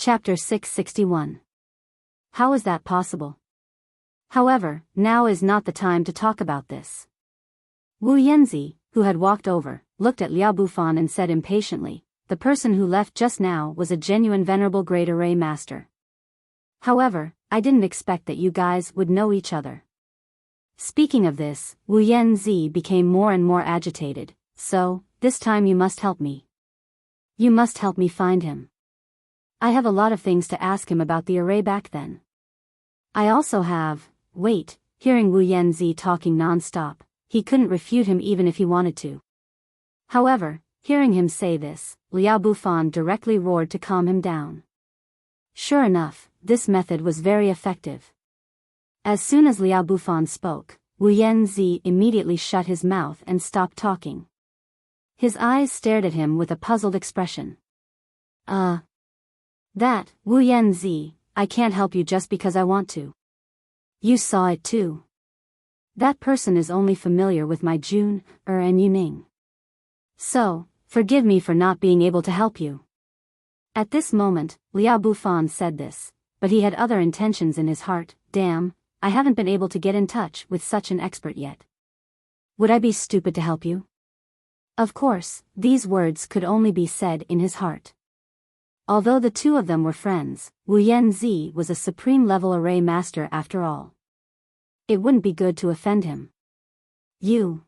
Chapter 661. How is that possible? However, now is not the time to talk about this. Wu Yanzi, who had walked over, looked at Liao Bufan and said impatiently, the person who left just now was a genuine venerable great array master. However, I didn't expect that you guys would know each other. Speaking of this, Wu Yanzi became more and more agitated, so, this time you must help me. You must help me find him. I have a lot of things to ask him about the array back then. I also have, hearing Wu Yanzi talking non-stop, he couldn't refute him even if he wanted to. However, hearing him say this, Liao Bufan directly roared to calm him down. Sure enough, this method was very effective. As soon as Liao Bufan spoke, Wu Yanzi immediately shut his mouth and stopped talking. His eyes stared at him with a puzzled expression. That, Wu Yanzi, I can't help you just because I want to. You saw it too. That person is only familiar with my Jun, and Yuning. So, forgive me for not being able to help you. At this moment, Liao Bufan said this, but he had other intentions in his heart. Damn, I haven't been able to get in touch with such an expert yet. Would I be stupid to help you? Of course, these words could only be said in his heart. Although the two of them were friends, Wu Yanzi was a supreme-level array master after all. It wouldn't be good to offend him. You.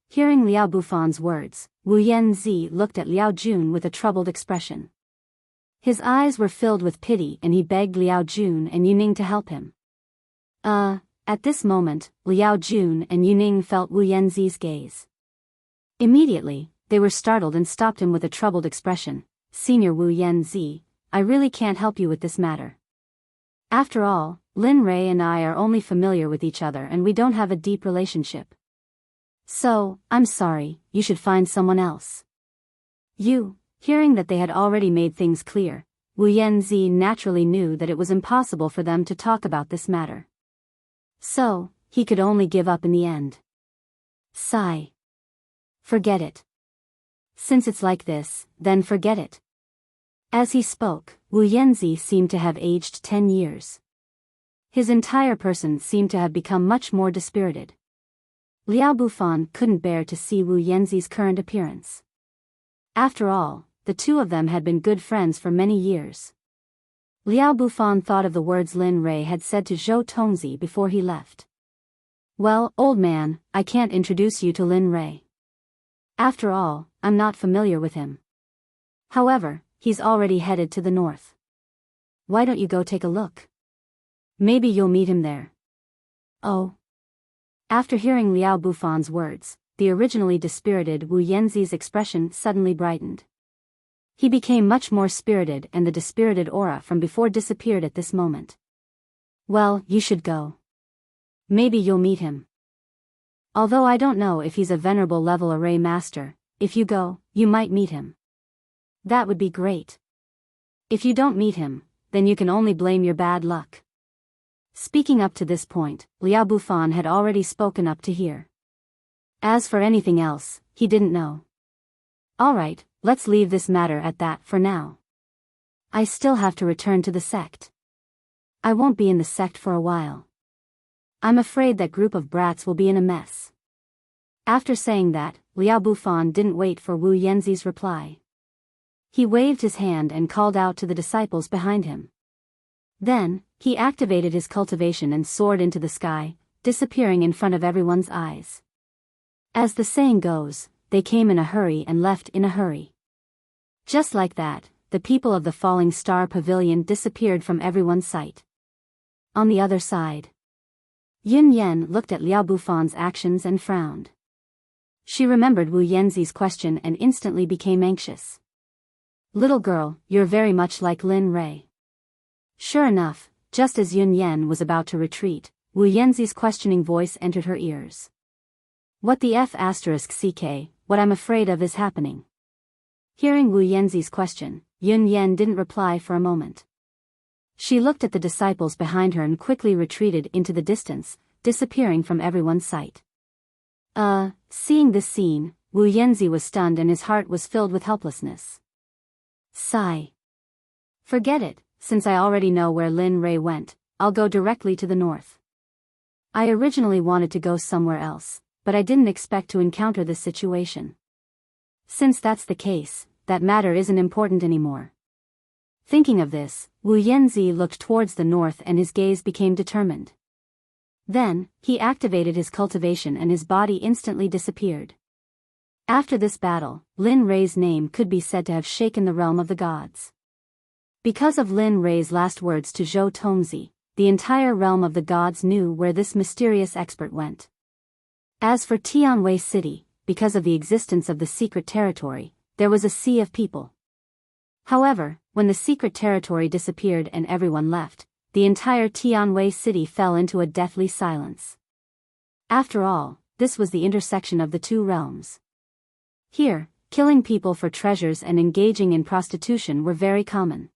Hearing Liao Bufan's words, Wu Yanzi looked at Liao Jun with a troubled expression. His eyes were filled with pity and he begged Liao Jun and Yuning to help him. At this moment, Liao Jun and Yuning felt Wu Yanzi's gaze. Immediately, they were startled and stopped him with a troubled expression. Senior Wu Yanzi, I really can't help you with this matter. After all, Lin Rei and I are only familiar with each other and we don't have a deep relationship. So, I'm sorry, you should find someone else. Hearing that they had already made things clear, Wu Yanzi naturally knew that it was impossible for them to talk about this matter. So, he could only give up in the end. Sigh. Forget it. Since it's like this, then forget it. As he spoke, Wu Yanzi seemed to have aged 10 years. His entire person seemed to have become much more dispirited. Liao Bufan couldn't bear to see Wu Yanzi's current appearance. After all, the two of them had been good friends for many years. Liao Bufan thought of the words Lin Rei had said to Zhou Tongzi before he left. Well, old man, I can't introduce you to Lin Rei. After all, I'm not familiar with him. However, he's already headed to the north. Why don't you go take a look? Maybe you'll meet him there. Oh. After hearing Liao Bufan's words, the originally dispirited Wu Yanzi's expression suddenly brightened. He became much more spirited and the dispirited aura from before disappeared at this moment. Well, you should go. Maybe you'll meet him. Although I don't know if he's a venerable level array master, if you go, you might meet him. That would be great. If you don't meet him, then you can only blame your bad luck. Speaking up to this point, Liao Bufan had already spoken up to here. As for anything else, he didn't know. Alright, let's leave this matter at that for now. I still have to return to the sect. I won't be in the sect for a while. I'm afraid that group of brats will be in a mess. After saying that, Liao Bufan didn't wait for Wu Yanzi's reply. He waved his hand and called out to the disciples behind him. Then, he activated his cultivation and soared into the sky, disappearing in front of everyone's eyes. As the saying goes, they came in a hurry and left in a hurry. Just like that, the people of the Falling Star Pavilion disappeared from everyone's sight. On the other side, Yun Yan looked at Liao Bufan's actions and frowned. She remembered Wu Yanzi's question and instantly became anxious. Little girl, you're very much like Lin Rei. Sure enough, just as Yun Yan was about to retreat, Wu Yanzi's questioning voice entered her ears. What the F***ck, what I'm afraid of is happening. Hearing Wu Yanzi's question, Yun Yan didn't reply for a moment. She looked at the disciples behind her and quickly retreated into the distance, disappearing from everyone's sight. Seeing this scene, Wu Yanzi was stunned and his heart was filled with helplessness. Sigh. Forget it, since I already know where Lin Rei went, I'll go directly to the north. I originally wanted to go somewhere else, but I didn't expect to encounter this situation. Since that's the case, that matter isn't important anymore. Thinking of this, Wu Yanzi looked towards the north and his gaze became determined. Then, he activated his cultivation and his body instantly disappeared. After this battle, Lin Rei's name could be said to have shaken the realm of the gods. Because of Lin Rei's last words to Zhou Tongzi, the entire realm of the gods knew where this mysterious expert went. As for Tianwei City, because of the existence of the secret territory, there was a sea of people. However, when the secret territory disappeared and everyone left, the entire Tianwei City fell into a deathly silence. After all, this was the intersection of the two realms. Here, killing people for treasures and engaging in prostitution were very common.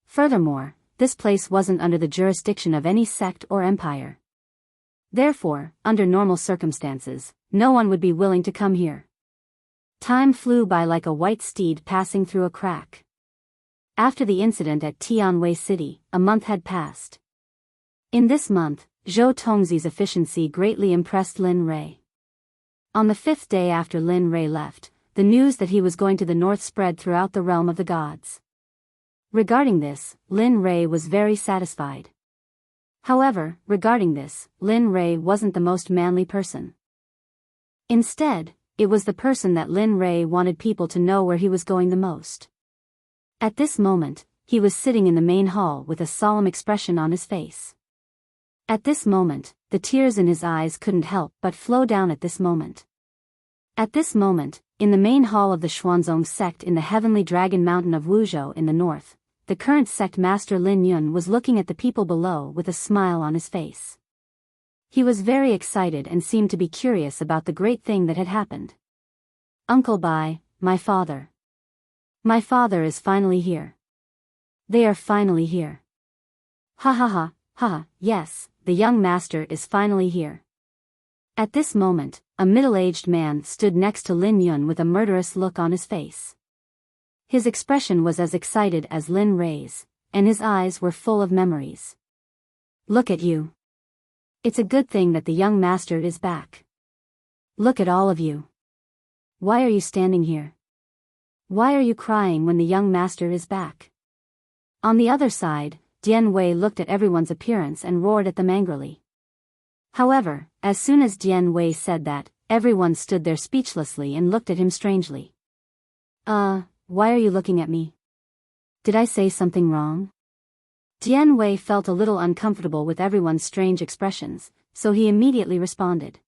Furthermore, this place wasn't under the jurisdiction of any sect or empire. Therefore, under normal circumstances, no one would be willing to come here. Time flew by like a white steed passing through a crack. After the incident at Tianwei City, a month had passed. In this month, Zhou Tongzi's efficiency greatly impressed Lin Rei. On the 5th day after Lin Rei left, the news that he was going to the north spread throughout the realm of the gods. Regarding this, Lin Rei was very satisfied. However, regarding this, Lin Rei wasn't the most manly person. Instead, it was the person that Lin Rei wanted people to know where he was going the most. At this moment, he was sitting in the main hall with a solemn expression on his face. At this moment, the tears in his eyes couldn't help but flow down at this moment. At this moment, in the main hall of the Xuanzong sect in the heavenly dragon mountain of Wuzhou in the north, the current sect master Lin Yun was looking at the people below with a smile on his face. He was very excited and seemed to be curious about the great thing that had happened. "Uncle Bai, my father. My father is finally here. They are finally here. Ha ha ha, ha, yes, the young master is finally here." At this moment, a middle-aged man stood next to Lin Yun with a murderous look on his face. His expression was as excited as Lin Rei's, and his eyes were full of memories. "Look at you. It's a good thing that the young master is back. Look at all of you. Why are you standing here? Why are you crying when the young master is back?" On the other side, Dian Wei looked at everyone's appearance and roared at them angrily. However, as soon as Dian Wei said that, everyone stood there speechlessly and looked at him strangely. Why are you looking at me? Did I say something wrong?" Dian Wei felt a little uncomfortable with everyone's strange expressions, so he immediately responded.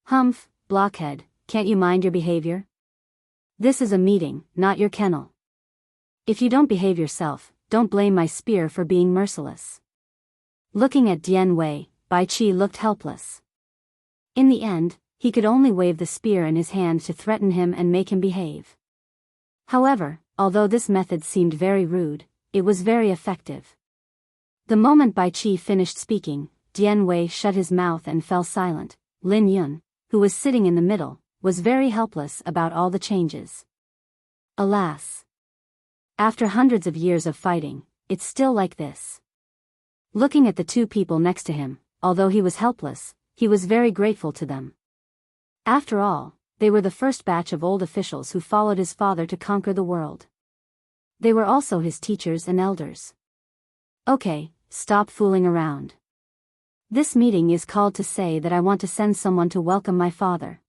"Humph, blockhead, can't you mind your behavior? This is a meeting, not your kennel. If you don't behave yourself, don't blame my spear for being merciless." Looking at Dian Wei, Bai Qi looked helpless. In the end, he could only wave the spear in his hand to threaten him and make him behave. However, although this method seemed very rude, it was very effective. The moment Bai Qi finished speaking, Dian Wei shut his mouth and fell silent. Lin Yun, who was sitting in the middle, was very helpless about all the changes. Alas! After hundreds of years of fighting, it's still like this. Looking at the two people next to him, although he was helpless, he was very grateful to them. After all, they were the first batch of old officials who followed his father to conquer the world. They were also his teachers and elders. Okay, stop fooling around. This meeting is called to say that I want to send someone to welcome my father.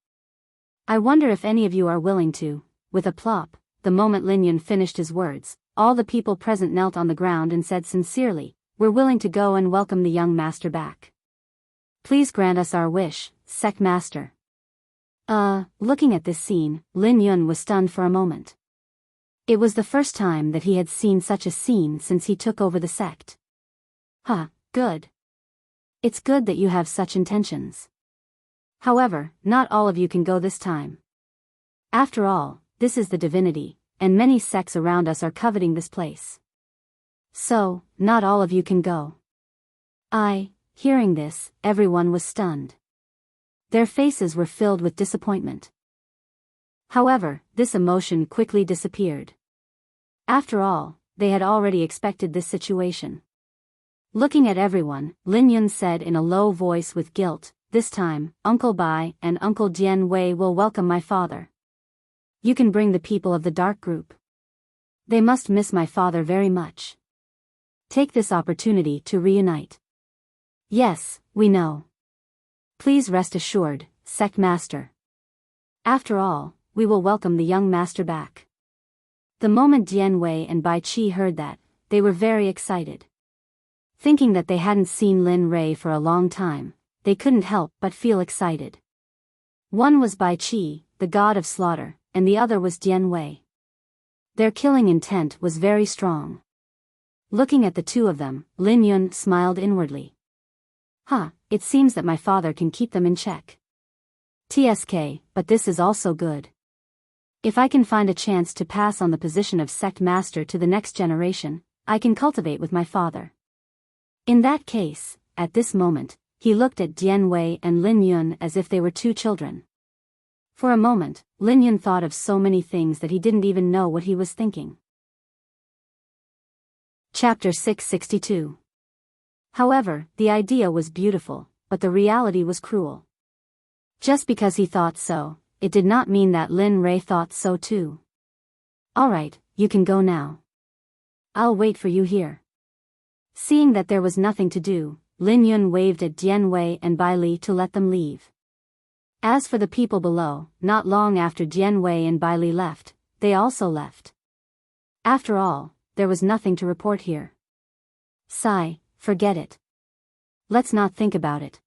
I wonder if any of you are willing to." With a plop, the moment Lin Yun finished his words, all the people present knelt on the ground and said sincerely, "We're willing to go and welcome the young master back. Please grant us our wish, Sect Master." Looking at this scene, Lin Yun was stunned for a moment. It was the first time that he had seen such a scene since he took over the sect. Good. It's good that you have such intentions. However, not all of you can go this time. After all, this is the divinity, and many sects around us are coveting this place. So, not all of you can go. Hearing this, everyone was stunned. Their faces were filled with disappointment. However, this emotion quickly disappeared. After all, they had already expected this situation. Looking at everyone, Lin Yun said in a low voice with guilt, "This time, Uncle Bai and Uncle Dian Wei will welcome my father. You can bring the people of the dark group. They must miss my father very much. Take this opportunity to reunite." "Yes, we know. Please rest assured, Sect Master. After all, we will welcome the young master back." The moment Dian Wei and Bai Qi heard that, they were very excited. Thinking that they hadn't seen Lin Rei for a long time, they couldn't help but feel excited. One was Bai Qi, the god of slaughter, and the other was Dian Wei. Their killing intent was very strong. Looking at the two of them, Lin Yun smiled inwardly. It seems that my father can keep them in check. TSK, but this is also good. If I can find a chance to pass on the position of Sect Master to the next generation, I can cultivate with my father. In that case, at this moment, he looked at Dian Wei and Lin Yun as if they were two children. For a moment, Lin Yun thought of so many things that he didn't even know what he was thinking. Chapter 662. However, the idea was beautiful, but the reality was cruel. Just because he thought so, it did not mean that Lin Rei thought so too. "Alright, you can go now. I'll wait for you here." Seeing that there was nothing to do, Lin Yun waved at Dian Wei and Bai Li to let them leave. As for the people below, not long after Dian Wei and Bai Li left, they also left. After all, there was nothing to report here. Forget it. Let's not think about it.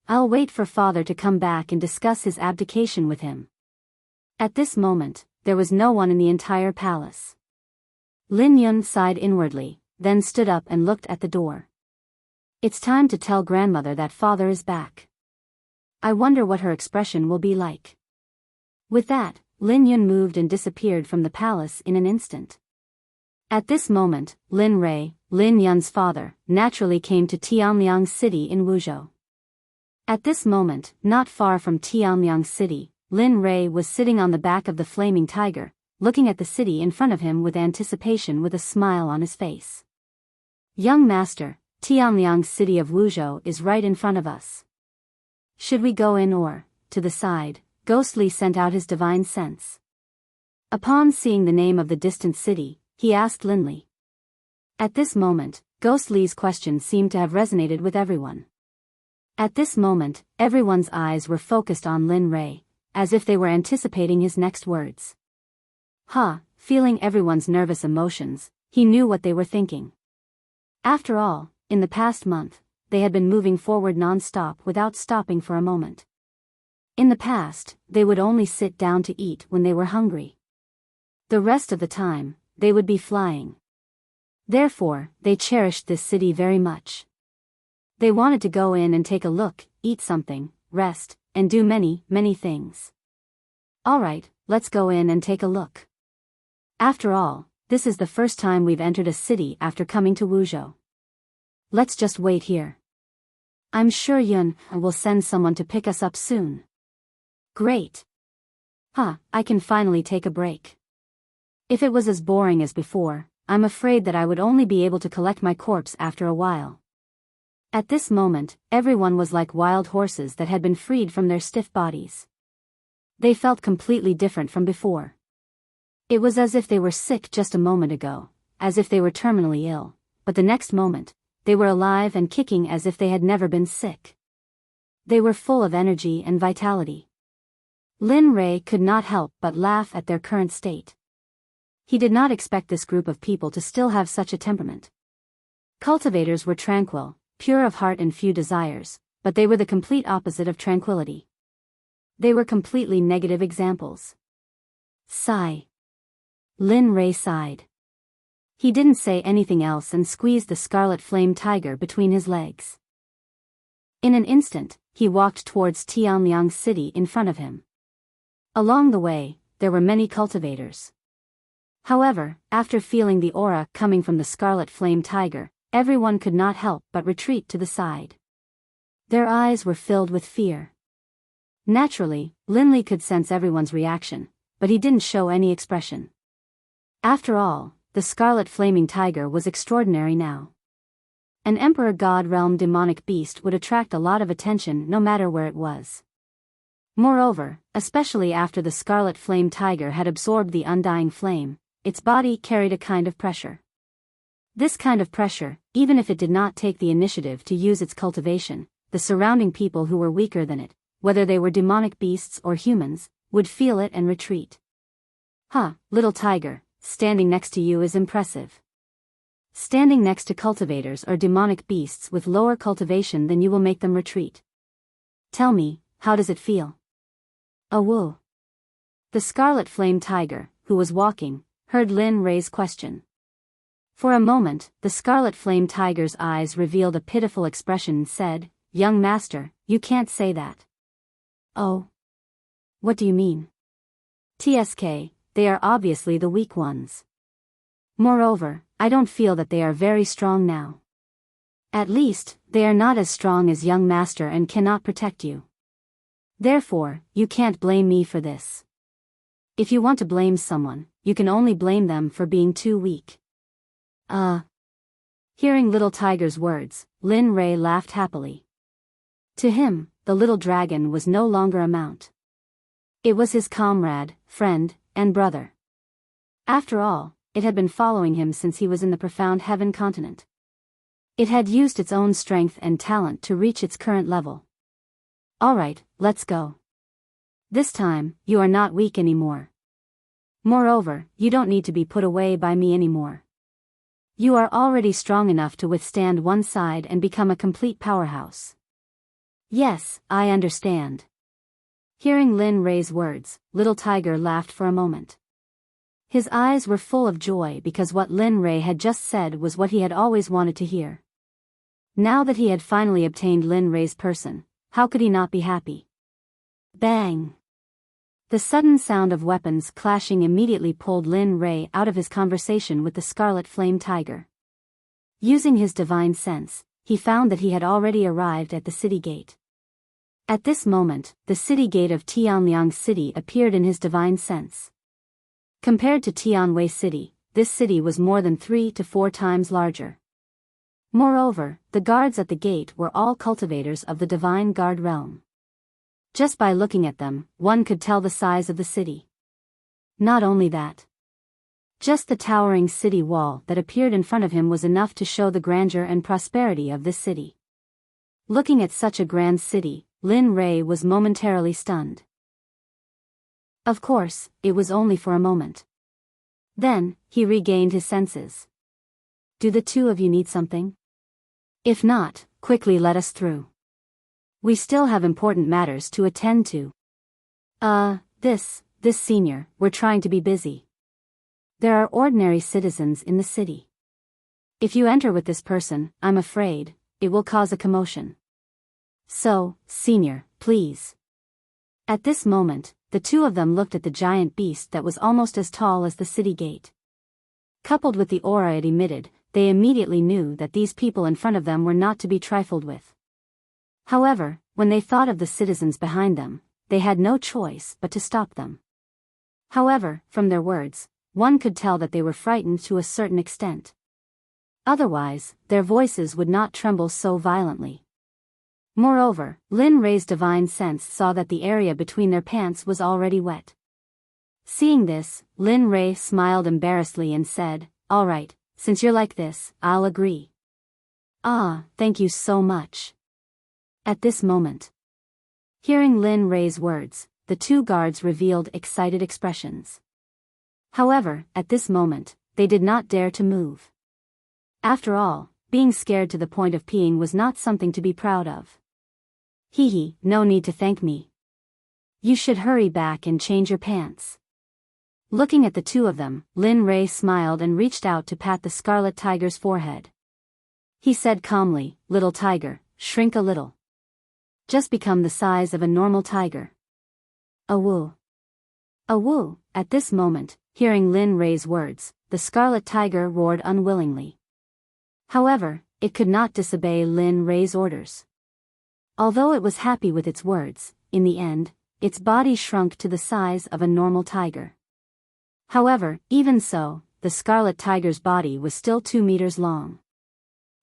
I'll wait for father to come back and discuss his abdication with him. At this moment, there was no one in the entire palace. Lin Yun sighed inwardly, then stood up and looked at the door. It's time to tell grandmother that father is back. I wonder what her expression will be like. With that, Lin Yun moved and disappeared from the palace in an instant. At this moment, Lin Rei, Lin Yun's father, naturally came to Tianliang City in Wuzhou. At this moment, not far from Tianliang City, Lin Rei was sitting on the back of the flaming tiger, looking at the city in front of him with anticipation with a smile on his face. "Young master, Tianliang City of Wuzhou is right in front of us. Should we go in or, to the side?" Ghostly sent out his divine sense. Upon seeing the name of the distant city, he asked Lin Li. At this moment, Ghostly's question seemed to have resonated with everyone. At this moment, everyone's eyes were focused on Lin Rei, as if they were anticipating his next words. Feeling everyone's nervous emotions, he knew what they were thinking. After all, in the past month, they had been moving forward non-stop without stopping for a moment. In the past, they would only sit down to eat when they were hungry. The rest of the time, they would be flying. Therefore, they cherished this city very much. They wanted to go in and take a look, eat something, rest, and do many, many things. Alright, let's go in and take a look. After all, this is the first time we've entered a city after coming to Wuzhou. Let's just wait here. I'm sure Yun will send someone to pick us up soon. Great. I can finally take a break. If it was as boring as before, I'm afraid that I would only be able to collect my corpse after a while. At this moment, everyone was like wild horses that had been freed from their stiff bodies. They felt completely different from before. It was as if they were sick just a moment ago, as if they were terminally ill, but the next moment, they were alive and kicking as if they had never been sick. They were full of energy and vitality. Lin Rei could not help but laugh at their current state. He did not expect this group of people to still have such a temperament. Cultivators were tranquil, pure of heart and few desires, but they were the complete opposite of tranquility. They were completely negative examples. Sigh. Lin Rei sighed. He didn't say anything else and squeezed the scarlet flame tiger between his legs. In an instant, he walked towards Tianliang City in front of him. Along the way, there were many cultivators. However, after feeling the aura coming from the scarlet flame tiger, everyone could not help but retreat to the side. Their eyes were filled with fear. Naturally, Lin Li could sense everyone's reaction, but he didn't show any expression. After all, the scarlet flaming tiger was extraordinary now. An emperor god realm demonic beast would attract a lot of attention no matter where it was. Moreover, especially after the scarlet flame tiger had absorbed the undying flame, its body carried a kind of pressure. This kind of pressure, even if it did not take the initiative to use its cultivation, the surrounding people who were weaker than it, whether they were demonic beasts or humans, would feel it and retreat. Little tiger, standing next to you is impressive. Standing next to cultivators or demonic beasts with lower cultivation than you will make them retreat. Tell me, how does it feel? Woo. The scarlet flame tiger, who was walking, heard Lin Rei's question. For a moment, the scarlet flame tiger's eyes revealed a pitiful expression and said, "Young master, you can't say that." Oh. What do you mean? TSK, they are obviously the weak ones. Moreover, I don't feel that they are very strong now. At least, they are not as strong as young master and cannot protect you. Therefore, you can't blame me for this. If you want to blame someone, you can only blame them for being too weak. Hearing little tiger's words, Lin Rei laughed happily. To him, the little dragon was no longer a mount. It was his comrade, friend, and brother. After all, it had been following him since he was in the profound heaven continent. It had used its own strength and talent to reach its current level. Alright, let's go. This time, you are not weak anymore. Moreover, you don't need to be put away by me anymore. You are already strong enough to withstand one side and become a complete powerhouse. Yes, I understand. Hearing Lin Rei's words, little tiger laughed for a moment. His eyes were full of joy because what Lin Rei had just said was what he had always wanted to hear. Now that he had finally obtained Lin Rei's person, how could he not be happy? Bang! The sudden sound of weapons clashing immediately pulled Lin Rei out of his conversation with the scarlet flame tiger. Using his divine sense, he found that he had already arrived at the city gate. At this moment, the city gate of Tianliang City appeared in his divine sense. Compared to Tianwei City, this city was more than 3 to 4 times larger. Moreover, the guards at the gate were all cultivators of the divine guard realm. Just by looking at them, one could tell the size of the city. Not only that. Just the towering city wall that appeared in front of him was enough to show the grandeur and prosperity of this city. Looking at such a grand city, Lin Rei was momentarily stunned. Of course, it was only for a moment. Then, he regained his senses. Do the two of you need something? If not, quickly let us through. We still have important matters to attend to. This senior, we're trying to be busy. There are ordinary citizens in the city. If you enter with this person, I'm afraid, it will cause a commotion. So, senior, please. At this moment, the two of them looked at the giant beast that was almost as tall as the city gate. Coupled with the aura it emitted, they immediately knew that these people in front of them were not to be trifled with. However, when they thought of the citizens behind them, they had no choice but to stop them. However, from their words, one could tell that they were frightened to a certain extent. Otherwise, their voices would not tremble so violently. Moreover, Lin Rei's divine sense saw that the area between their pants was already wet. Seeing this, Lin Rei smiled embarrassedly and said, "All right, since you're like this, I'll agree." Thank you so much. At this moment, hearing Lin Rei's words, the two guards revealed excited expressions. However, at this moment, they did not dare to move. After all, being scared to the point of peeing was not something to be proud of. No need to thank me. You should hurry back and change your pants. Looking at the two of them, Lin Rei smiled and reached out to pat the scarlet tiger's forehead. He said calmly, "Little tiger, shrink a little. Just become the size of a normal tiger." Awoo. Awoo. At this moment, hearing Lin Rei's words, the scarlet tiger roared unwillingly. However, it could not disobey Lin Rei's orders. Although it was happy with its words, in the end, its body shrunk to the size of a normal tiger. However, even so, the scarlet tiger's body was still 2 meters long.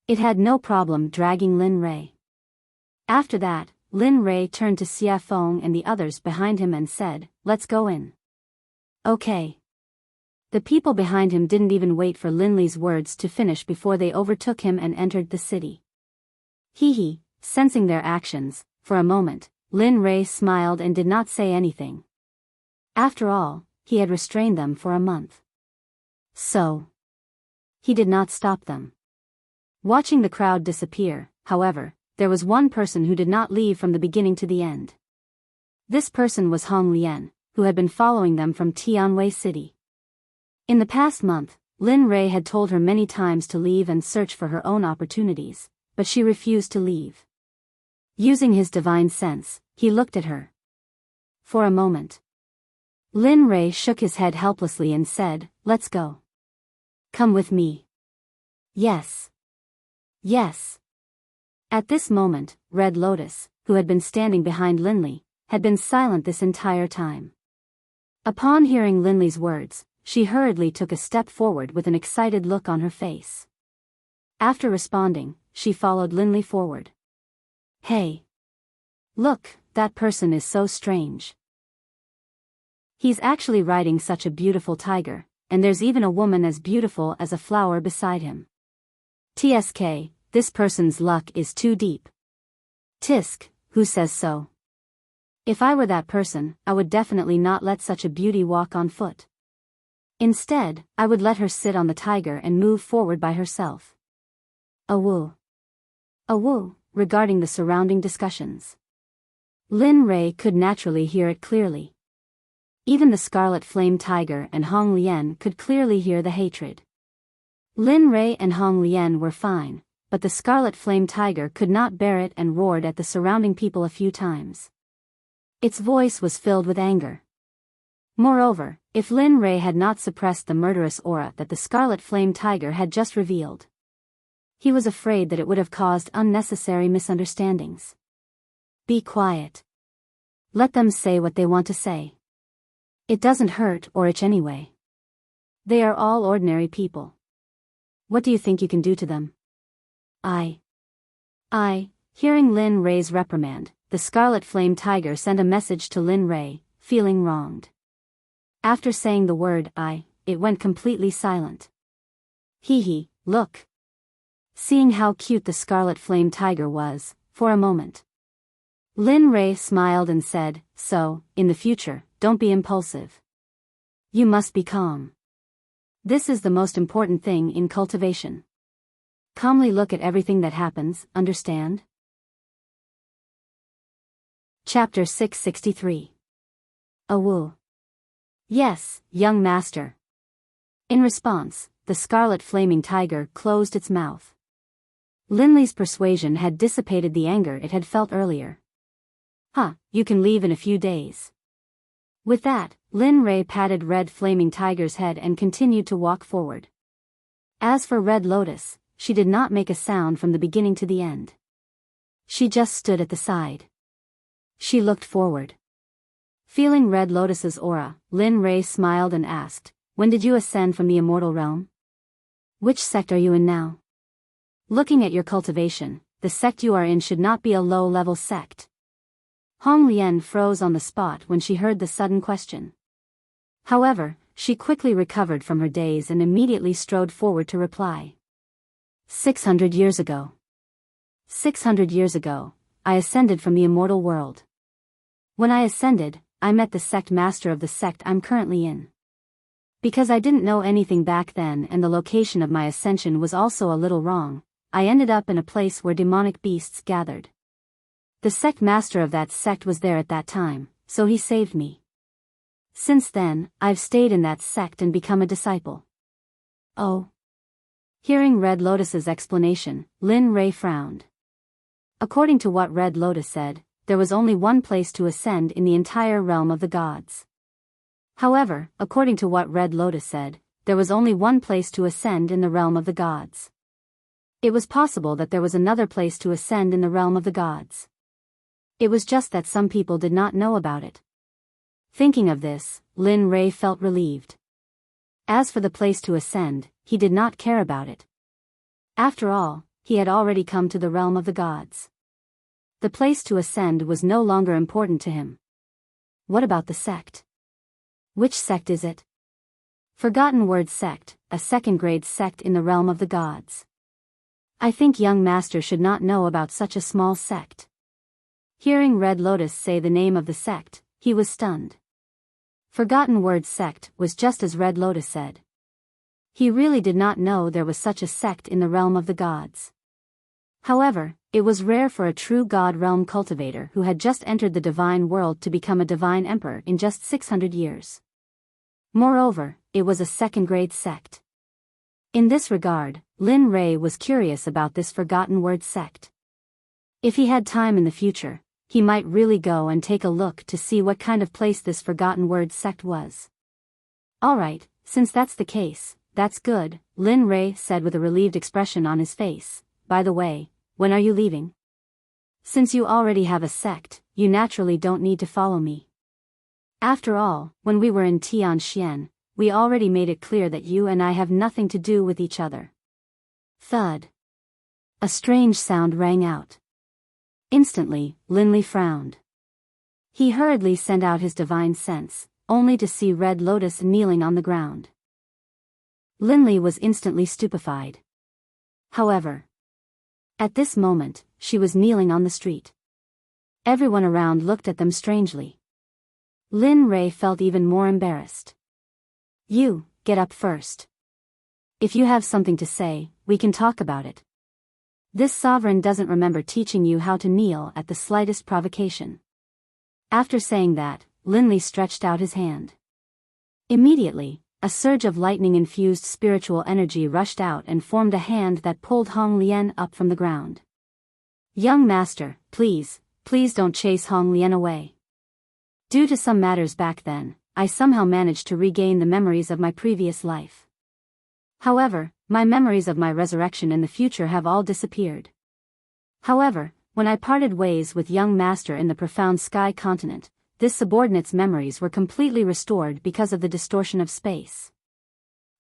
It had no problem dragging Lin Rei. After that, Lin Rei turned to Xia Feng and the others behind him and said, "Let's go in." Okay. The people behind him didn't even wait for Lin Li's words to finish before they overtook him and entered the city. Hee, sensing their actions, for a moment, Lin Rei smiled and did not say anything. After all, he had restrained them for a month. So, he did not stop them. Watching the crowd disappear, however, there was one person who did not leave from the beginning to the end. This person was Hong Lian, who had been following them from Tianwei City. In the past month, Lin Rei had told her many times to leave and search for her own opportunities, but she refused to leave. Using his divine sense, he looked at her. For a moment, Lin Rei shook his head helplessly and said, "Let's go. Come with me." Yes. Yes. At this moment, Red Lotus, who had been standing behind Lin Li, had been silent this entire time. Upon hearing Lin Li's words, she hurriedly took a step forward with an excited look on her face. After responding, she followed Lin Li forward. "Hey. Look, that person is so strange. He's actually riding such a beautiful tiger, and there's even a woman as beautiful as a flower beside him. TSK, this person's luck is too deep. Tisk, who says so? If I were that person, I would definitely not let such a beauty walk on foot. Instead, I would let her sit on the tiger and move forward by herself." Awoo. Awoo, regarding the surrounding discussions. Lin Rei could naturally hear it clearly. Even the Scarlet Flame Tiger and Hong Lian could clearly hear the hatred. Lin Rei and Hong Lian were fine, but the Scarlet Flame Tiger could not bear it and roared at the surrounding people a few times. Its voice was filled with anger. Moreover, if Lin Rei had not suppressed the murderous aura that the Scarlet Flame Tiger had just revealed, he was afraid that it would have caused unnecessary misunderstandings. Be quiet. Let them say what they want to say. It doesn't hurt or itch anyway. They are all ordinary people. What do you think you can do to them? Hearing Lin Rei's reprimand, the Scarlet Flame Tiger sent a message to Lin Rei, feeling wronged. After saying the word "I," it went completely silent. Hee, look. Seeing how cute the Scarlet Flame Tiger was, for a moment, Lin Rei smiled and said, "So, in the future, don't be impulsive. You must be calm. This is the most important thing in cultivation. Calmly look at everything that happens, understand?" Chapter 663. Awoo. Yes, young master. In response, the Scarlet Flaming Tiger closed its mouth. Lin Li's persuasion had dissipated the anger it had felt earlier. You can leave in a few days. With that, Lin Rei patted Red Flaming Tiger's head and continued to walk forward. As for Red Lotus, she did not make a sound from the beginning to the end. She just stood at the side. She looked forward. Feeling Red Lotus's aura, Lin Rei smiled and asked, "When did you ascend from the immortal realm? Which sect are you in now? Looking at your cultivation, the sect you are in should not be a low-level sect." Hong Lian froze on the spot when she heard the sudden question. However, she quickly recovered from her daze and immediately strode forward to reply. 600 years ago. 600 years ago, I ascended from the immortal world. When I ascended, I met the sect master of the sect I'm currently in. Because I didn't know anything back then and the location of my ascension was also a little wrong, I ended up in a place where demonic beasts gathered. The sect master of that sect was there at that time, so he saved me. Since then, I've stayed in that sect and become a disciple. Oh. Hearing Red Lotus's explanation, Lin Rei frowned. According to what Red Lotus said, there was only one place to ascend in the entire realm of the gods. However, according to what Red Lotus said, there was only one place to ascend in the realm of the gods. It was possible that there was another place to ascend in the realm of the gods. It was just that some people did not know about it. Thinking of this, Lin Rei felt relieved. As for the place to ascend, he did not care about it. After all, he had already come to the realm of the gods. The place to ascend was no longer important to him. What about the sect? Which sect is it? Forgotten word sect, a second-grade sect in the realm of the gods. I think young master should not know about such a small sect. Hearing Red Lotus say the name of the sect, he was stunned. Forgotten word sect was just as Red Lotus said. He really did not know there was such a sect in the realm of the gods. However, it was rare for a true god realm cultivator who had just entered the divine world to become a divine emperor in just 600 years. Moreover, it was a second-grade sect. In this regard, Lin Rei was curious about this forgotten word sect. If he had time in the future, he might really go and take a look to see what kind of place this forgotten word sect was. Alright, since that's the case, that's good, Lin Rei said with a relieved expression on his face. By the way, when are you leaving? Since you already have a sect, you naturally don't need to follow me. After all, when we were in Tianxian, we already made it clear that you and I have nothing to do with each other. Thud. A strange sound rang out. Instantly, Linley frowned. He hurriedly sent out his divine sense, only to see Red Lotus kneeling on the ground. Linley was instantly stupefied. However, at this moment, she was kneeling on the street. Everyone around looked at them strangely. Lin Rei felt even more embarrassed. You, get up first. If you have something to say, we can talk about it. This sovereign doesn't remember teaching you how to kneel at the slightest provocation. After saying that, Linley stretched out his hand. Immediately, a surge of lightning-infused spiritual energy rushed out and formed a hand that pulled Hong Lian up from the ground. Young master, please don't chase Hong Lian away. Due to some matters back then, I somehow managed to regain the memories of my previous life. However, my memories of my resurrection in the future have all disappeared. However, when I parted ways with young master in the profound sky continent, this subordinate's memories were completely restored because of the distortion of space.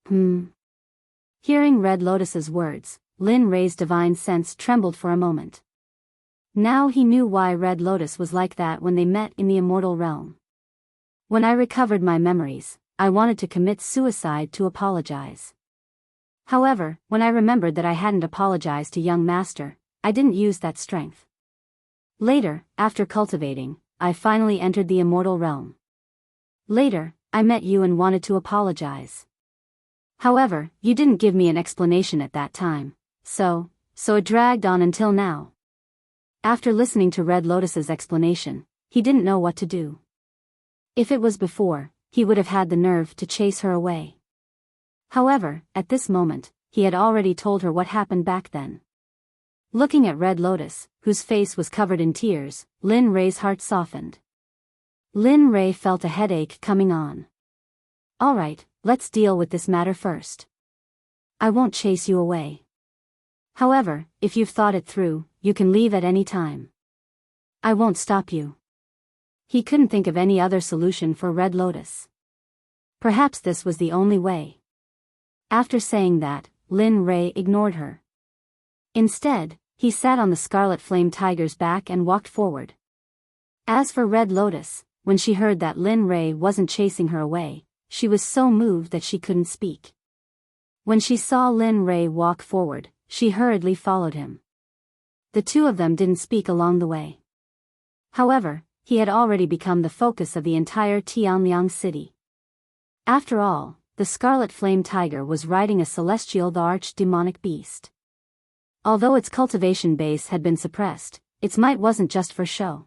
Hearing Red Lotus's words, Lin Rei's divine sense trembled for a moment. Now he knew why Red Lotus was like that when they met in the immortal realm. When I recovered my memories, I wanted to commit suicide to apologize. However, when I remembered that I hadn't apologized to young master, I didn't use that strength. Later, after cultivating, I finally entered the immortal realm. Later, I met you and wanted to apologize. However, you didn't give me an explanation at that time, so it dragged on until now. After listening to Red Lotus's explanation, he didn't know what to do. If it was before, he would have had the nerve to chase her away. However, at this moment, he had already told her what happened back then. Looking at Red Lotus, whose face was covered in tears, Lin Rei's heart softened. Lin Rei felt a headache coming on. Alright, let's deal with this matter first. I won't chase you away. However, if you've thought it through, you can leave at any time. I won't stop you. He couldn't think of any other solution for Red Lotus. Perhaps this was the only way. After saying that, Lin Rei ignored her. Instead, he sat on the Scarlet Flame Tiger's back and walked forward. As for Red Lotus, when she heard that Lin Rei wasn't chasing her away, she was so moved that she couldn't speak. When she saw Lin Rei walk forward, she hurriedly followed him. The two of them didn't speak along the way. However, he had already become the focus of the entire Tianliang city. After all, the Scarlet Flame Tiger was riding a celestial arch-demonic beast. Although its cultivation base had been suppressed, its might wasn't just for show.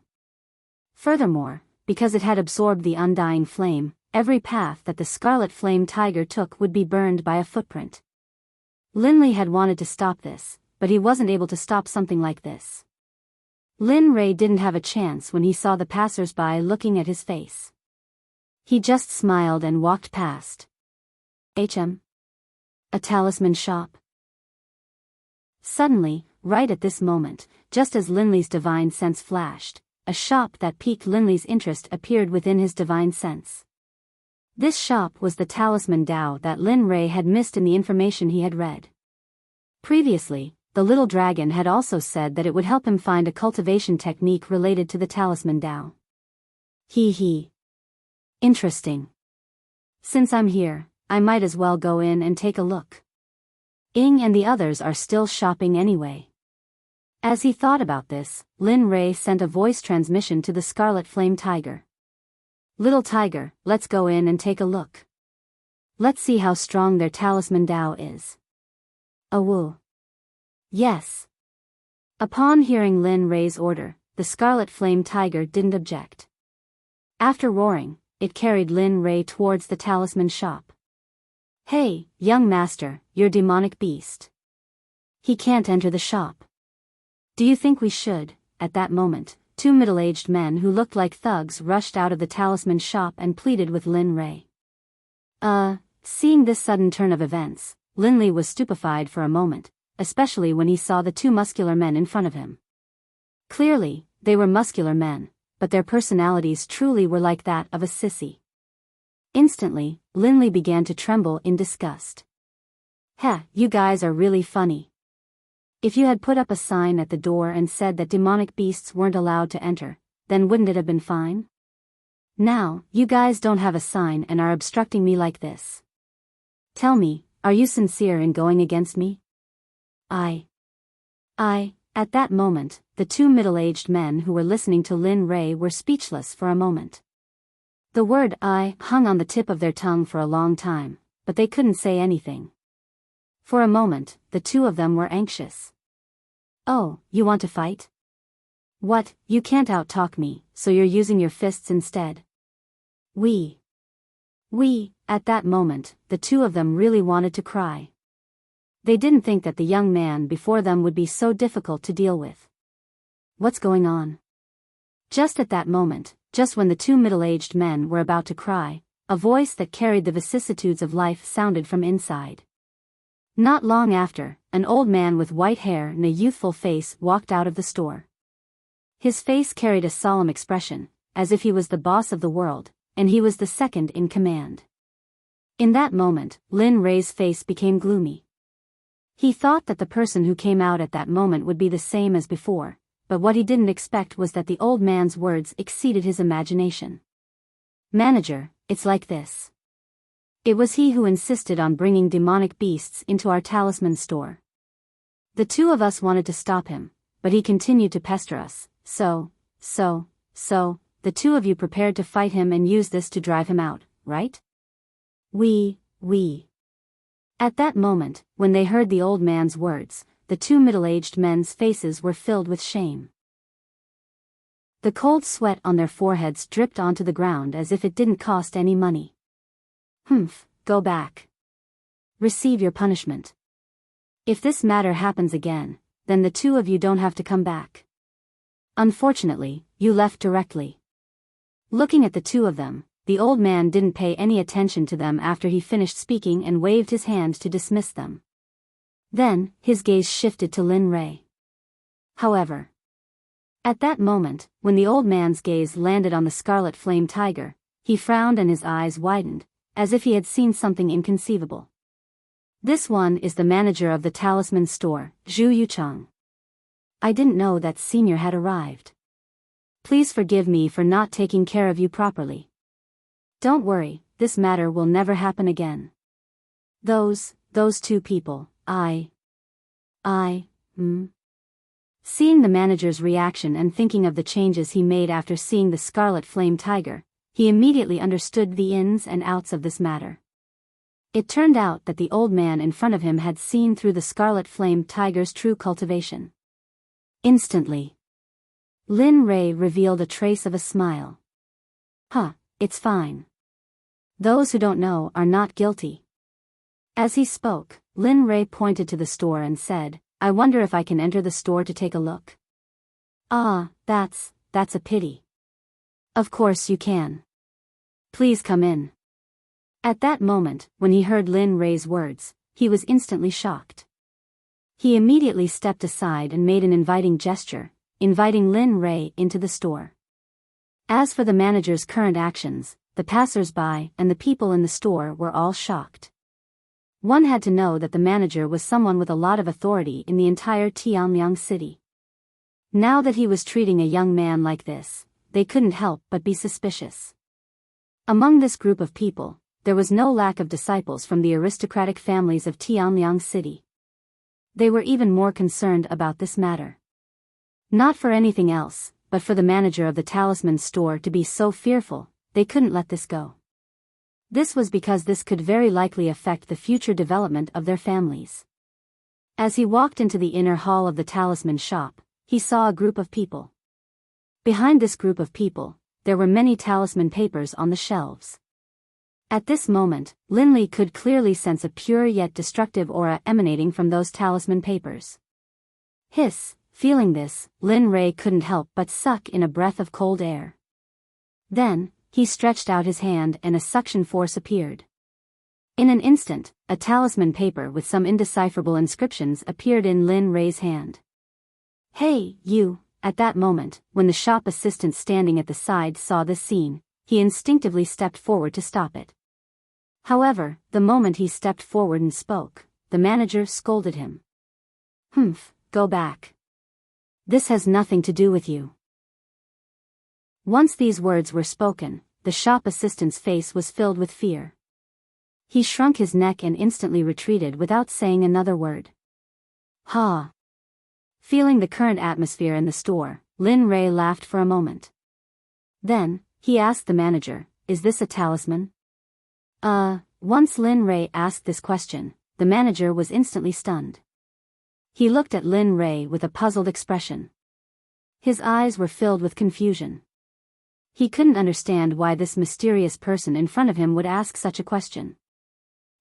Furthermore, because it had absorbed the undying flame, every path that the Scarlet Flame Tiger took would be burned by a footprint. Linley had wanted to stop this, but he wasn't able to stop something like this. Lin Rei didn't have a chance when he saw the passers-by looking at his face. He just smiled and walked past. A talisman shop. Suddenly, right at this moment, just as Linley's divine sense flashed, a shop that piqued Linley's interest appeared within his divine sense. This shop was the talisman Dao that Lin Rei had missed in the information he had read. Previously, the little dragon had also said that it would help him find a cultivation technique related to the talisman Dao. He. Interesting. Since I'm here, I might as well go in and take a look. Ing and the others are still shopping anyway. As he thought about this, Lin Rei sent a voice transmission to the Scarlet Flame Tiger. Little tiger, let's go in and take a look. Let's see how strong their talisman Dao is. Awoo. Yes. Upon hearing Lin Rei's order, the Scarlet Flame Tiger didn't object. After roaring, it carried Lin Rei towards the talisman shop. Hey, young master, you're demonic beast. He can't enter the shop. Do you think we should? At that moment, two middle-aged men who looked like thugs rushed out of the talisman shop and pleaded with Lin Rei. Seeing this sudden turn of events, Lin Li was stupefied for a moment, especially when he saw the two muscular men in front of him. Clearly, they were muscular men, but their personalities truly were like that of a sissy. Instantly, Lin Li began to tremble in disgust. Heh, you guys are really funny. If you had put up a sign at the door and said that demonic beasts weren't allowed to enter, then wouldn't it have been fine? Now, you guys don't have a sign and are obstructing me like this. Tell me, are you sincere in going against me? At that moment, the two middle-aged men who were listening to Lin Rei were speechless for a moment. The word "I" hung on the tip of their tongue for a long time, but they couldn't say anything. For a moment, the two of them were anxious. Oh, you want to fight? What, you can't out-talk me, so you're using your fists instead? At that moment, the two of them really wanted to cry. They didn't think that the young man before them would be so difficult to deal with. What's going on? Just at that moment, just when the two middle-aged men were about to cry, a voice that carried the vicissitudes of life sounded from inside. Not long after, an old man with white hair and a youthful face walked out of the store. His face carried a solemn expression, as if he was the boss of the world, and he was the second in command. In that moment, Lin Rei's face became gloomy. He thought that the person who came out at that moment would be the same as before, but what he didn't expect was that the old man's words exceeded his imagination. Manager, it's like this. It was he who insisted on bringing demonic beasts into our talisman store. The two of us wanted to stop him, but he continued to pester us, so, the two of you prepared to fight him and use this to drive him out, right? We. At that moment, when they heard the old man's words, the two middle-aged men's faces were filled with shame. The cold sweat on their foreheads dripped onto the ground as if it didn't cost any money. Go back. Receive your punishment. If this matter happens again, then the two of you don't have to come back. Unfortunately, you left directly. Looking at the two of them, the old man didn't pay any attention to them after he finished speaking and waved his hand to dismiss them. Then, his gaze shifted to Lin Rei. However, at that moment, when the old man's gaze landed on the Scarlet Flame Tiger, he frowned and his eyes widened, as if he had seen something inconceivable. This one is the manager of the talisman store, Zhu Yuchang. I didn't know that senior had arrived. Please forgive me for not taking care of you properly. Don't worry, this matter will never happen again. Those two people, Seeing the manager's reaction and thinking of the changes he made after seeing the Scarlet Flame Tiger, he immediately understood the ins and outs of this matter. It turned out that the old man in front of him had seen through the Scarlet Flame Tiger's true cultivation. Instantly, Lin Rei revealed a trace of a smile. It's fine. Those who don't know are not guilty. As he spoke, Lin Rei pointed to the store and said, I wonder if I can enter the store to take a look. That's a pity. Of course you can. Please come in. At that moment, when he heard Lin Rei's words, he was instantly shocked. He immediately stepped aside and made an inviting gesture, inviting Lin Rei into the store. As for the manager's current actions, the passers-by, and the people in the store were all shocked. One had to know that the manager was someone with a lot of authority in the entire Tianliang city. Now that he was treating a young man like this, they couldn't help but be suspicious. Among this group of people, there was no lack of disciples from the aristocratic families of Tianliang city. They were even more concerned about this matter. Not for anything else, but for the manager of the talisman store to be so fearful, they couldn't let this go. This was because this could very likely affect the future development of their families. As he walked into the inner hall of the talisman shop, he saw a group of people. Behind this group of people, there were many talisman papers on the shelves. At this moment, Lin Li could clearly sense a pure yet destructive aura emanating from those talisman papers. Hiss, feeling this, Lin Rei couldn't help but suck in a breath of cold air. Then, he stretched out his hand and a suction force appeared. In an instant, a talisman paper with some indecipherable inscriptions appeared in Lin Rei's hand. "Hey, you!" At that moment, when the shop assistant standing at the side saw this scene, he instinctively stepped forward to stop it. However, the moment he stepped forward and spoke, the manager scolded him. "Humph, go back. This has nothing to do with you." Once these words were spoken, the shop assistant's face was filled with fear. He shrunk his neck and instantly retreated without saying another word. Ha! Feeling the current atmosphere in the store, Lin Rei laughed for a moment. Then, he asked the manager, "Is this a talisman?" Once Lin Rei asked this question, the manager was instantly stunned. He looked at Lin Rei with a puzzled expression. His eyes were filled with confusion. He couldn't understand why this mysterious person in front of him would ask such a question.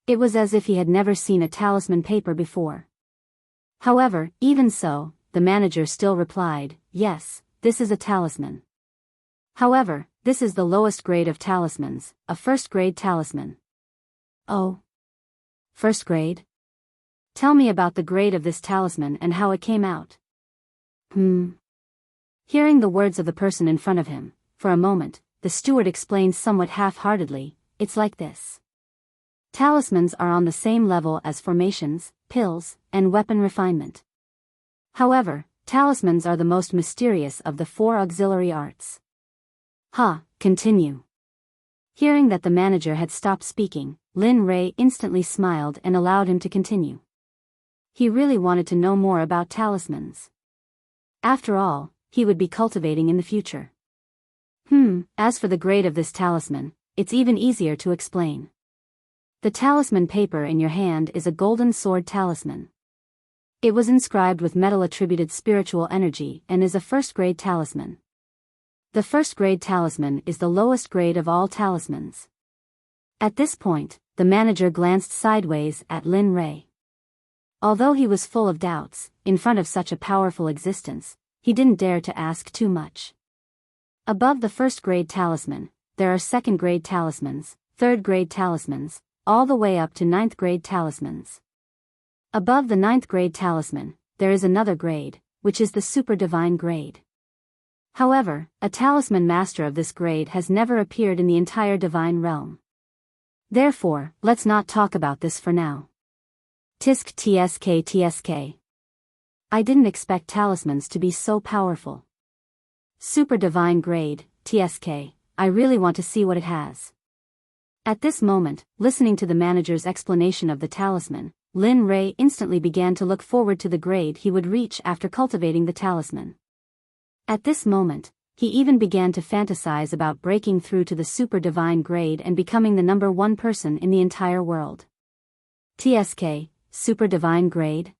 It was as if he had never seen a talisman paper before. However, even so, the manager still replied, "Yes, this is a talisman. However, this is the lowest grade of talismans, a first-grade talisman." "Oh? First grade? Tell me about the grade of this talisman and how it came out." Hearing the words of the person in front of him, for a moment, the steward explained somewhat half-heartedly, "It's like this. Talismans are on the same level as formations, pills, and weapon refinement. However, talismans are the most mysterious of the 4 auxiliary arts." Continue. Hearing that the manager had stopped speaking, Lin Rei instantly smiled and allowed him to continue. He really wanted to know more about talismans. After all, he would be cultivating in the future. As for the grade of this talisman, it's even easier to explain. The talisman paper in your hand is a golden sword talisman. It was inscribed with metal-attributed spiritual energy and is a first-grade talisman. The first-grade talisman is the lowest grade of all talismans. At this point, the manager glanced sideways at Lin Rei. Although he was full of doubts, in front of such a powerful existence, he didn't dare to ask too much. Above the first-grade talisman, there are second-grade talismans, third-grade talismans, all the way up to ninth-grade talismans. Above the ninth-grade talisman, there is another grade, which is the super divine grade. However, a talisman master of this grade has never appeared in the entire divine realm. Therefore, let's not talk about this for now. Tisk tsk. I didn't expect talismans to be so powerful. Super divine grade, TSK, I really want to see what it has. At this moment, listening to the manager's explanation of the talisman, Lin Rei instantly began to look forward to the grade he would reach after cultivating the talisman. At this moment, he even began to fantasize about breaking through to the super divine grade and becoming the number 1 person in the entire world. TSK, super divine grade?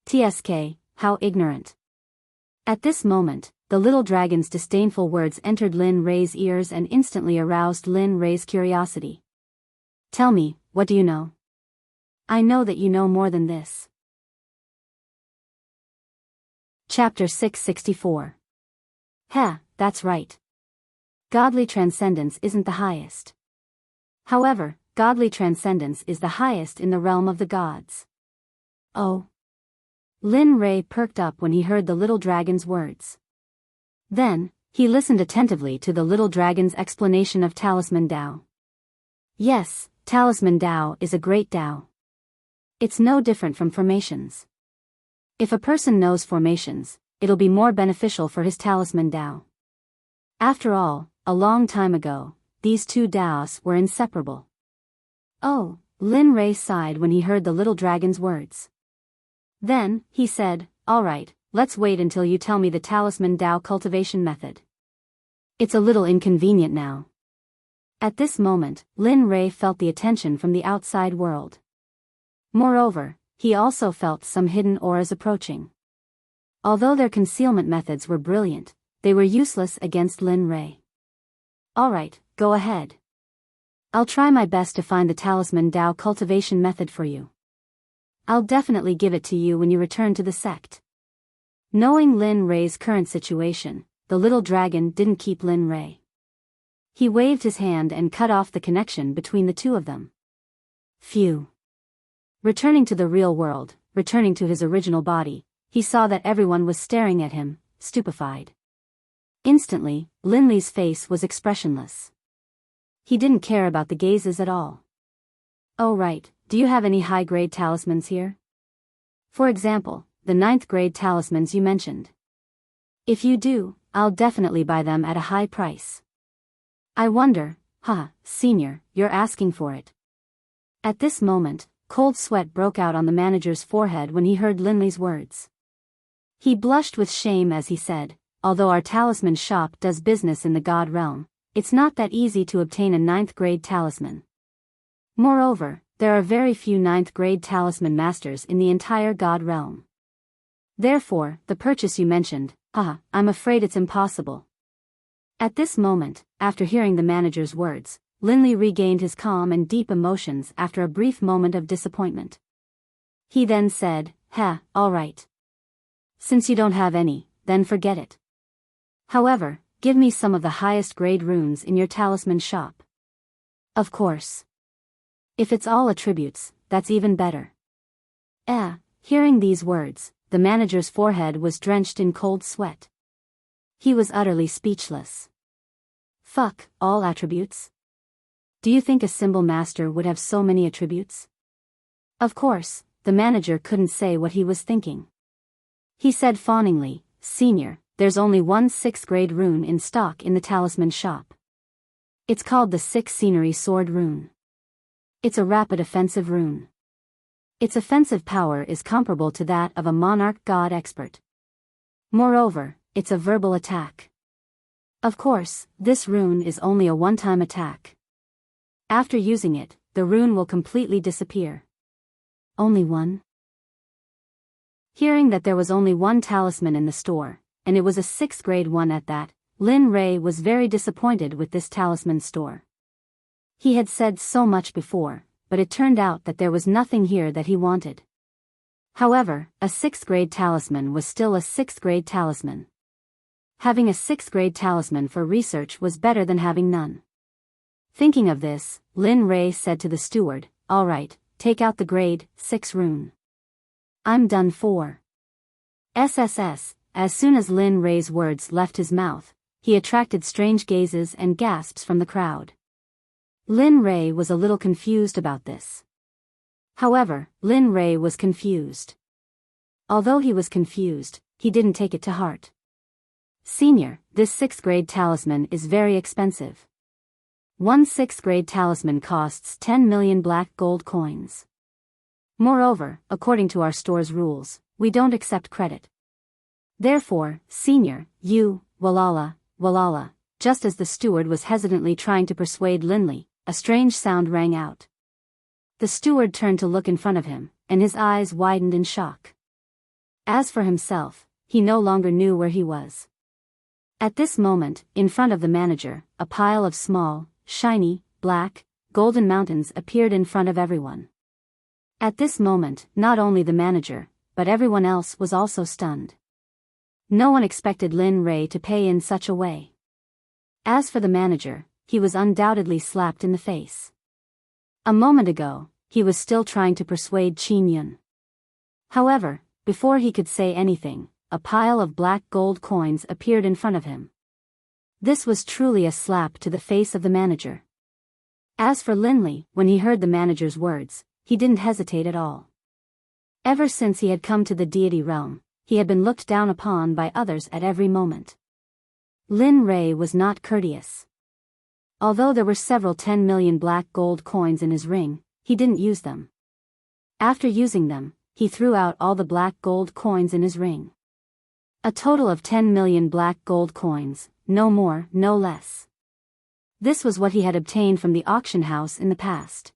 TSK, how ignorant. At this moment, the little dragon's disdainful words entered Lin Rei's ears and instantly aroused Lin Rei's curiosity. "Tell me, what do you know? I know that you know more than this." Chapter 664. That's right. Godly transcendence isn't the highest. However, godly transcendence is the highest in the realm of the gods. Oh. Lin Rei perked up when he heard the little dragon's words. Then, He listened attentively to the little dragon's explanation of Talisman Dao. Yes, Talisman Dao is a great Dao. It's no different from formations. If a person knows formations, it'll be more beneficial for his Talisman Dao. After all, a long time ago, these two Daos were inseparable. Oh, Lin Rei sighed when he heard the little dragon's words. Then, he said, all right, let's wait until you tell me the Talisman Dao cultivation method. It's a little inconvenient now. At this moment, Lin Rei felt the attention from the outside world. Moreover, he also felt some hidden auras approaching. Although their concealment methods were brilliant, they were useless against Lin Rei. All right, go ahead. I'll try my best to find the Talisman Dao cultivation method for you. I'll definitely give it to you when you return to the sect. Knowing Lin Rei's current situation, the little dragon didn't keep Lin Rei. He waved his hand and cut off the connection between the two of them. Phew. Returning to the real world, returning to his original body, he saw that everyone was staring at him, stupefied. Instantly, Lin Li's face was expressionless. He didn't care about the gazes at all. Oh right, do you have any high-grade talismans here? For example, the 9th grade talismans you mentioned. If you do, I'll definitely buy them at a high price. I wonder, senior, you're asking for it. At this moment, cold sweat broke out on the manager's forehead when he heard Lin Li's words. He blushed with shame as he said, although our talisman shop does business in the God realm, it's not that easy to obtain a 9th grade talisman. Moreover, there are very few 9th grade talisman masters in the entire God realm. Therefore, the purchase you mentioned, I'm afraid it's impossible. At this moment, after hearing the manager's words, Lin Li regained his calm and deep emotions after a brief moment of disappointment. He then said, all right. Since you don't have any, then forget it. However, give me some of the highest grade runes in your talisman shop. Of course. If it's all attributes, that's even better. Hearing these words, the manager's forehead was drenched in cold sweat. He was utterly speechless. Fuck, all attributes? Do you think a symbol master would have so many attributes? Of course, the manager couldn't say what he was thinking. He said fawningly, Senior, there's only one 6th grade rune in stock in the talisman shop. It's called the 6 Scenery Sword Rune. It's a rapid offensive rune. Its offensive power is comparable to that of a monarch god expert. Moreover, it's a verbal attack. Of course, this rune is only a one-time attack. After using it, the rune will completely disappear. Only one? Hearing that there was only one talisman in the store, and it was a 6th grade one at that, Lin Rei was very disappointed with this talisman store. He had said so much before, but it turned out that there was nothing here that he wanted. However, a 6th grade talisman was still a 6th grade talisman. Having a 6th grade talisman for research was better than having none. Thinking of this, Lin Rei said to the steward, all right, take out the grade 6 rune. I'm done for. SSS, as soon as Lin Rei's words left his mouth, he attracted strange gazes and gasps from the crowd. Lin Rei was a little confused about this. However, Lin Rei was confused. Although he was confused, he didn't take it to heart. Senior, this 6th grade talisman is very expensive. One 6th grade talisman costs 10 million black gold coins. Moreover, according to our store's rules, we don't accept credit. Therefore, Senior, you, Walala, just as the steward was hesitantly trying to persuade Lin Li, a strange sound rang out. The steward turned to look in front of him, and his eyes widened in shock. As for himself, he no longer knew where he was. At this moment, in front of the manager, a pile of small, shiny, black, golden mountains appeared in front of everyone. At this moment, not only the manager, but everyone else was also stunned. No one expected Lin Rei to pay in such a way. As for the manager, he was undoubtedly slapped in the face. A moment ago, he was still trying to persuade Qin Yun. However, before he could say anything, a pile of black gold coins appeared in front of him. This was truly a slap to the face of the manager. As for Linley, when he heard the manager's words, he didn't hesitate at all. Ever since he had come to the deity realm, he had been looked down upon by others at every moment. Lin Rei was not courteous. Although there were several 10 million black gold coins in his ring, he didn't use them. After using them, he threw out all the black gold coins in his ring. A total of 10 million black gold coins, no more, no less. This was what he had obtained from the auction house in the past.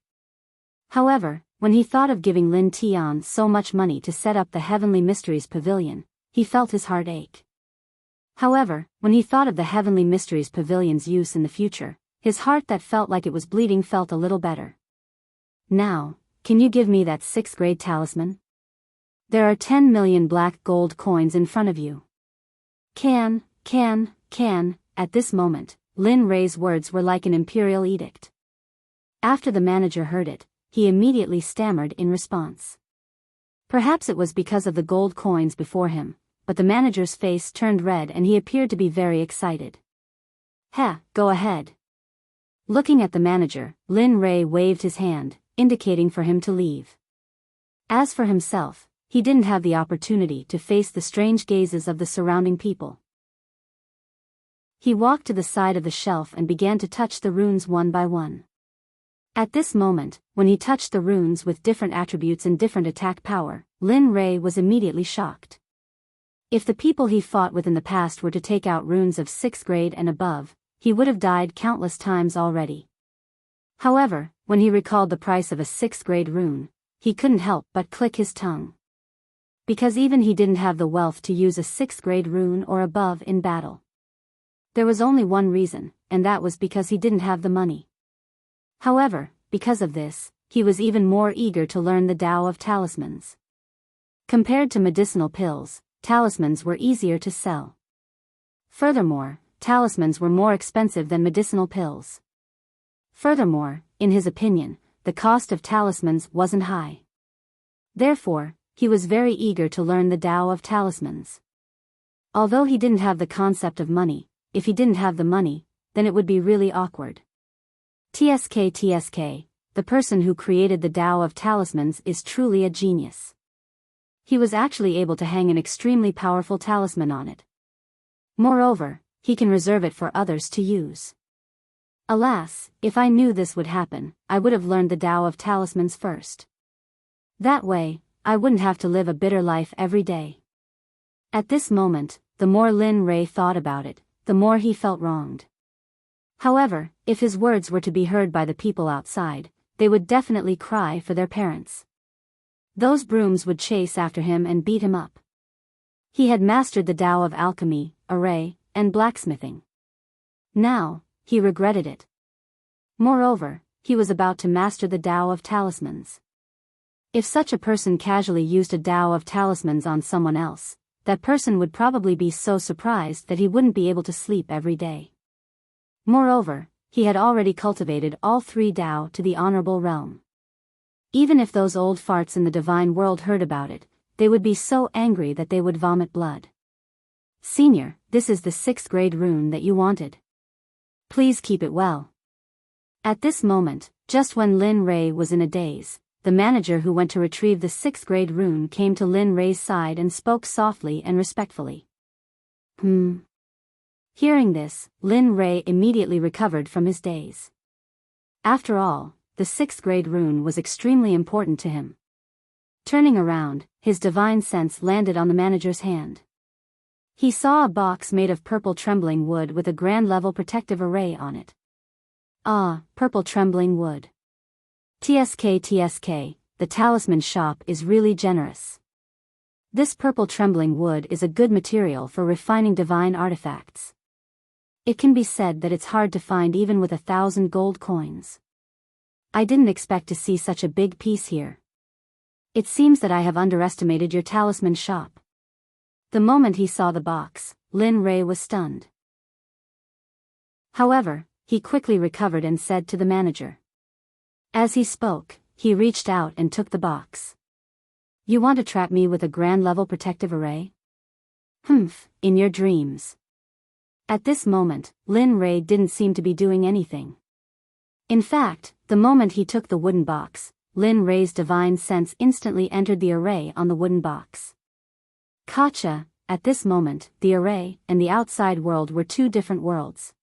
However, when he thought of giving Lin Tian so much money to set up the Heavenly Mysteries Pavilion, he felt his heart ache. However, when he thought of the Heavenly Mysteries Pavilion's use in the future, his heart that felt like it was bleeding felt a little better. Now, can you give me that 6th grade talisman? There are 10 million black gold coins in front of you. Can, at this moment, Lin Rei's words were like an imperial edict. After the manager heard it, he immediately stammered in response. Perhaps it was because of the gold coins before him, but the manager's face turned red and he appeared to be very excited. Go ahead. Looking at the manager, Lin Rei waved his hand, indicating for him to leave. As for himself, he didn't have the opportunity to face the strange gazes of the surrounding people. He walked to the side of the shelf and began to touch the runes one by one. At this moment, when he touched the runes with different attributes and different attack power, Lin Rei was immediately shocked. If the people he fought with in the past were to take out runes of 6th grade and above, he would have died countless times already. However, when he recalled the price of a 6th grade rune, he couldn't help but click his tongue. Because even he didn't have the wealth to use a 6th grade rune or above in battle. There was only one reason, and that was because he didn't have the money. However, because of this, he was even more eager to learn the Tao of talismans. Compared to medicinal pills, talismans were easier to sell. Furthermore, talismans were more expensive than medicinal pills. Furthermore, in his opinion, the cost of talismans wasn't high. Therefore, he was very eager to learn the Tao of talismans. Although he didn't have the concept of money, if he didn't have the money, then it would be really awkward. TSK, the person who created the Tao of talismans is truly a genius. He was actually able to hang an extremely powerful talisman on it. Moreover, he can reserve it for others to use. Alas, if I knew this would happen, I would have learned the Tao of talismans first. That way, I wouldn't have to live a bitter life every day. At this moment, the more Lin Rei thought about it, the more he felt wronged. However, if his words were to be heard by the people outside, they would definitely cry for their parents. Those brooms would chase after him and beat him up. He had mastered the Tao of alchemy, array, and blacksmithing. Now, he regretted it. Moreover, he was about to master the Tao of talismans. If such a person casually used a Tao of talismans on someone else, that person would probably be so surprised that he wouldn't be able to sleep every day. Moreover, he had already cultivated all 3 Tao to the honorable realm. Even if those old farts in the divine world heard about it, they would be so angry that they would vomit blood. Senior, this is the 6th grade rune that you wanted. Please keep it well. At this moment, just when Lin Rei was in a daze, the manager who went to retrieve the 6th grade rune came to Lin Rei's side and spoke softly and respectfully. Hearing this, Lin Rei immediately recovered from his daze. After all, the 6th grade rune was extremely important to him. Turning around, his divine sense landed on the manager's hand. He saw a box made of purple trembling wood with a grand level protective array on it. Ah, purple trembling wood. TSK, the talisman shop is really generous. This purple trembling wood is a good material for refining divine artifacts. It can be said that it's hard to find even with 1,000 gold coins. I didn't expect to see such a big piece here. It seems that I have underestimated your talisman shop. The moment he saw the box, Lin Rei was stunned. However, he quickly recovered and said to the manager. As he spoke, he reached out and took the box. You want to trap me with a grand level protective array? In your dreams. At this moment, Lin Rei didn't seem to be doing anything. In fact, the moment he took the wooden box, Lin Rei's divine sense instantly entered the array on the wooden box. Gotcha. At this moment, the array and the outside world were two different worlds.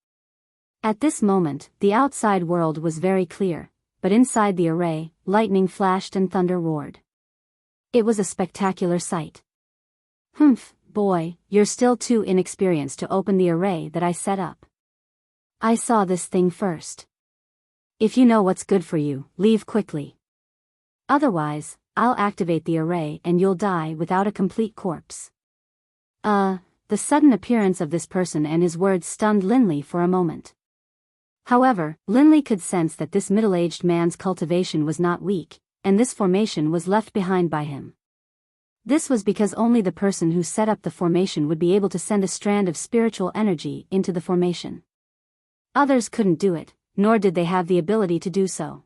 At this moment, the outside world was very clear, but inside the array, lightning flashed and thunder roared. It was a spectacular sight. Humph, boy, you're still too inexperienced to open the array that I set up. I saw this thing first. If you know what's good for you, leave quickly. Otherwise, I'll activate the array and you'll die without a complete corpse. The sudden appearance of this person and his words stunned Linley for a moment. However, Linley could sense that this middle-aged man's cultivation was not weak, and this formation was left behind by him. This was because only the person who set up the formation would be able to send a strand of spiritual energy into the formation. Others couldn't do it, nor did they have the ability to do so.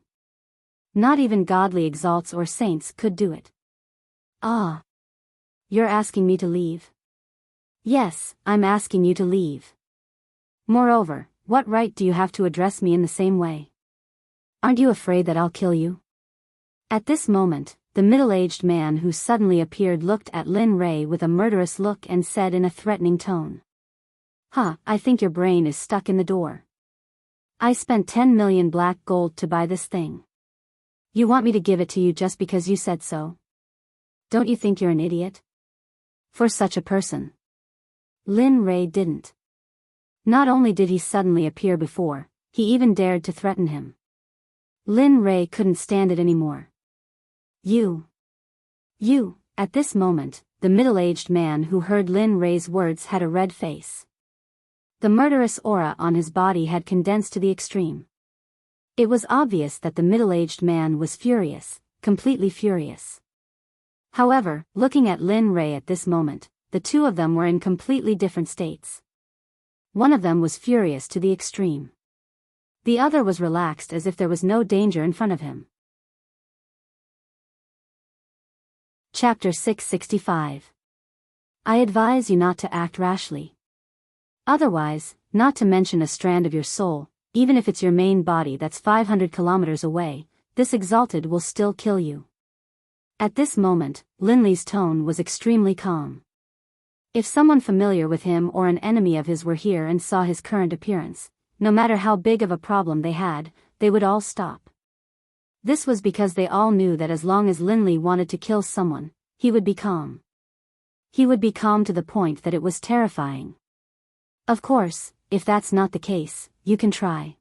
Not even godly exalts or saints could do it. Ah. You're asking me to leave? Yes, I'm asking you to leave. Moreover, what right do you have to address me in the same way? Aren't you afraid that I'll kill you? At this moment, the middle-aged man who suddenly appeared looked at Lin Rei with a murderous look and said in a threatening tone. I think your brain is stuck in the door. I spent 10 million black gold to buy this thing. You want me to give it to you just because you said so? Don't you think you're an idiot? For such a person. Lin Rei didn't. Not only did he suddenly appear before, he even dared to threaten him. Lin Rei couldn't stand it anymore. You. At this moment, the middle-aged man who heard Lin Rei's words had a red face. The murderous aura on his body had condensed to the extreme. It was obvious that the middle-aged man was furious, completely furious. However, looking at Lin Rei at this moment, the two of them were in completely different states. One of them was furious to the extreme. The other was relaxed as if there was no danger in front of him. Chapter 665. I advise you not to act rashly. Otherwise, not to mention a strand of your soul, even if it's your main body that's 500 kilometers away, this exalted will still kill you. At this moment, Linley's tone was extremely calm. If someone familiar with him or an enemy of his were here and saw his current appearance, no matter how big of a problem they had, they would all stop. This was because they all knew that as long as Linley wanted to kill someone, he would be calm. He would be calm to the point that it was terrifying. Of course, if that's not the case, you can try.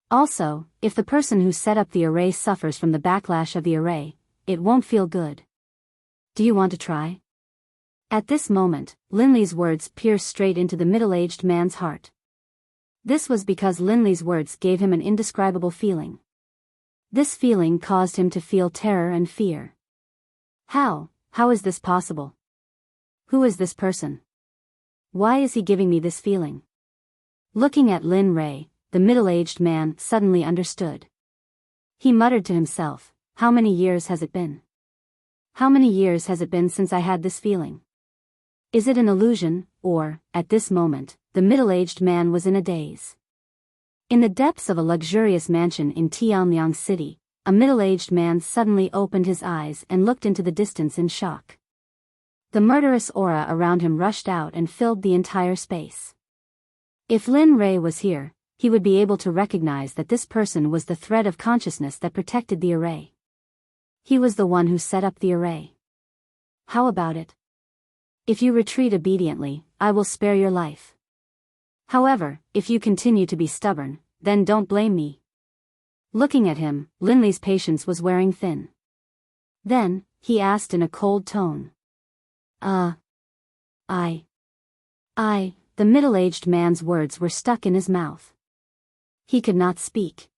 Also, if the person who set up the array suffers from the backlash of the array, it won't feel good. Do you want to try? At this moment, Linley's words pierced straight into the middle-aged man's heart. This was because Linley's words gave him an indescribable feeling. This feeling caused him to feel terror and fear. How is this possible? Who is this person? Why is he giving me this feeling? Looking at Lin Rei, the middle-aged man suddenly understood. He muttered to himself, how many years has it been? How many years has it been since I had this feeling? Is it an illusion, or, at this moment, the middle-aged man was in a daze? In the depths of a luxurious mansion in Tianliang City, a middle-aged man suddenly opened his eyes and looked into the distance in shock. The murderous aura around him rushed out and filled the entire space. If Lin Rei was here, he would be able to recognize that this person was the thread of consciousness that protected the array. He was the one who set up the array. How about it? If you retreat obediently, I will spare your life. However, if you continue to be stubborn, then don't blame me. Looking at him, Linley's patience was wearing thin. Then, he asked in a cold tone. The middle-aged man's words were stuck in his mouth. He could not speak.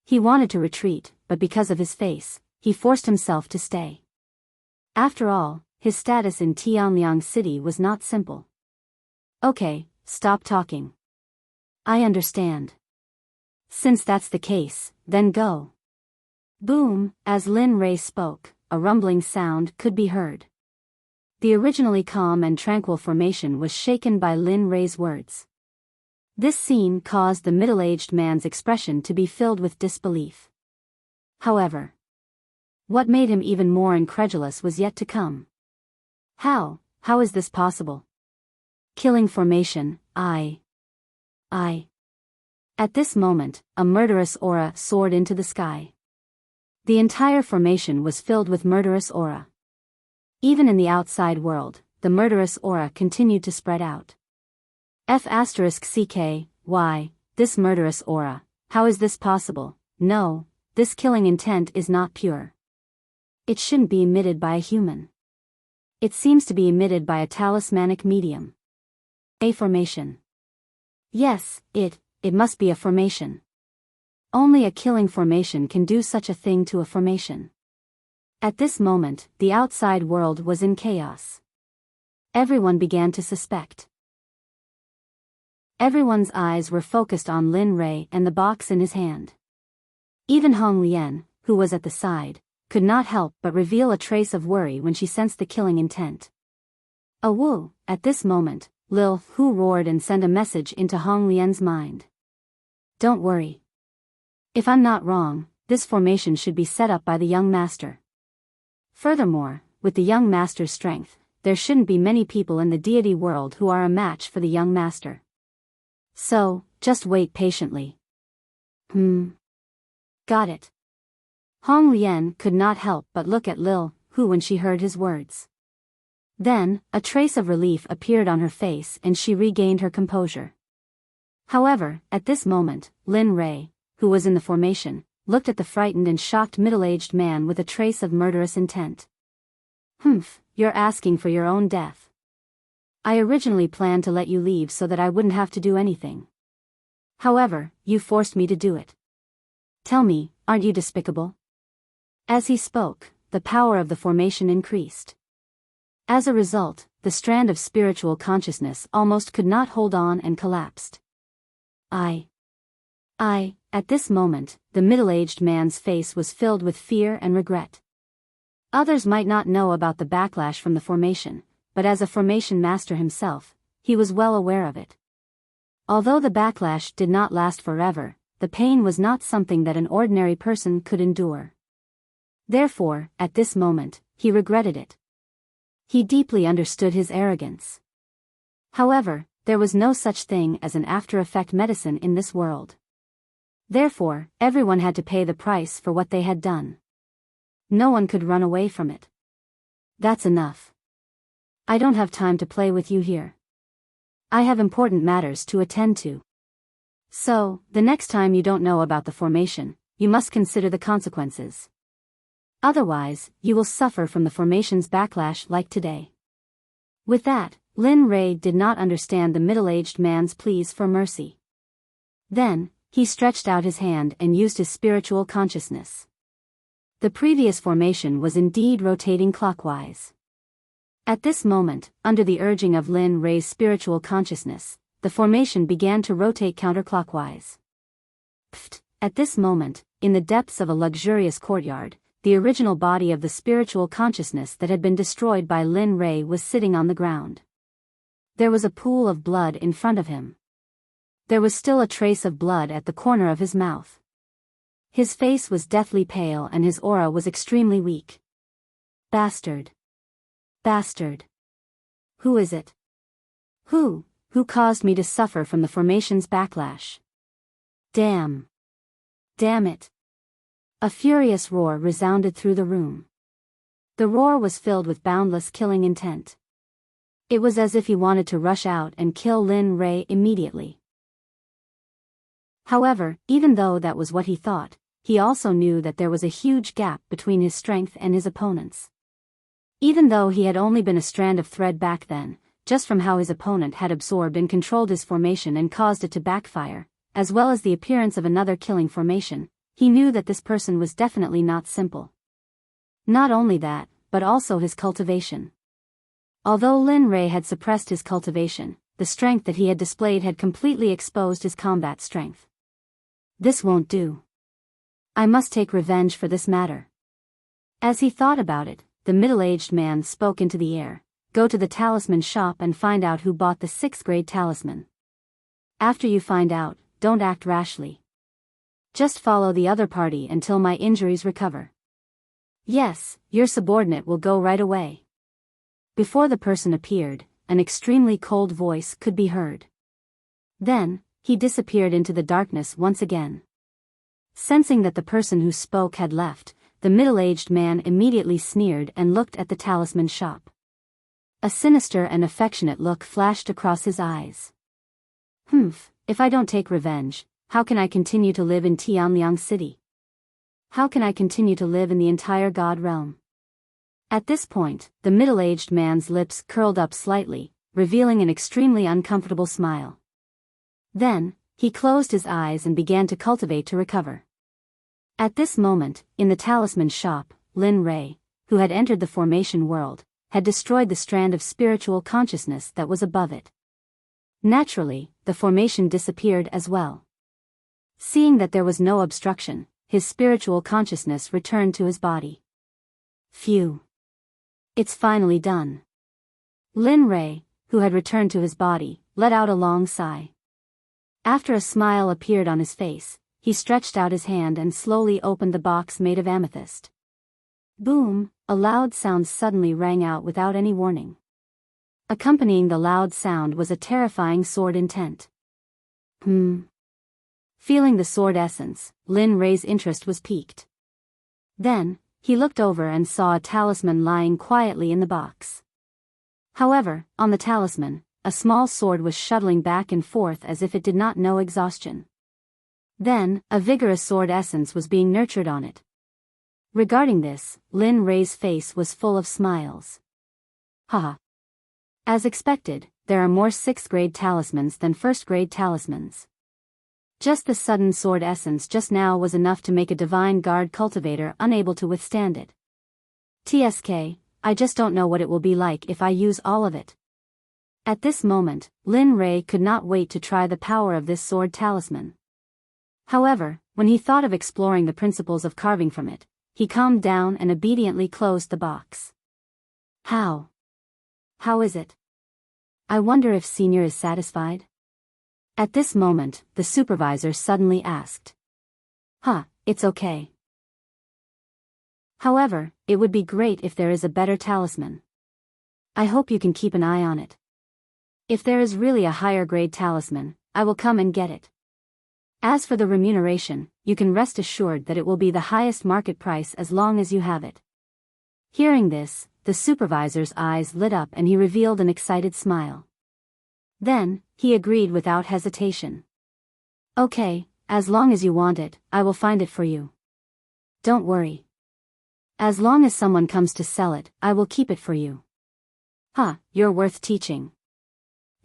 He wanted to retreat, but because of his face, he forced himself to stay. After all, his status in Tianliang City was not simple. Okay, stop talking. I understand. Since that's the case, then go. Boom, as Lin Rei spoke, a rumbling sound could be heard. The originally calm and tranquil formation was shaken by Lin Rei's words. This scene caused the middle-aged man's expression to be filled with disbelief. However, what made him even more incredulous was yet to come. How is this possible? Killing formation, I. At this moment, a murderous aura soared into the sky. The entire formation was filled with murderous aura. Even in the outside world, the murderous aura continued to spread out. Why, this murderous aura, how is this possible? No, this killing intent is not pure. It shouldn't be emitted by a human. It seems to be emitted by a talismanic medium. A formation. Yes, it must be a formation. Only a killing formation can do such a thing to a formation. At this moment, the outside world was in chaos. Everyone began to suspect. Everyone's eyes were focused on Lin Rei and the box in his hand. Even Hong Lian, who was at the side, could not help but reveal a trace of worry when she sensed the killing intent. Wu, at this moment, Lil Hu roared and sent a message into Hong Lian's mind. Don't worry. If I'm not wrong, this formation should be set up by the young master. Furthermore, with the young master's strength, there shouldn't be many people in the deity world who are a match for the young master. So, just wait patiently. Got it. Hong Lian could not help but look at Lil Hu when she heard his words. Then, a trace of relief appeared on her face and she regained her composure. However, at this moment, Lin Rei, who was in the formation, looked at the frightened and shocked middle-aged man with a trace of murderous intent. You're asking for your own death. I originally planned to let you leave so that I wouldn't have to do anything. However, you forced me to do it. Tell me, aren't you despicable? As he spoke, the power of the formation increased. As a result, the strand of spiritual consciousness almost could not hold on and collapsed. At this moment, the middle-aged man's face was filled with fear and regret. Others might not know about the backlash from the formation, but as a formation master himself, he was well aware of it. Although the backlash did not last forever, the pain was not something that an ordinary person could endure. Therefore, at this moment, he regretted it. He deeply understood his arrogance. However, there was no such thing as an after-effect medicine in this world. Therefore, everyone had to pay the price for what they had done. No one could run away from it. That's enough. I don't have time to play with you here. I have important matters to attend to. So, the next time you don't know about the formation, you must consider the consequences. Otherwise, you will suffer from the formation's backlash like today. With that, Lin Rei did not understand the middle-aged man's pleas for mercy. Then, he stretched out his hand and used his spiritual consciousness. The previous formation was indeed rotating clockwise. At this moment, under the urging of Lin Rei's spiritual consciousness, the formation began to rotate counterclockwise. At this moment, in the depths of a luxurious courtyard, the original body of the spiritual consciousness that had been destroyed by Lin Rei was sitting on the ground. There was a pool of blood in front of him. There was still a trace of blood at the corner of his mouth. His face was deathly pale and his aura was extremely weak. Bastard. Bastard. Who is it? Who caused me to suffer from the formation's backlash? Damn. Damn it. A furious roar resounded through the room. The roar was filled with boundless killing intent. It was as if he wanted to rush out and kill Lin Rei immediately. However, even though that was what he thought, he also knew that there was a huge gap between his strength and his opponent's. Even though he had only been a strand of thread back then, just from how his opponent had absorbed and controlled his formation and caused it to backfire, as well as the appearance of another killing formation, he knew that this person was definitely not simple. Not only that, but also his cultivation. Although Lin Rei had suppressed his cultivation, the strength that he had displayed had completely exposed his combat strength. This won't do. I must take revenge for this matter. As he thought about it, the middle-aged man spoke into the air. Go to the talisman shop and find out who bought the 6th grade talisman. After you find out, don't act rashly. Just follow the other party until my injuries recover. Yes, your subordinate will go right away. Before the person appeared, an extremely cold voice could be heard. Then, he disappeared into the darkness once again. Sensing that the person who spoke had left, the middle-aged man immediately sneered and looked at the talisman shop. A sinister and affectionate look flashed across his eyes. If I don't take revenge, how can I continue to live in Tianliang City? How can I continue to live in the entire God realm? At this point, the middle-aged man's lips curled up slightly, revealing an extremely uncomfortable smile. Then, he closed his eyes and began to cultivate to recover. At this moment, in the talisman shop, Lin Rei, who had entered the formation world, had destroyed the strand of spiritual consciousness that was above it. Naturally, the formation disappeared as well. Seeing that there was no obstruction, his spiritual consciousness returned to his body. Phew. It's finally done. Lin Rei, who had returned to his body, let out a long sigh. After a smile appeared on his face, he stretched out his hand and slowly opened the box made of amethyst. Boom, a loud sound suddenly rang out without any warning. Accompanying the loud sound was a terrifying sword intent. Feeling the sword essence, Lin Rei's interest was piqued. Then, he looked over and saw a talisman lying quietly in the box. However, on the talisman, a small sword was shuttling back and forth as if it did not know exhaustion. Then, a vigorous sword essence was being nurtured on it. Regarding this, Lin Rei's face was full of smiles. Haha. As expected, there are more 6th grade talismans than 1st grade talismans. Just the sudden sword essence just now was enough to make a divine guard cultivator unable to withstand it. TSK, I just don't know what it will be like if I use all of it. At this moment, Lin Rei could not wait to try the power of this sword talisman. However, when he thought of exploring the principles of carving from it, he calmed down and obediently closed the box. How? How is it? I wonder if Senior is satisfied? At this moment, the supervisor suddenly asked. It's okay. However, it would be great if there is a better talisman. I hope you can keep an eye on it. If there is really a higher grade talisman, I will come and get it. As for the remuneration, you can rest assured that it will be the highest market price as long as you have it. Hearing this, the supervisor's eyes lit up and he revealed an excited smile. Then, he agreed without hesitation. Okay, as long as you want it, I will find it for you. Don't worry. As long as someone comes to sell it, I will keep it for you. You're worth teaching.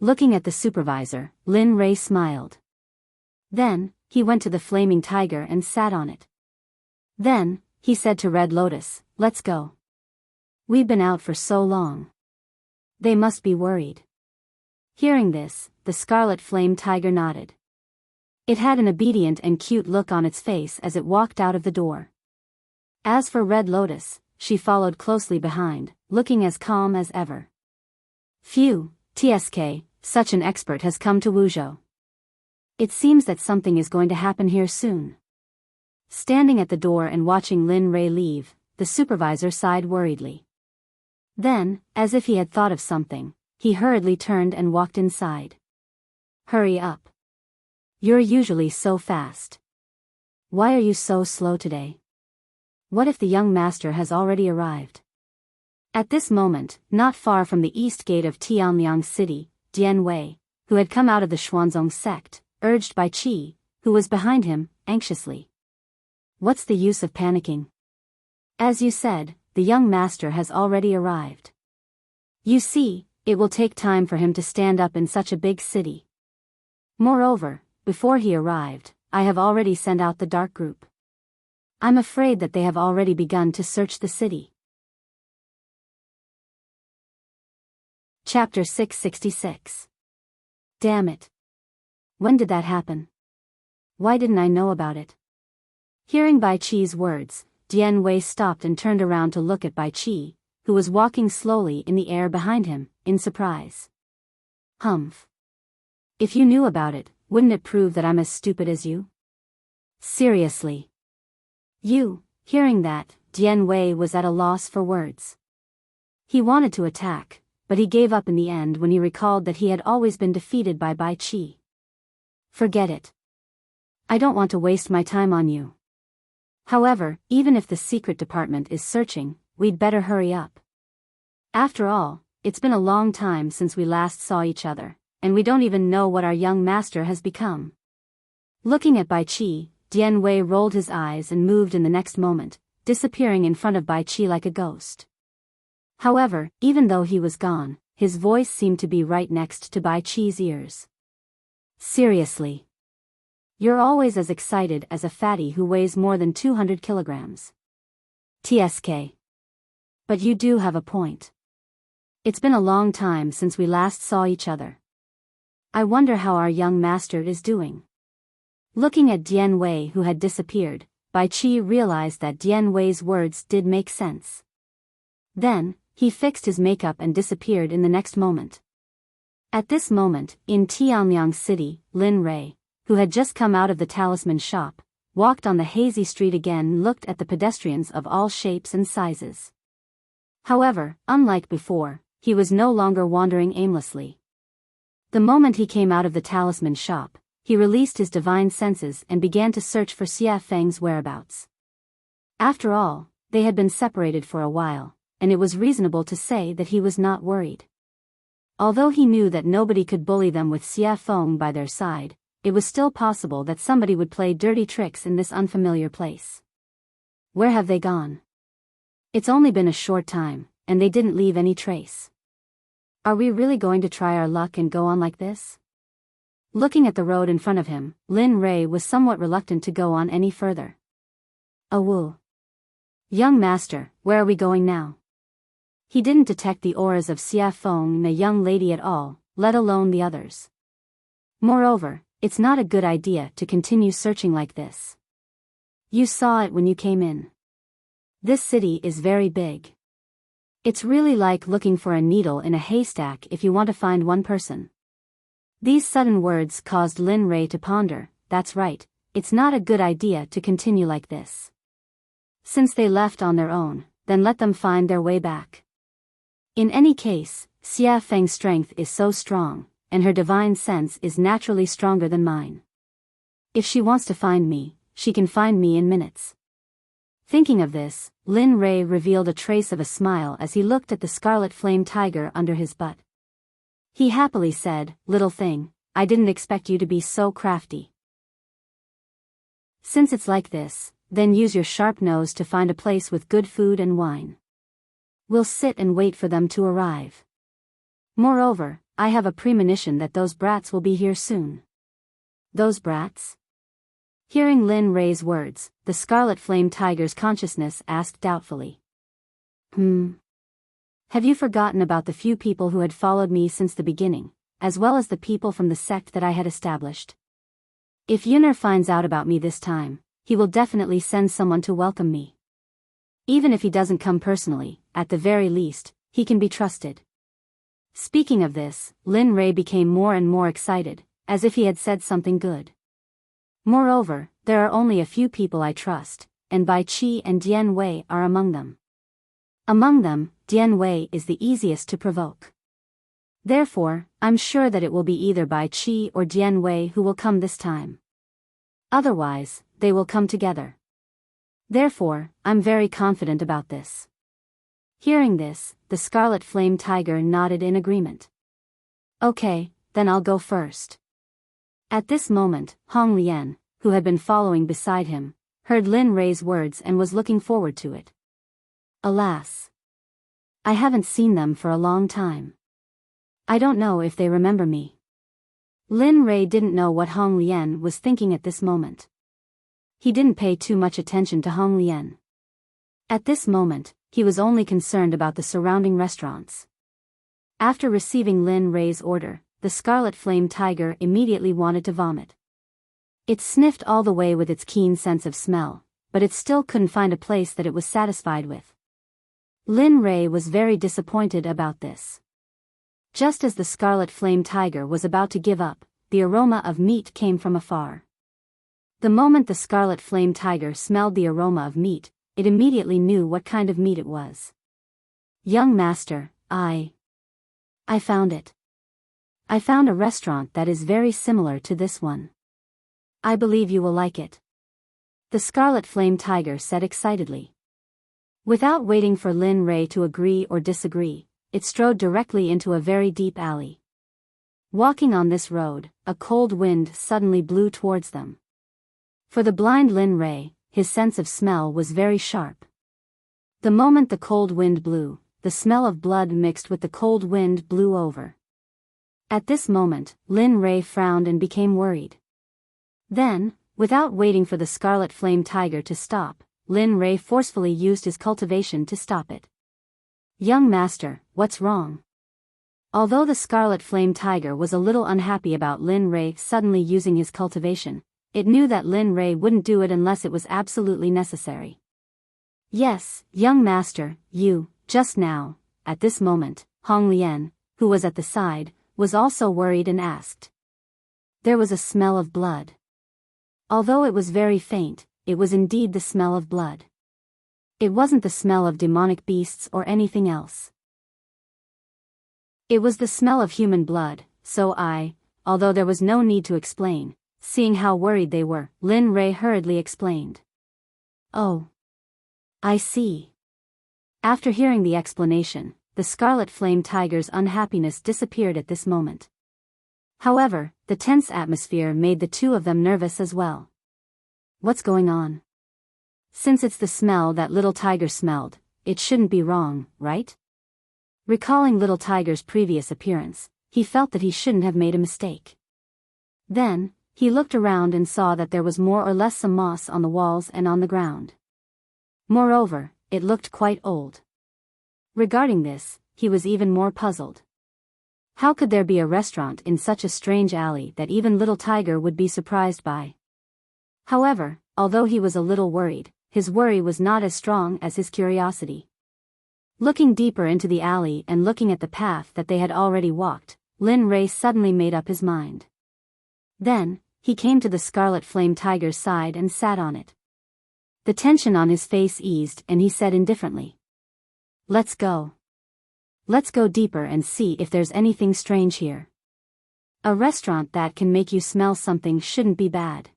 Looking at the supervisor, Lin Rei smiled. Then, he went to the flaming tiger and sat on it. Then, he said to Red Lotus, let's go. We've been out for so long. They must be worried. Hearing this, the scarlet flame tiger nodded. It had an obedient and cute look on its face as it walked out of the door. As for Red Lotus, she followed closely behind, looking as calm as ever. Phew, TSK, such an expert has come to Wuzhou. It seems that something is going to happen here soon. Standing at the door and watching Lin Rei leave, the supervisor sighed worriedly. Then, as if he had thought of something, he hurriedly turned and walked inside. Hurry up. You're usually so fast. Why are you so slow today? What if the young master has already arrived? At this moment, not far from the east gate of Tianliang City, Dian Wei, who had come out of the Xuanzong Sect, urged by Qi, who was behind him, anxiously. What's the use of panicking? As you said, the young master has already arrived. You see, it will take time for him to stand up in such a big city. Moreover, before he arrived, I have already sent out the dark group. I'm afraid that they have already begun to search the city. Chapter 666. Damn it. When did that happen? Why didn't I know about it? Hearing Bai Qi's words, Dian Wei stopped and turned around to look at Bai Qi, who was walking slowly in the air behind him, in surprise. Humph. If you knew about it, wouldn't it prove that I'm as stupid as you? Seriously. Hearing that, Dian Wei was at a loss for words. He wanted to attack, but he gave up in the end when he recalled that he had always been defeated by Bai Qi. Forget it. I don't want to waste my time on you. However, even if the secret department is searching, we'd better hurry up. After all, it's been a long time since we last saw each other, and we don't even know what our young master has become. Looking at Bai Qi, Dian Wei rolled his eyes and moved in the next moment, disappearing in front of Bai Qi like a ghost. However, even though he was gone, his voice seemed to be right next to Bai Qi's ears. Seriously. You're always as excited as a fatty who weighs more than 200 kilograms. TSK. But you do have a point. It's been a long time since we last saw each other. I wonder how our young master is doing. Looking at Dian Wei who had disappeared, Bai Qi realized that Dian Wei's words did make sense. Then, he fixed his makeup and disappeared in the next moment. At this moment, in Tianliang City, Lin Rei, who had just come out of the talisman shop, walked on the hazy street again and looked at the pedestrians of all shapes and sizes. However, unlike before, he was no longer wandering aimlessly. The moment he came out of the talisman shop, he released his divine senses and began to search for Xia Feng's whereabouts. After all, they had been separated for a while, and it was reasonable to say that he was not worried. Although he knew that nobody could bully them with Xia Feng by their side, it was still possible that somebody would play dirty tricks in this unfamiliar place. Where have they gone? It's only been a short time, and they didn't leave any trace. Are we really going to try our luck and go on like this? Looking at the road in front of him, Lin Rei was somewhat reluctant to go on any further. Wu. Young master, where are we going now? He didn't detect the auras of Xia Feng in the young lady at all, let alone the others. Moreover, it's not a good idea to continue searching like this. You saw it when you came in. This city is very big. It's really like looking for a needle in a haystack if you want to find one person. These sudden words caused Lin Rei to ponder. That's right, it's not a good idea to continue like this. Since they left on their own, then let them find their way back. In any case, Xia Feng's strength is so strong, and her divine sense is naturally stronger than mine. If she wants to find me, she can find me in minutes. Thinking of this, Lin Rei revealed a trace of a smile as he looked at the scarlet flame tiger under his butt. He happily said, "Little thing, I didn't expect you to be so crafty. Since it's like this, then use your sharp nose to find a place with good food and wine. We'll sit and wait for them to arrive. Moreover, I have a premonition that those brats will be here soon." Those brats? Hearing Lin Rei's words, the scarlet flame tiger's consciousness asked doubtfully. Have you forgotten about the few people who had followed me since the beginning, as well as the people from the sect that I had established? If Yun'er finds out about me this time, he will definitely send someone to welcome me. Even if he doesn't come personally, at the very least, he can be trusted. Speaking of this, Lin Rei became more and more excited, as if he had said something good. Moreover, there are only a few people I trust, and Bai Qi and Dian Wei are among them. Among them, Dian Wei is the easiest to provoke. Therefore, I'm sure that it will be either Bai Qi or Dian Wei who will come this time. Otherwise, they will come together. Therefore, I'm very confident about this. Hearing this, the scarlet flame tiger nodded in agreement. Okay, then I'll go first. At this moment, Hong Lian, who had been following beside him, heard Lin Rei's words and was looking forward to it. Alas! I haven't seen them for a long time. I don't know if they remember me. Lin Rei didn't know what Hong Lian was thinking at this moment. He didn't pay too much attention to Hong Lian. At this moment, he was only concerned about the surrounding restaurants. After receiving Lin Rei's order, the scarlet flame tiger immediately wanted to vomit. It sniffed all the way with its keen sense of smell, but it still couldn't find a place that it was satisfied with. Lin Rei was very disappointed about this. Just as the scarlet flame tiger was about to give up, the aroma of meat came from afar. The moment the scarlet flame tiger smelled the aroma of meat, it immediately knew what kind of meat it was. Young master, I found it. I found a restaurant that is very similar to this one. I believe you will like it. The scarlet flame tiger said excitedly. Without waiting for Lin Rei to agree or disagree, it strode directly into a very deep alley. Walking on this road, a cold wind suddenly blew towards them. For the blind Lin Rei, his sense of smell was very sharp. The moment the cold wind blew, the smell of blood mixed with the cold wind blew over. At this moment, Lin Rei frowned and became worried. Then, without waiting for the scarlet flame tiger to stop, Lin Rei forcefully used his cultivation to stop it. Young master, what's wrong? Although the scarlet flame tiger was a little unhappy about Lin Rei suddenly using his cultivation, it knew that Lin Rei wouldn't do it unless it was absolutely necessary. Yes, young master, you, just now, at this moment, Hong Lian, who was at the side, was also worried and asked. There was a smell of blood. Although it was very faint, it was indeed the smell of blood. It wasn't the smell of demonic beasts or anything else. It was the smell of human blood, so although there was no need to explain, seeing how worried they were, Lin Rei hurriedly explained. Oh. I see. After hearing the explanation, the scarlet flame tiger's unhappiness disappeared at this moment. However, the tense atmosphere made the two of them nervous as well. What's going on? Since it's the smell that little tiger smelled, it shouldn't be wrong, right? Recalling little tiger's previous appearance, he felt that he shouldn't have made a mistake. Then, he looked around and saw that there was more or less some moss on the walls and on the ground. Moreover, it looked quite old. Regarding this, he was even more puzzled. How could there be a restaurant in such a strange alley that even little tiger would be surprised by? However, although he was a little worried, his worry was not as strong as his curiosity. Looking deeper into the alley and looking at the path that they had already walked, Lin Rei suddenly made up his mind. Then, he came to the scarlet flame tiger's side and sat on it. The tension on his face eased and he said indifferently. Let's go. Let's go deeper and see if there's anything strange here. A restaurant that can make you smell something shouldn't be bad.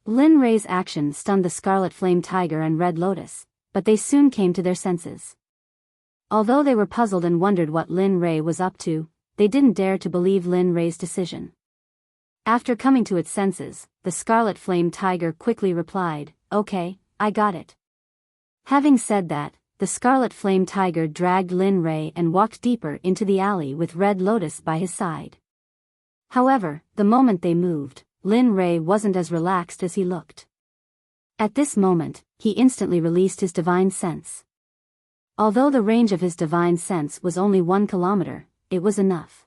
Lin Rei's action stunned the scarlet flame tiger and Red Lotus, but they soon came to their senses. Although they were puzzled and wondered what Lin Rei was up to, they didn't dare to believe Lin Rei's decision. After coming to its senses, the scarlet flame tiger quickly replied, Okay, I got it. Having said that, the scarlet flame tiger dragged Lin Rei and walked deeper into the alley with Red Lotus by his side. However, the moment they moved, Lin Rei wasn't as relaxed as he looked. At this moment, he instantly released his divine sense. Although the range of his divine sense was only 1 kilometer, it was enough.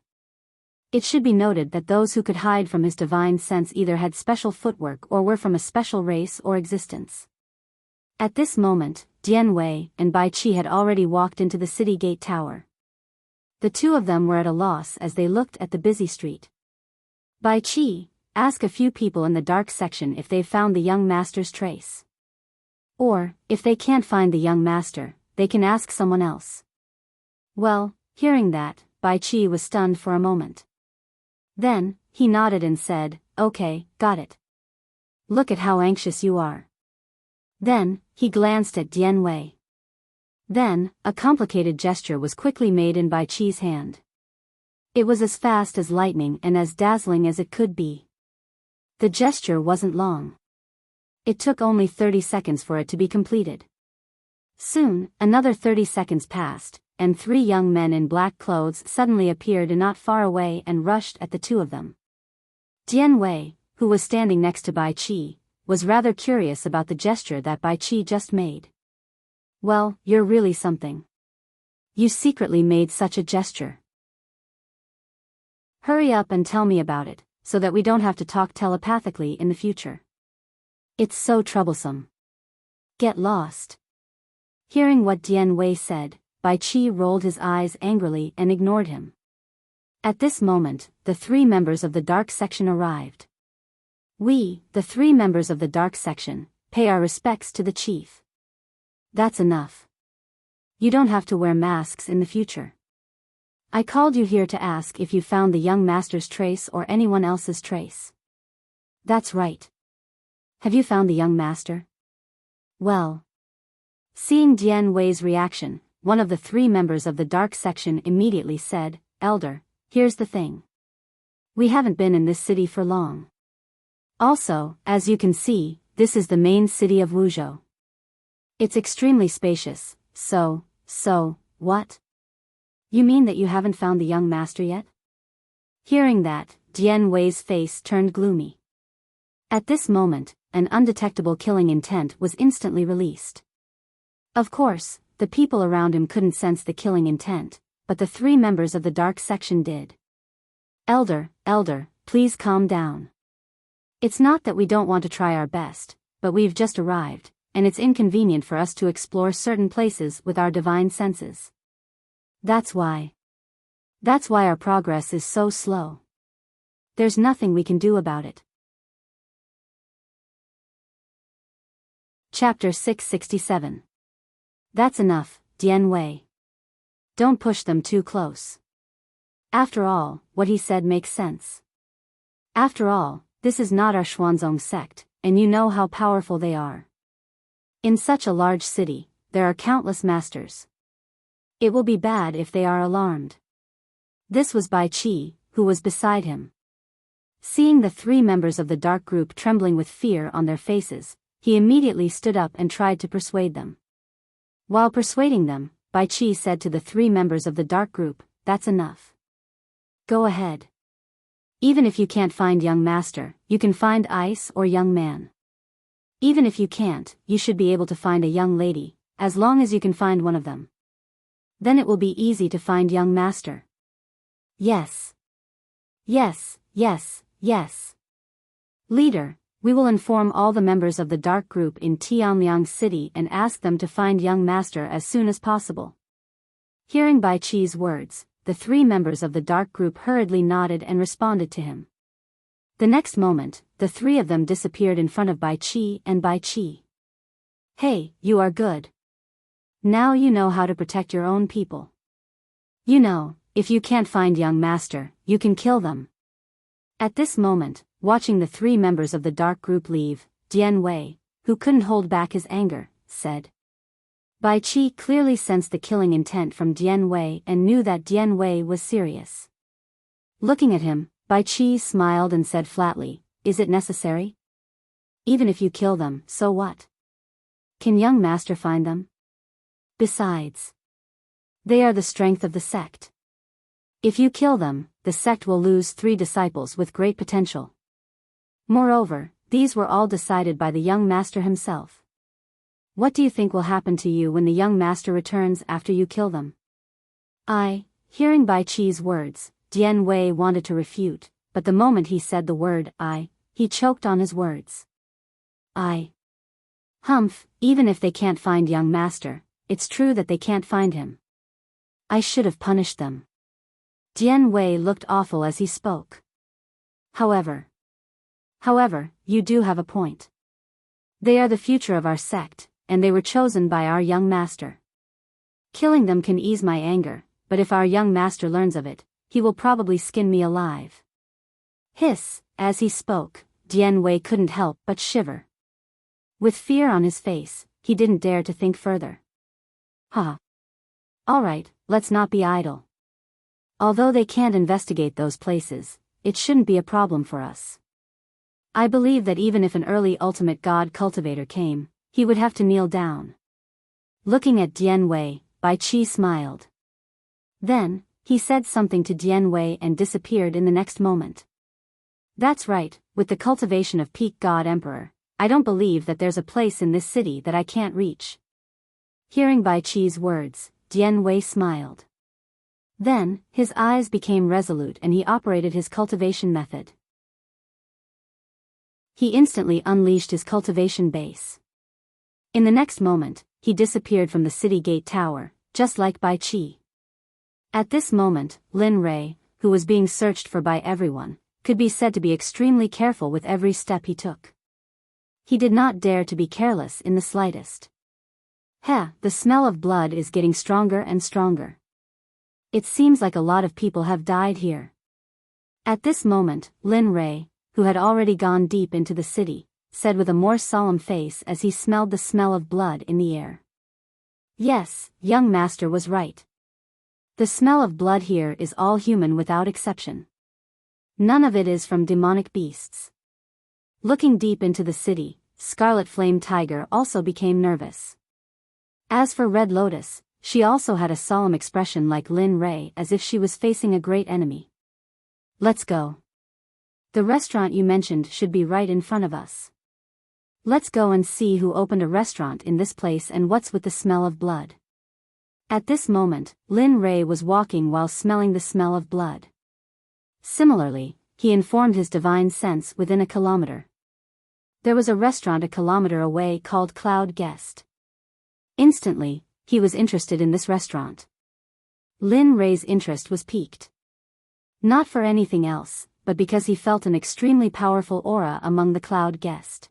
It should be noted that those who could hide from his divine sense either had special footwork or were from a special race or existence. At this moment, Dian Wei and Bai Qi had already walked into the city gate tower. The two of them were at a loss as they looked at the busy street. Bai Qi, ask a few people in the dark section if they've found the young master's trace. Or, if they can't find the young master, they can ask someone else. Well, hearing that, Bai Qi was stunned for a moment. Then, he nodded and said, Okay, got it. Look at how anxious you are. Then, he glanced at Dian Wei. Then, a complicated gesture was quickly made in Bai Qi's hand. It was as fast as lightning and as dazzling as it could be. The gesture wasn't long. It took only 30 seconds for it to be completed. Soon, another 30 seconds passed, and 3 young men in black clothes suddenly appeared not far away and rushed at the two of them. Dian Wei, who was standing next to Bai Qi, was rather curious about the gesture that Bai Qi just made. Well, you're really something. You secretly made such a gesture. Hurry up and tell me about it, so that we don't have to talk telepathically in the future. It's so troublesome. Get lost. Hearing what Dian Wei said, Bai Qi rolled his eyes angrily and ignored him. At this moment, the 3 members of the dark section arrived. We, the 3 members of the dark section, pay our respects to the chief. That's enough. You don't have to wear masks in the future. I called you here to ask if you found the young master's trace or anyone else's trace. That's right. Have you found the young master? Well. Seeing Dian Wei's reaction, one of the 3 members of the dark section immediately said, Elder, here's the thing. We haven't been in this city for long. Also, as you can see, this is the main city of Wuzhou. It's extremely spacious, so, what? You mean that you haven't found the young master yet? Hearing that, Dian Wei's face turned gloomy. At this moment, an undetectable killing intent was instantly released. Of course, the people around him couldn't sense the killing intent, but the 3 members of the dark section did. Elder, please calm down. It's not that we don't want to try our best, but we've just arrived, and it's inconvenient for us to explore certain places with our divine senses. That's why our progress is so slow. There's nothing we can do about it. Chapter 667. That's enough, Dian Wei. Don't push them too close. After all, what he said makes sense. After all, this is not our Xuanzong sect, and you know how powerful they are. In such a large city, there are countless masters. It will be bad if they are alarmed. This was Bai Qi, who was beside him. Seeing the 3 members of the dark group trembling with fear on their faces, he immediately stood up and tried to persuade them. While persuading them, Bai Qi said to the 3 members of the dark group, That's enough. Go ahead. Even if you can't find young master, you can find ice or young man. Even if you can't, you should be able to find a young lady, as long as you can find one of them. Then it will be easy to find young master. Yes. Leader, we will inform all the members of the dark group in Tianliang City and ask them to find young master as soon as possible. Hearing Bai Qi's words, the 3 members of the dark group hurriedly nodded and responded to him. The next moment, the 3 of them disappeared in front of Bai Qi and Bai Qi. Hey, you are good. Now you know how to protect your own people. You know, if you can't find young master, you can kill them. At this moment, watching the 3 members of the dark group leave, Dian Wei, who couldn't hold back his anger, said. Bai Qi clearly sensed the killing intent from Dian Wei and knew that Dian Wei was serious. Looking at him, Bai Qi smiled and said flatly, Is it necessary? Even if you kill them, so what? Can young master find them? Besides, they are the strength of the sect. If you kill them, the sect will lose 3 disciples with great potential. Moreover, these were all decided by the young master himself. What do you think will happen to you when the young master returns after you kill them? Hearing Bai Qi's words, Dian Wei wanted to refute, but the moment he said the word he choked on his words. Humph, even if they can't find young master, it's true that they can't find him. I should have punished them. Dian Wei looked awful as he spoke. However, you do have a point. They are the future of our sect, and they were chosen by our young master. Killing them can ease my anger, but if our young master learns of it, he will probably skin me alive. Hiss, as he spoke, Dian Wei couldn't help but shiver. With fear on his face, he didn't dare to think further. Alright, let's not be idle. Although they can't investigate those places, it shouldn't be a problem for us. I believe that even if an early ultimate god cultivator came, he would have to kneel down. Looking at Dian Wei, Bai Qi smiled. Then, he said something to Dian Wei and disappeared in the next moment. That's right, with the cultivation of peak god emperor, I don't believe that there's a place in this city that I can't reach. Hearing Bai Qi's words, Dian Wei smiled. Then, his eyes became resolute and he operated his cultivation method. He instantly unleashed his cultivation base. In the next moment, he disappeared from the city gate tower, just like Bai Qi. At this moment, Lin Rei, who was being searched for by everyone, could be said to be extremely careful with every step he took. He did not dare to be careless in the slightest. The smell of blood is getting stronger and stronger. It seems like a lot of people have died here. At this moment, Lin Rei, who had already gone deep into the city, said with a more solemn face as he smelled the smell of blood in the air. Yes, young master was right. The smell of blood here is all human without exception. None of it is from demonic beasts. Looking deep into the city, Scarlet Flame Tiger also became nervous. As for Red Lotus, she also had a solemn expression like Lin Rei, as if she was facing a great enemy. Let's go. The restaurant you mentioned should be right in front of us. Let's go and see who opened a restaurant in this place and what's with the smell of blood. At this moment, Lin Rei was walking while smelling the smell of blood. Similarly, he informed his divine sense within a kilometer. There was a restaurant a kilometer away called Cloud Guest. Instantly, he was interested in this restaurant. Lin Rei's interest was piqued. Not for anything else, but because he felt an extremely powerful aura among the Cloud Guest.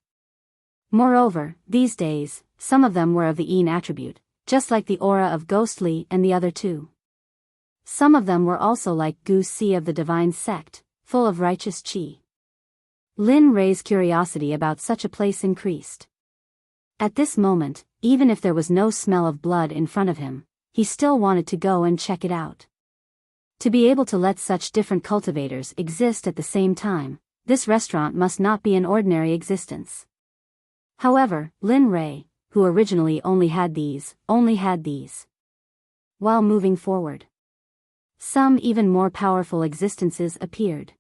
Moreover, these days, some of them were of the Yin attribute, just like the aura of Ghostly and the other two. Some of them were also like Gu Si of the Divine Sect, full of righteous qi. Lin Rei's curiosity about such a place increased. At this moment, even if there was no smell of blood in front of him, he still wanted to go and check it out. To be able to let such different cultivators exist at the same time, this restaurant must not be an ordinary existence. However, Lin Rei, who originally only had these. While moving forward, some even more powerful existences appeared.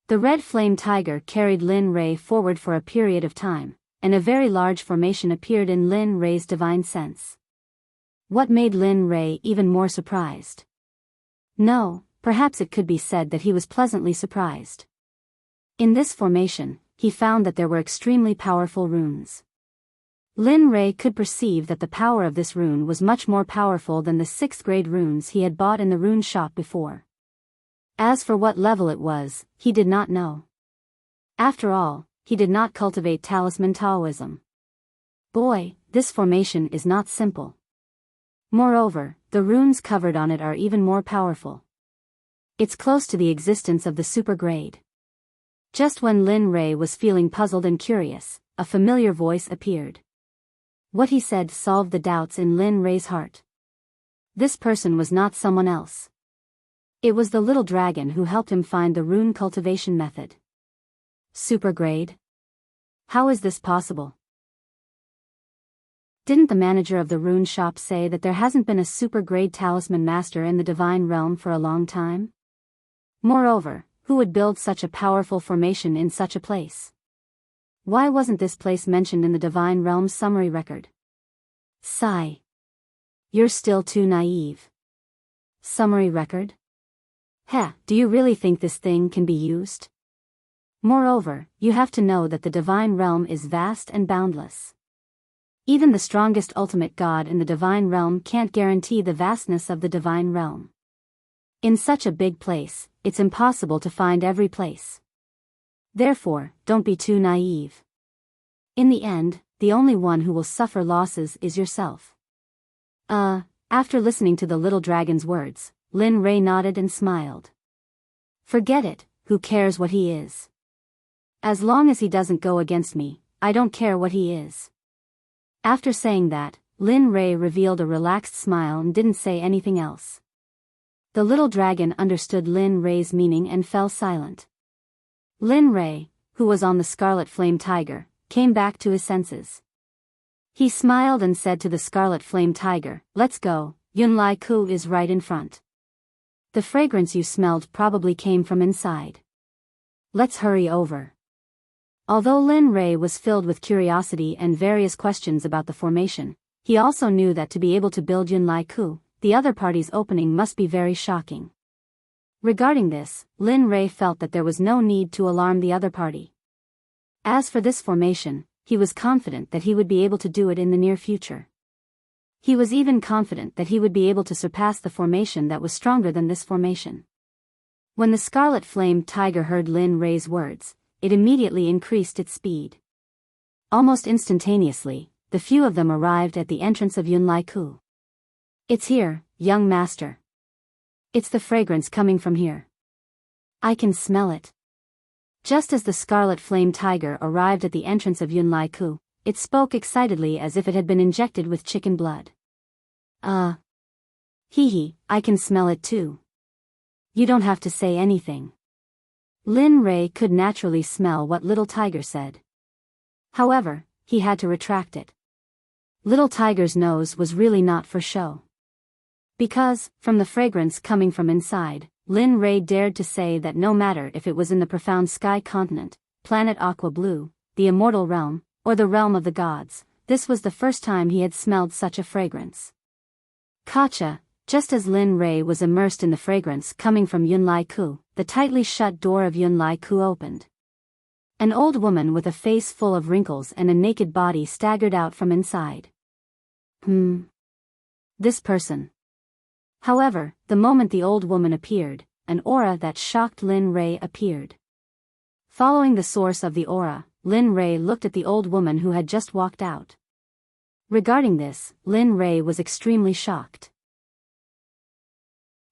The Red Flame Tiger carried Lin Rei forward for a period of time, and a very large formation appeared in Lin Rei's divine sense. What made Lin Rei even more surprised? No, perhaps it could be said that he was pleasantly surprised. In this formation, he found that there were extremely powerful runes. Lin Rei could perceive that the power of this rune was much more powerful than the 6th grade runes he had bought in the rune shop before. As for what level it was, he did not know. After all, he did not cultivate talisman Taoism. Boy, this formation is not simple. Moreover, the runes covered on it are even more powerful. It's close to the existence of the super grade. Just when Lin Rei was feeling puzzled and curious, a familiar voice appeared. What he said solved the doubts in Lin Rei's heart. This person was not someone else. It was the little dragon who helped him find the rune cultivation method. Super grade? How is this possible? Didn't the manager of the rune shop say that there hasn't been a super grade talisman master in the divine realm for a long time? Moreover, who would build such a powerful formation in such a place? Why wasn't this place mentioned in the divine realm's summary record? Sigh. You're still too naive. Summary record? Do you really think this thing can be used? Moreover, you have to know that the divine realm is vast and boundless. Even the strongest ultimate god in the divine realm can't guarantee the vastness of the divine realm. In such a big place, it's impossible to find every place. Therefore, don't be too naive. In the end, the only one who will suffer losses is yourself. After listening to the little dragon's words, Lin Rei nodded and smiled. Forget it, who cares what he is? As long as he doesn't go against me, I don't care what he is. After saying that, Lin Rei revealed a relaxed smile and didn't say anything else. The little dragon understood Lin Rei's meaning and fell silent. Lin Rei, who was on the Scarlet Flame Tiger, came back to his senses. He smiled and said to the Scarlet Flame Tiger, "Let's go, Yunlai Ku is right in front. The fragrance you smelled probably came from inside. Let's hurry over." Although Lin Rei was filled with curiosity and various questions about the formation, he also knew that to be able to build Yunlai Ku, the other party's opening must be very shocking. Regarding this, Lin Rei felt that there was no need to alarm the other party. As for this formation, he was confident that he would be able to do it in the near future. He was even confident that he would be able to surpass the formation that was stronger than this formation. When the scarlet flamed tiger heard Lin Rei's words, it immediately increased its speed. Almost instantaneously, the few of them arrived at the entrance of Yunlai-ku. It's here, young master. It's the fragrance coming from here. I can smell it. Just as the scarlet flame tiger arrived at the entrance of Yunlai-ku, it spoke excitedly as if it had been injected with chicken blood. Hee, I can smell it too. You don't have to say anything. Lin Rei could naturally smell what Little Tiger said. However, he had to retract it. Little Tiger's nose was really not for show. Because, from the fragrance coming from inside, Lin Rei dared to say that no matter if it was in the profound sky continent, planet Aqua Blue, the immortal realm, or the realm of the gods, this was the first time he had smelled such a fragrance. Kacha, just as Lin Rei was immersed in the fragrance coming from Yunlai-ku, the tightly shut door of Yunlai-ku opened. An old woman with a face full of wrinkles and a naked body staggered out from inside. This person. However, the moment the old woman appeared, an aura that shocked Lin Rei appeared. Following the source of the aura, Lin Rei looked at the old woman who had just walked out. Regarding this, Lin Rei was extremely shocked.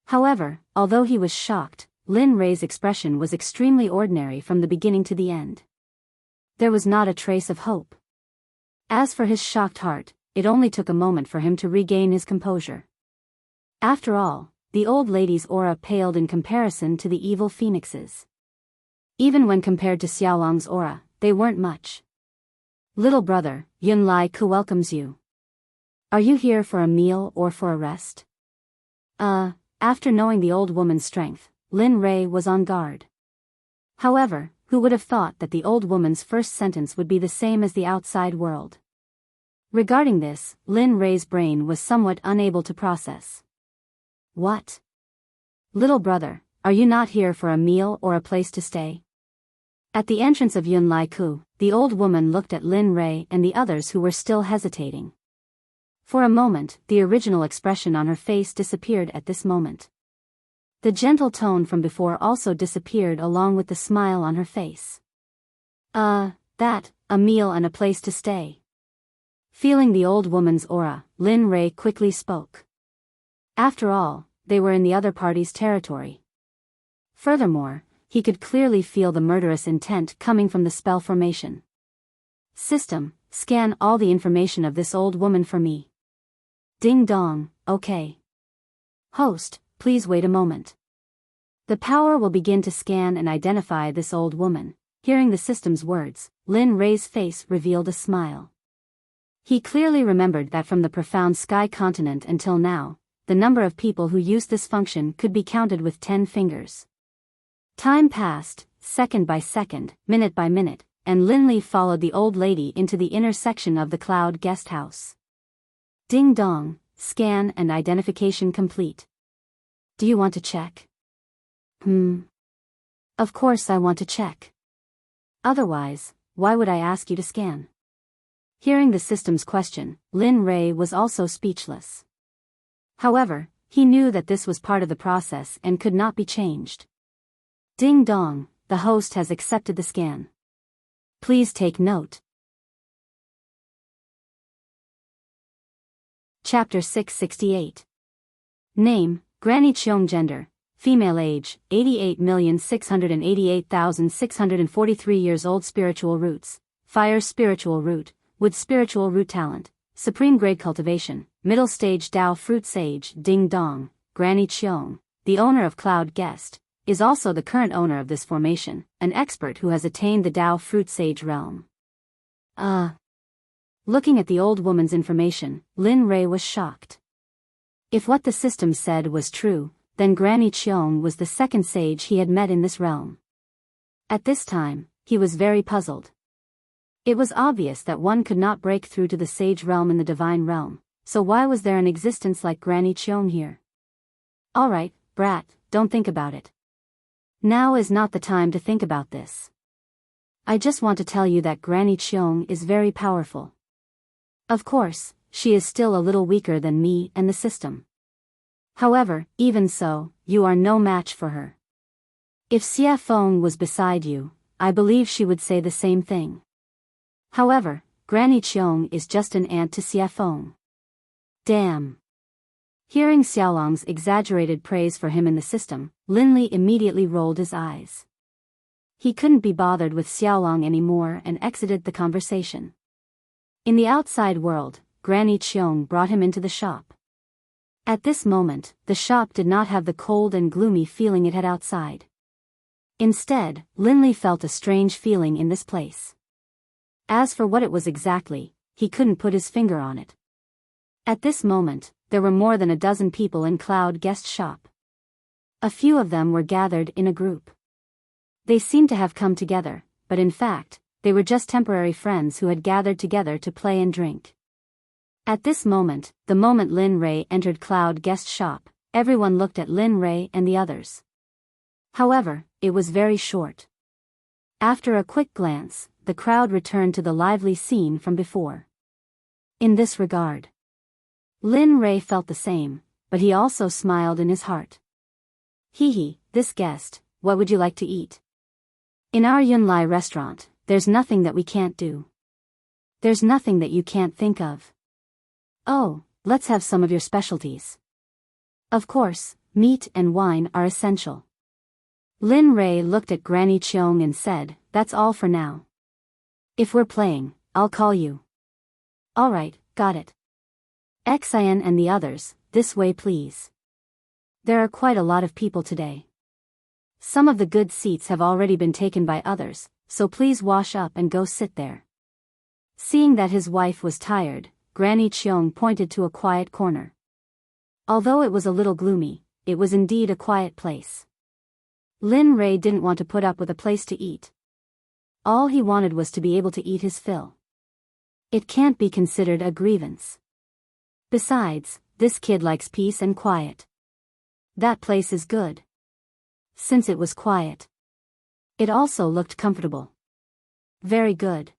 However, although he was shocked, Lin Rei's expression was extremely ordinary from the beginning to the end. There was not a trace of hope. As for his shocked heart, it only took a moment for him to regain his composure. After all, the old lady's aura paled in comparison to the evil phoenixes. Even when compared to Xiaolong's aura, they weren't much. Little brother, Yunlai-ku welcomes you. Are you here for a meal or for a rest? After knowing the old woman's strength, Lin Rei was on guard. However, who would have thought that the old woman's first sentence would be the same as the outside world? Regarding this, Lin Rei's brain was somewhat unable to process. What? Little brother, are you not here for a meal or a place to stay? At the entrance of Yunlai-ku, the old woman looked at Lin Rei and the others who were still hesitating. For a moment, the original expression on her face disappeared at this moment. The gentle tone from before also disappeared along with the smile on her face. A meal and a place to stay. Feeling the old woman's aura, Lin Rei quickly spoke. After all, they were in the other party's territory. Furthermore, he could clearly feel the murderous intent coming from the spell formation. System, scan all the information of this old woman for me. Ding dong, okay. Host, please wait a moment. The power will begin to scan and identify this old woman. Hearing the system's words, Lin Rei's face revealed a smile. He clearly remembered that from the profound sky continent until now, the number of people who used this function could be counted with 10 fingers. Time passed, second by second, minute by minute, and Lin Li followed the old lady into the inner section of the Cloud Guest House. Ding dong, scan and identification complete. Do you want to check? Of course I want to check. Otherwise, why would I ask you to scan? Hearing the system's question, Lin Rei was also speechless. However, he knew that this was part of the process and could not be changed. Ding dong, the host has accepted the scan. Please take note. Chapter 668. Name, Granny Cheong. Gender, female. Age, 88,688,643 years old. Spiritual roots, fire spiritual root, wood spiritual root. Talent, supreme grade. Cultivation, middle stage. Dao fruit sage. Ding dong, Granny Cheong, the owner of Cloud Guest, is also the current owner of this formation, an expert who has attained the Dao fruit sage realm. Looking at the old woman's information, Lin Rei was shocked. If what the system said was true, then Granny Cheong was the second sage he had met in this realm. At this time, he was very puzzled. It was obvious that one could not break through to the sage realm in the divine realm, so why was there an existence like Granny Cheong here? Alright, brat, don't think about it. Now is not the time to think about this. I just want to tell you that Granny Cheong is very powerful. Of course, she is still a little weaker than me and the system. However, even so, you are no match for her. If Xia Feng was beside you, I believe she would say the same thing. However, Granny Qiong is just an aunt to Xia Feng. Damn. Hearing Xiaolong's exaggerated praise for him in the system, Lin Li immediately rolled his eyes. He couldn't be bothered with Xiaolong anymore and exited the conversation. In the outside world, Granny Qiong brought him into the shop. At this moment, the shop did not have the cold and gloomy feeling it had outside. Instead, Lin Li felt a strange feeling in this place. As for what it was exactly, he couldn't put his finger on it. At this moment, there were more than a dozen people in Cloud Guest shop. A few of them were gathered in a group. They seemed to have come together, but in fact, they were just temporary friends who had gathered together to play and drink. At this moment, the moment Lin Rei entered Cloud Guest shop, everyone looked at Lin Rei and the others. However, it was very short. After a quick glance, the crowd returned to the lively scene from before. In this regard, Lin Rei felt the same, but he also smiled in his heart. Hee, this guest, what would you like to eat? In our Yunlai restaurant, there's nothing that we can't do. There's nothing that you can't think of. Oh, let's have some of your specialties. Of course, meat and wine are essential. Lin Rei looked at Granny Qiong and said, that's all for now. If we're playing, I'll call you. Alright, got it. Xian and the others, this way please. There are quite a lot of people today. Some of the good seats have already been taken by others, so please wash up and go sit there. Seeing that his wife was tired, Granny Qiong pointed to a quiet corner. Although it was a little gloomy, it was indeed a quiet place. Lin Rei didn't want to put up with a place to eat. All he wanted was to be able to eat his fill. It can't be considered a grievance. Besides, this kid likes peace and quiet. That place is good. Since it was quiet, it also looked comfortable. Very good.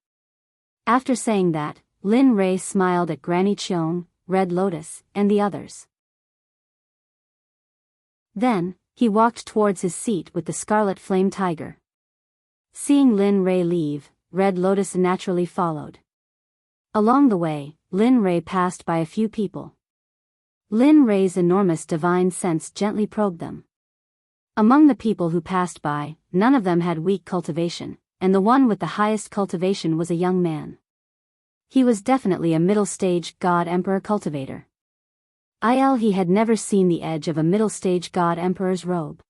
After saying that, Lin Rei smiled at Granny Qiong, Red Lotus, and the others. Then, he walked towards his seat with the Scarlet Flame Tiger. Seeing Lin Rei leave, Red Lotus naturally followed. Along the way, Lin Rei passed by a few people. Lin Rei's enormous divine sense gently probed them. Among the people who passed by, none of them had weak cultivation, and the one with the highest cultivation was a young man. He was definitely a middle-stage God-Emperor cultivator. He had never seen the edge of a middle-stage God-Emperor's robe.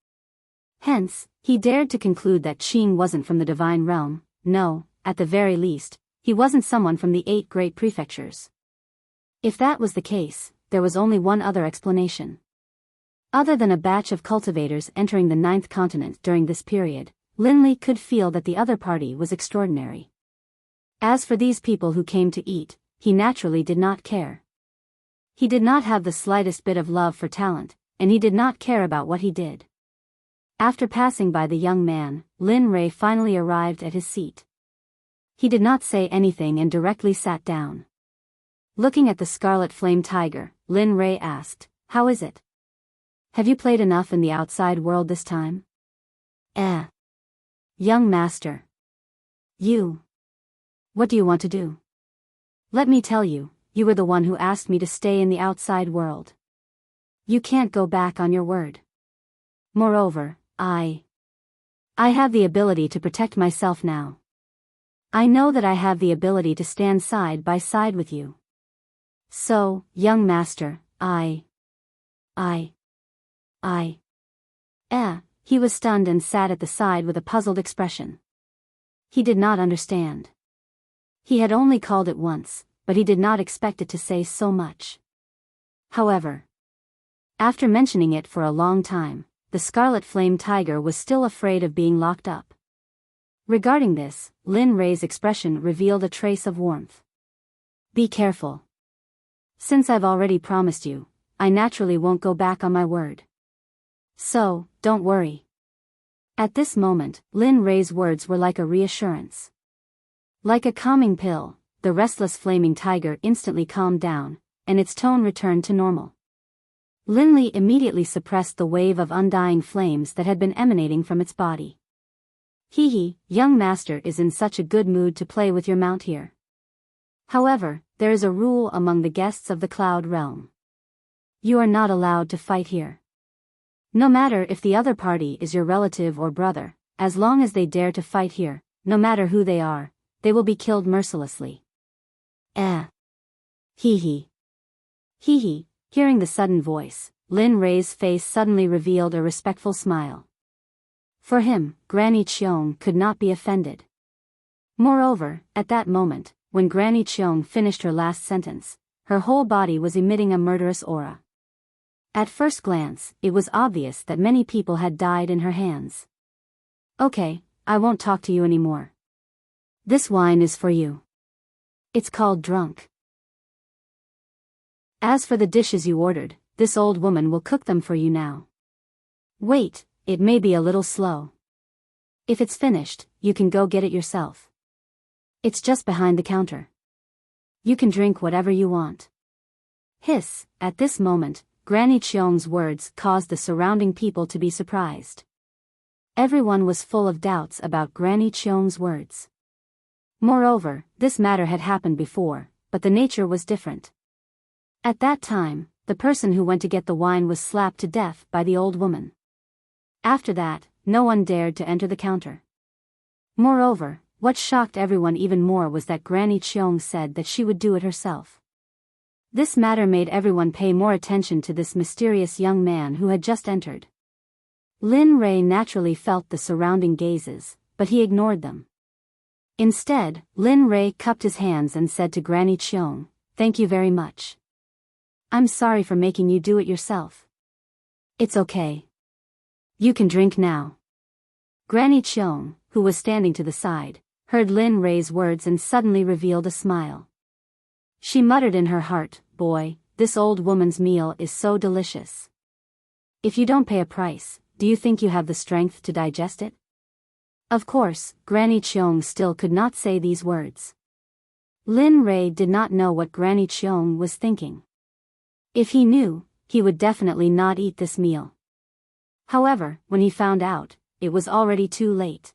Hence, he dared to conclude that Qing wasn't from the divine realm. No, at the very least, he wasn't someone from the 8 great prefectures. If that was the case, there was only one other explanation. Other than a batch of cultivators entering the 9th continent during this period, Lin Li could feel that the other party was extraordinary. As for these people who came to eat, he naturally did not care. He did not have the slightest bit of love for talent, and he did not care about what he did. After passing by the young man, Lin Rei finally arrived at his seat. He did not say anything and directly sat down. Looking at the Scarlet Flame Tiger, Lin Rei asked, "How is it? Have you played enough in the outside world this time?" Young master. What do you want to do? Let me tell you, you were the one who asked me to stay in the outside world. You can't go back on your word. Moreover, I have the ability to protect myself now. I know that I have the ability to stand side by side with you. So, young master, he was stunned and sat at the side with a puzzled expression. He did not understand. He had only called it once, but he did not expect it to say so much. However, after mentioning it for a long time, the Scarlet Flame Tiger was still afraid of being locked up. Regarding this, Lin Rei's expression revealed a trace of warmth. Be careful. Since I've already promised you, I naturally won't go back on my word. So, don't worry. At this moment, Lin Rei's words were like a reassurance. Like a calming pill, the restless flaming tiger instantly calmed down, and its tone returned to normal. Linley immediately suppressed the wave of undying flames that had been emanating from its body. Hee, young master is in such a good mood to play with your mount here. However, there is a rule among the guests of the Cloud Realm. You are not allowed to fight here. No matter if the other party is your relative or brother, as long as they dare to fight here, no matter who they are, they will be killed mercilessly. Hee. Hearing the sudden voice, Lin Rei's face suddenly revealed a respectful smile. For him, Granny Cheong could not be offended. Moreover, at that moment, when Granny Cheong finished her last sentence, her whole body was emitting a murderous aura. At first glance, it was obvious that many people had died in her hands. Okay, I won't talk to you anymore. This wine is for you. It's called drunk. As for the dishes you ordered, this old woman will cook them for you now. Wait, it may be a little slow. If it's finished, you can go get it yourself. It's just behind the counter. You can drink whatever you want. Hiss, at this moment, Granny Cheong's words caused the surrounding people to be surprised. Everyone was full of doubts about Granny Cheong's words. Moreover, this matter had happened before, but the nature was different. At that time, the person who went to get the wine was slapped to death by the old woman. After that, no one dared to enter the counter. Moreover, what shocked everyone even more was that Granny Cheong said that she would do it herself. This matter made everyone pay more attention to this mysterious young man who had just entered. Lin Rei naturally felt the surrounding gazes, but he ignored them. Instead, Lin Rei cupped his hands and said to Granny Cheong, "Thank you very much. I'm sorry for making you do it yourself. It's okay. You can drink now." Granny Cheong, who was standing to the side, heard Lin Rei's words and suddenly revealed a smile. She muttered in her heart, "Boy, this old woman's meal is so delicious. If you don't pay a price, do you think you have the strength to digest it?" Of course, Granny Cheong still could not say these words. Lin Rei did not know what Granny Cheong was thinking. If he knew, he would definitely not eat this meal. However, when he found out, it was already too late.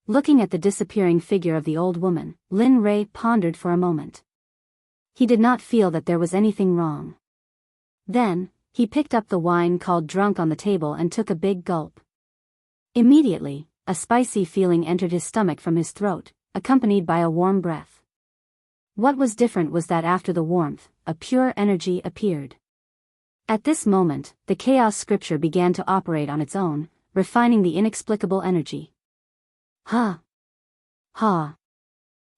Looking at the disappearing figure of the old woman, Lin Rei pondered for a moment. He did not feel that there was anything wrong. Then, he picked up the wine called drunk on the table and took a big gulp. Immediately, a spicy feeling entered his stomach from his throat, accompanied by a warm breath. What was different was that after the warmth, a pure energy appeared. At this moment, the chaos scripture began to operate on its own, refining the inexplicable energy. Ha!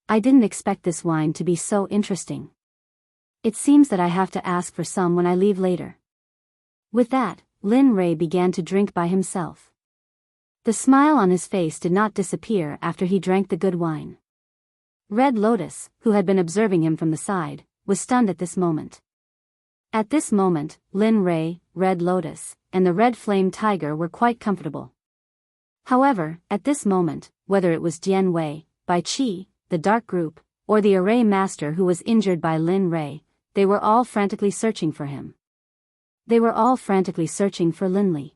I didn't expect this wine to be so interesting. It seems that I have to ask for some when I leave later. With that, Lin Rei began to drink by himself. The smile on his face did not disappear after he drank the good wine. Red Lotus, who had been observing him from the side, was stunned at this moment. At this moment, Lin Rei, Red Lotus, and the Red Flame Tiger were quite comfortable. However, at this moment, whether it was Jian Wei, Bai Qi, the Dark Group, or the Array Master who was injured by Lin Rei, they were all frantically searching for him. They were all frantically searching for Linley.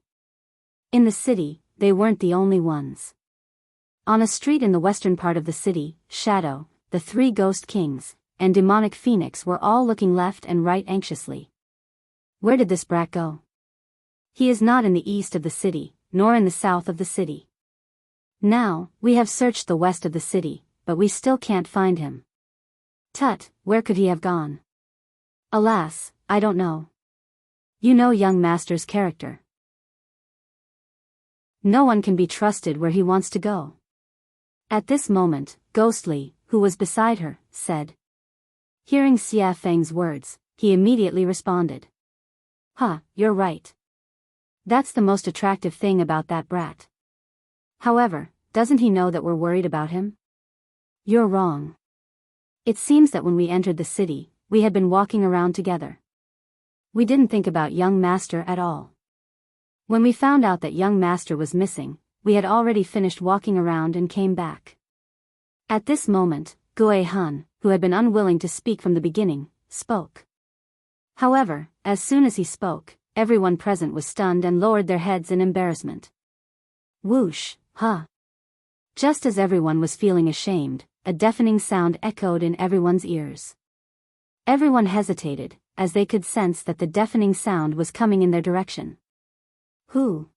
In the city, they weren't the only ones. On a street in the western part of the city, Shadow, the three Ghost Kings, and Demonic Phoenix were all looking left and right anxiously. Where did this brat go? He is not in the east of the city, nor in the south of the city. Now, we have searched the west of the city, but we still can't find him. Tut, where could he have gone? Alas, I don't know. You know young master's character. No one can be trusted where he wants to go. At this moment, Ghostly, who was beside her, said. Hearing Xia Feng's words, he immediately responded. You're right. That's the most attractive thing about that brat. However, doesn't he know that we're worried about him? You're wrong. It seems that when we entered the city, we had been walking around together. We didn't think about young master at all. When we found out that young master was missing, we had already finished walking around and came back. At this moment, Gue Hun, who had been unwilling to speak from the beginning, spoke. However, as soon as he spoke, everyone present was stunned and lowered their heads in embarrassment. Whoosh, huh. Just as everyone was feeling ashamed, a deafening sound echoed in everyone's ears. Everyone hesitated, as they could sense that the deafening sound was coming in their direction. Who?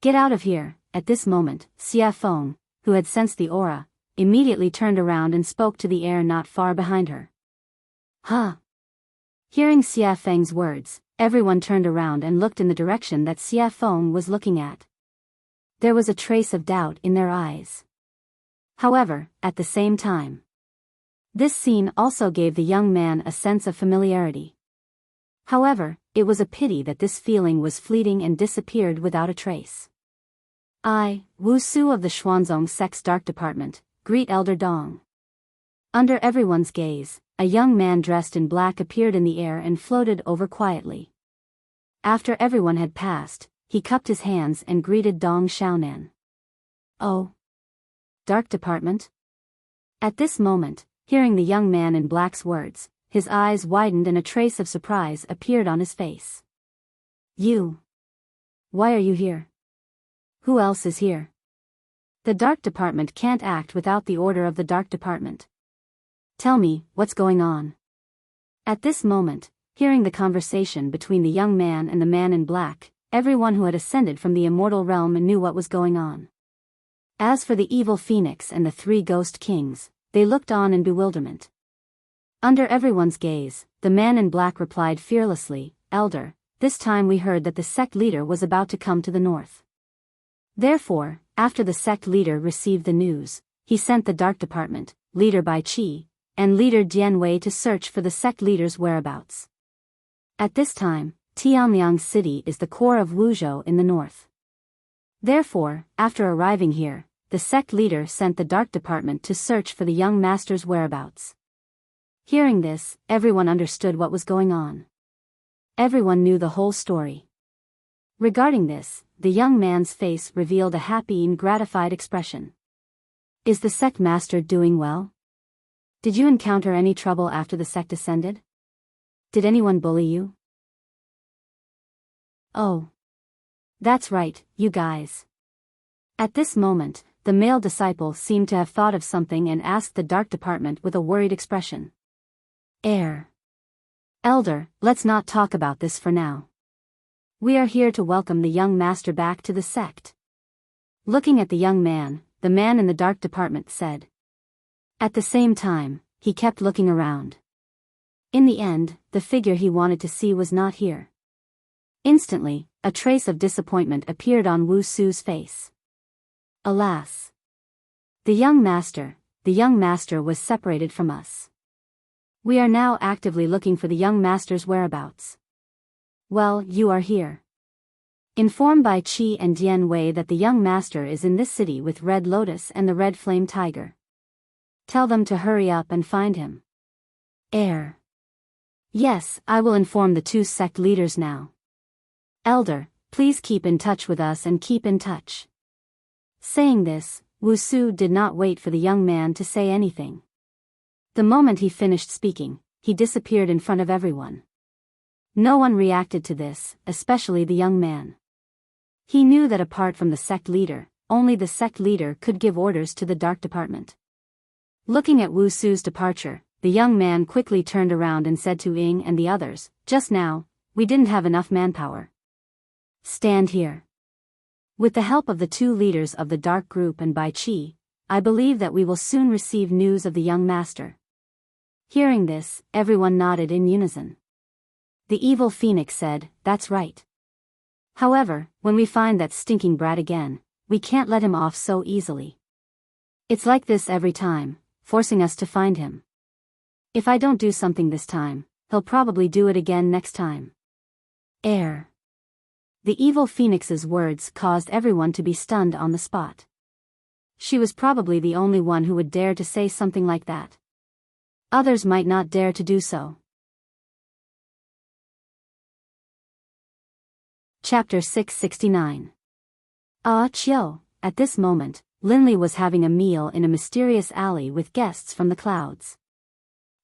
Get out of here. At this moment, Xia Feng, who had sensed the aura, immediately turned around and spoke to the air not far behind her. Huh? Hearing Xia Feng's words, everyone turned around and looked in the direction that Xia Feng was looking at. There was a trace of doubt in their eyes. However, at the same time, this scene also gave the young man a sense of familiarity. However, it was a pity that this feeling was fleeting and disappeared without a trace. I, Wu Su of the Xuanzong Sect's Dark Department, greet Elder Dong. Under everyone's gaze, a young man dressed in black appeared in the air and floated over quietly. After everyone had passed, he cupped his hands and greeted Dong Xiaonan. Oh. Dark Department? At this moment, hearing the young man in black's words, his eyes widened and a trace of surprise appeared on his face. You. Why are you here? Who else is here? The Dark Department can't act without the order of the Dark Department. Tell me, what's going on? At this moment, hearing the conversation between the young man and the man in black, everyone who had ascended from the immortal realm knew what was going on. As for the evil phoenix and the three ghost kings, they looked on in bewilderment. Under everyone's gaze, the man in black replied fearlessly, Elder, this time we heard that the sect leader was about to come to the north. Therefore, after the sect leader received the news, he sent the Dark Department, leader Bai Qi, and leader Dian Wei to search for the sect leader's whereabouts. At this time, Tianliang City is the core of Wuzhou in the north. Therefore, after arriving here, the sect leader sent the Dark Department to search for the young master's whereabouts. Hearing this, everyone understood what was going on. Everyone knew the whole story. Regarding this, the young man's face revealed a happy and gratified expression. Is the sect master doing well? Did you encounter any trouble after the sect ascended? Did anyone bully you? Oh. That's right, you guys. At this moment, the male disciple seemed to have thought of something and asked the Dark Department with a worried expression. Elder, let's not talk about this for now. We are here to welcome the young master back to the sect. Looking at the young man, the man in the Dark Department said. At the same time, he kept looking around. In the end, the figure he wanted to see was not here. Instantly, a trace of disappointment appeared on Wu Su's face. Alas! The young master was separated from us. We are now actively looking for the young master's whereabouts. Well, you are here. Inform Bai Qi and Dian Wei that the young master is in this city with Red Lotus and the Red Flame Tiger. Tell them to hurry up and find him. Yes, I will inform the two sect leaders now. Elder, please keep in touch with us and keep in touch. Saying this, Wu Su did not wait for the young man to say anything. The moment he finished speaking, he disappeared in front of everyone. No one reacted to this, especially the young man. He knew that apart from the sect leader, only the sect leader could give orders to the Dark Department. Looking at Wu Su's departure, the young man quickly turned around and said to Ying and the others, just now, we didn't have enough manpower. Stand here. With the help of the two leaders of the Dark Group and Bai Qi, I believe that we will soon receive news of the young master. Hearing this, everyone nodded in unison. The evil phoenix said, that's right. However, when we find that stinking brat again, we can't let him off so easily. It's like this every time, forcing us to find him. If I don't do something this time, he'll probably do it again next time. The evil phoenix's words caused everyone to be stunned on the spot. She was probably the only one who would dare to say something like that. Others might not dare to do so. Chapter 669. Chiu. At this moment, Linley was having a meal in a mysterious alley with guests from the clouds.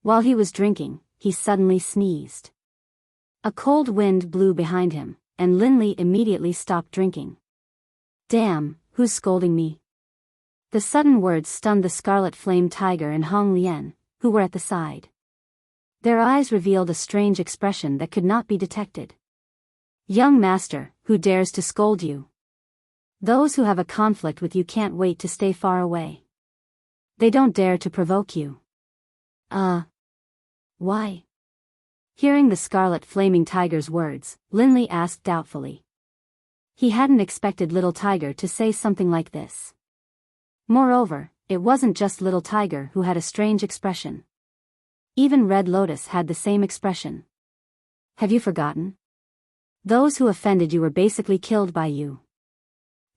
While he was drinking, he suddenly sneezed. A cold wind blew behind him, and Linley immediately stopped drinking. Damn, who's scolding me? The sudden words stunned the Scarlet Flame Tiger and Hong Lian, who were at the side. Their eyes revealed a strange expression that could not be detected. Young master, who dares to scold you? Those who have a conflict with you can't wait to stay far away. They don't dare to provoke you. Why? Hearing the Scarlet Flaming Tiger's words, Linley asked doubtfully. He hadn't expected Little Tiger to say something like this. Moreover, it wasn't just Little Tiger who had a strange expression. Even Red Lotus had the same expression. Have you forgotten? Those who offended you were basically killed by you.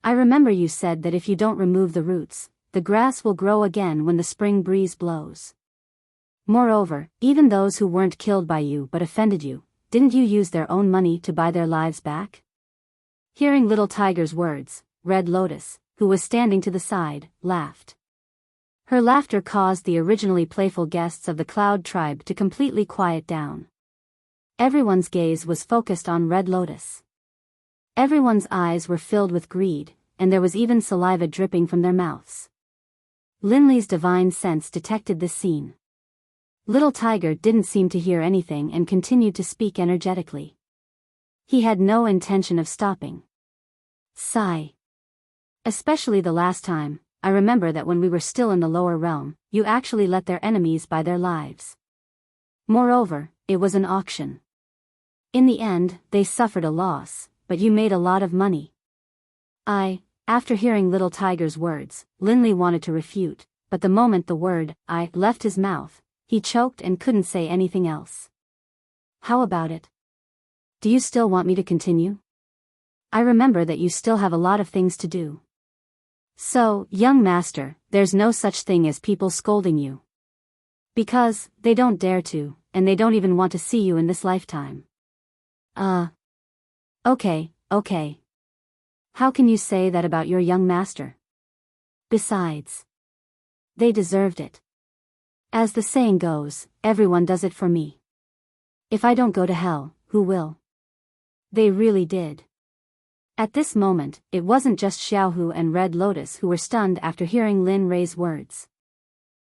I remember you said that if you don't remove the roots, the grass will grow again when the spring breeze blows. Moreover, even those who weren't killed by you but offended you, didn't you use their own money to buy their lives back? Hearing Little Tiger's words, Red Lotus, who was standing to the side, laughed. Her laughter caused the originally playful guests of the Cloud Tribe to completely quiet down. Everyone's gaze was focused on Red Lotus. Everyone's eyes were filled with greed, and there was even saliva dripping from their mouths. Linley's divine sense detected this scene. Little Tiger didn't seem to hear anything and continued to speak energetically. He had no intention of stopping. Sigh. Especially the last time, I remember that when we were still in the lower realm, you actually let their enemies buy their lives. Moreover, it was an auction. In the end, they suffered a loss, but you made a lot of money. After hearing Little Tiger's words, Linley wanted to refute, but the moment the word, "I," left his mouth, he choked and couldn't say anything else. How about it? Do you still want me to continue? I remember that you still have a lot of things to do. So, young master, there's no such thing as people scolding you. Because, they don't dare to, and they don't even want to see you in this lifetime. Okay. How can you say that about your young master? Besides, they deserved it. As the saying goes, everyone does it for me. If I don't go to hell, who will? They really did. At this moment, it wasn't just Xiaohu and Red Lotus who were stunned after hearing Lin Rei's words.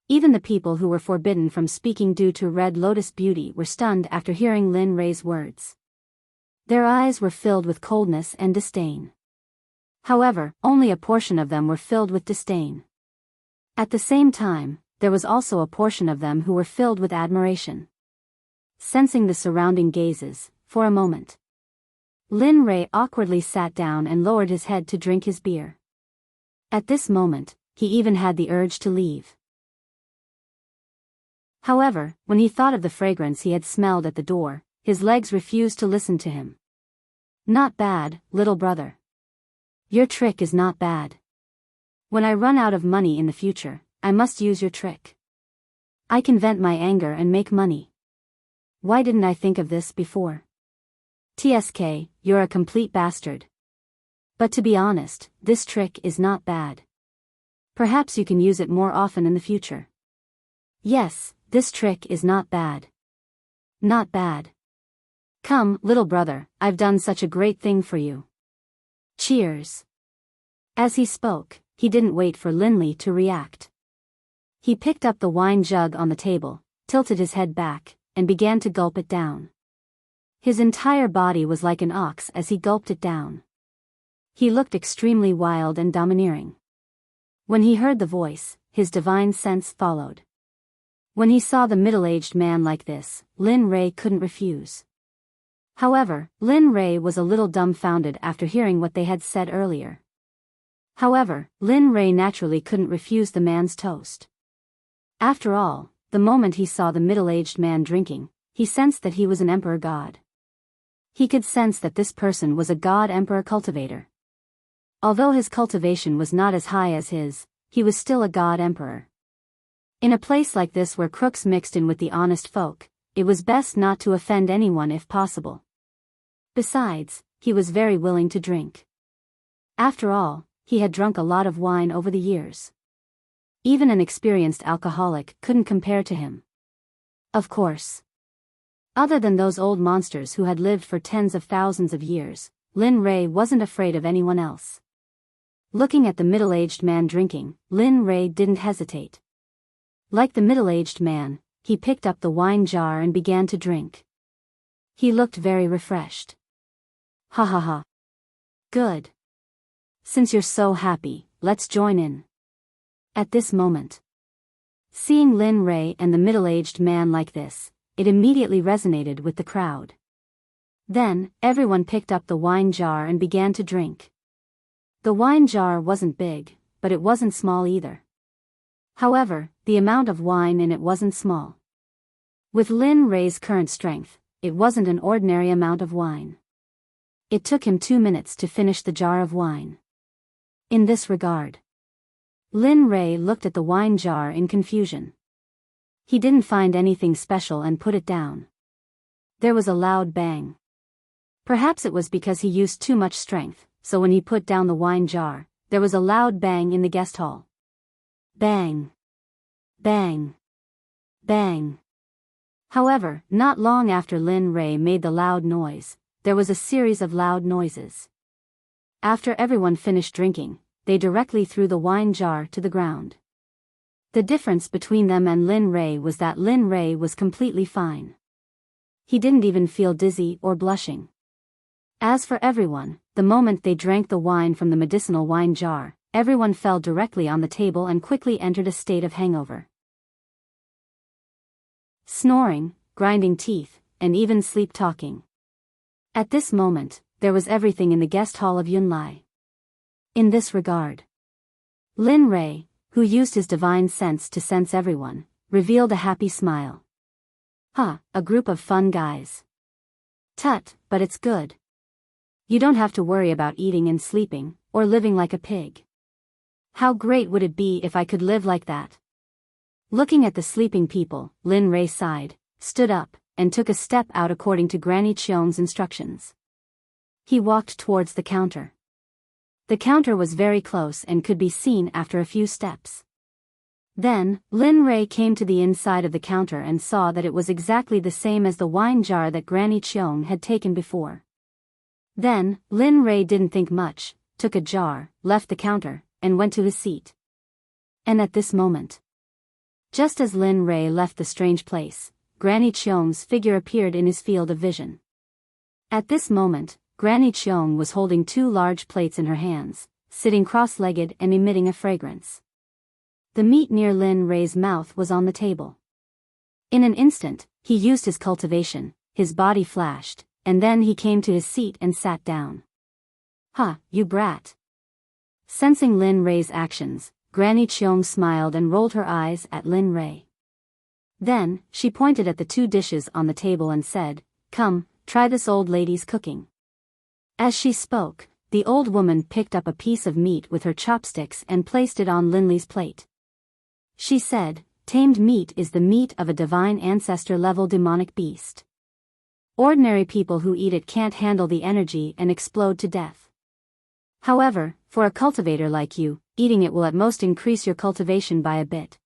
Even the people who were forbidden from speaking due to Red Lotus' beauty were stunned after hearing Lin Rei's words. Their eyes were filled with coldness and disdain. However, only a portion of them were filled with disdain. At the same time, there was also a portion of them who were filled with admiration. Sensing the surrounding gazes, for a moment, Lin Rei awkwardly sat down and lowered his head to drink his beer. At this moment, he even had the urge to leave. However, when he thought of the fragrance he had smelled at the door, his legs refused to listen to him. Not bad, little brother. Your trick is not bad. When I run out of money in the future, I must use your trick. I can vent my anger and make money. Why didn't I think of this before? TSK, you're a complete bastard. But to be honest, this trick is not bad. Perhaps you can use it more often in the future. Yes, this trick is not bad. Not bad. Come, little brother, I've done such a great thing for you. Cheers. As he spoke, he didn't wait for Linley to react. He picked up the wine jug on the table, tilted his head back, and began to gulp it down. His entire body was like an ox as he gulped it down. He looked extremely wild and domineering. When he heard the voice, his divine sense followed. When he saw the middle-aged man like this, Lin Rei couldn't refuse. However, Lin Rei was a little dumbfounded after hearing what they had said earlier. However, Lin Rei naturally couldn't refuse the man's toast. After all, the moment he saw the middle-aged man drinking, he sensed that he was an emperor god. He could sense that this person was a god-emperor cultivator. Although his cultivation was not as high as his, he was still a god-emperor. In a place like this where crooks mixed in with the honest folk, it was best not to offend anyone if possible. Besides, he was very willing to drink. After all, he had drunk a lot of wine over the years. Even an experienced alcoholic couldn't compare to him. Of course. Other than those old monsters who had lived for tens of thousands of years, Lin Rei wasn't afraid of anyone else. Looking at the middle-aged man drinking, Lin Rei didn't hesitate. Like the middle-aged man, he picked up the wine jar and began to drink. He looked very refreshed. Ha ha ha. Good. Since you're so happy, let's join in. At this moment, seeing Lin Rei and the middle-aged man like this, it immediately resonated with the crowd. Then, everyone picked up the wine jar and began to drink. The wine jar wasn't big, but it wasn't small either. However, the amount of wine in it wasn't small. With Lin Rei's current strength, it wasn't an ordinary amount of wine. It took him 2 minutes to finish the jar of wine. In this regard, Lin Rei looked at the wine jar in confusion. He didn't find anything special and put it down. There was a loud bang. Perhaps it was because he used too much strength, so when he put down the wine jar, there was a loud bang in the guest hall. Bang. Bang. Bang. However, not long after Lin Rei made the loud noise, there was a series of loud noises. After everyone finished drinking, they directly threw the wine jar to the ground. The difference between them and Lin Rei was that Lin Rei was completely fine. He didn't even feel dizzy or blushing. As for everyone, the moment they drank the wine from the medicinal wine jar, everyone fell directly on the table and quickly entered a state of hangover. Snoring, grinding teeth, and even sleep-talking. At this moment, there was everything in the guest hall of Yunlai. In this regard, Lin Rei, who used his divine sense to sense everyone, revealed a happy smile. A group of fun guys. Tut, but it's good. You don't have to worry about eating and sleeping, or living like a pig. How great would it be if I could live like that? Looking at the sleeping people, Lin Rei sighed, stood up, and took a step out according to Granny Cheong's instructions. He walked towards the counter. The counter was very close and could be seen after a few steps. Then, Lin Rei came to the inside of the counter and saw that it was exactly the same as the wine jar that Granny Cheong had taken before. Then, Lin Rei didn't think much, took a jar, left the counter, and went to his seat. And at this moment, just as Lin Rei left the strange place, Granny Cheong's figure appeared in his field of vision. At this moment, Granny Cheong was holding 2 large plates in her hands, sitting cross-legged and emitting a fragrance. The meat near Lin Rei's mouth was on the table. In an instant, he used his cultivation, his body flashed, and then he came to his seat and sat down. You brat. Sensing Lin Rei's actions, Granny Cheong smiled and rolled her eyes at Lin Rei. Then, she pointed at the 2 dishes on the table and said, "Come, try this old lady's cooking." As she spoke, the old woman picked up a piece of meat with her chopsticks and placed it on Lin Lei's plate. She said, "Tamed meat is the meat of a divine ancestor-level demonic beast. Ordinary people who eat it can't handle the energy and explode to death. However, for a cultivator like you, eating it will at most increase your cultivation by a bit.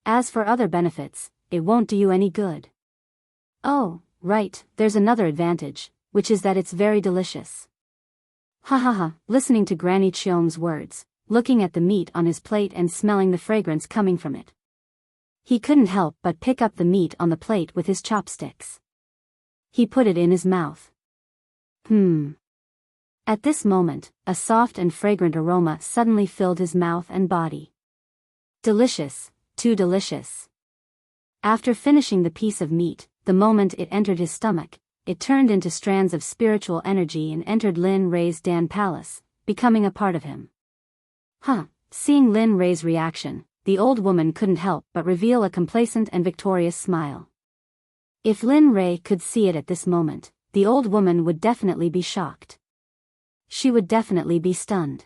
As for other benefits, it won't do you any good. Oh, right, there's another advantage, which is that it's very delicious." Listening to Granny Cheong's words, looking at the meat on his plate and smelling the fragrance coming from it, he couldn't help but pick up the meat on the plate with his chopsticks. He put it in his mouth. At this moment, a soft and fragrant aroma suddenly filled his mouth and body. Delicious, too delicious. After finishing the piece of meat, the moment it entered his stomach, it turned into strands of spiritual energy and entered Lin Rei's Dan Palace, becoming a part of him. Seeing Lin Rei's reaction, the old woman couldn't help but reveal a complacent and victorious smile. If Lin Rei could see it at this moment, the old woman would definitely be shocked. She would definitely be stunned.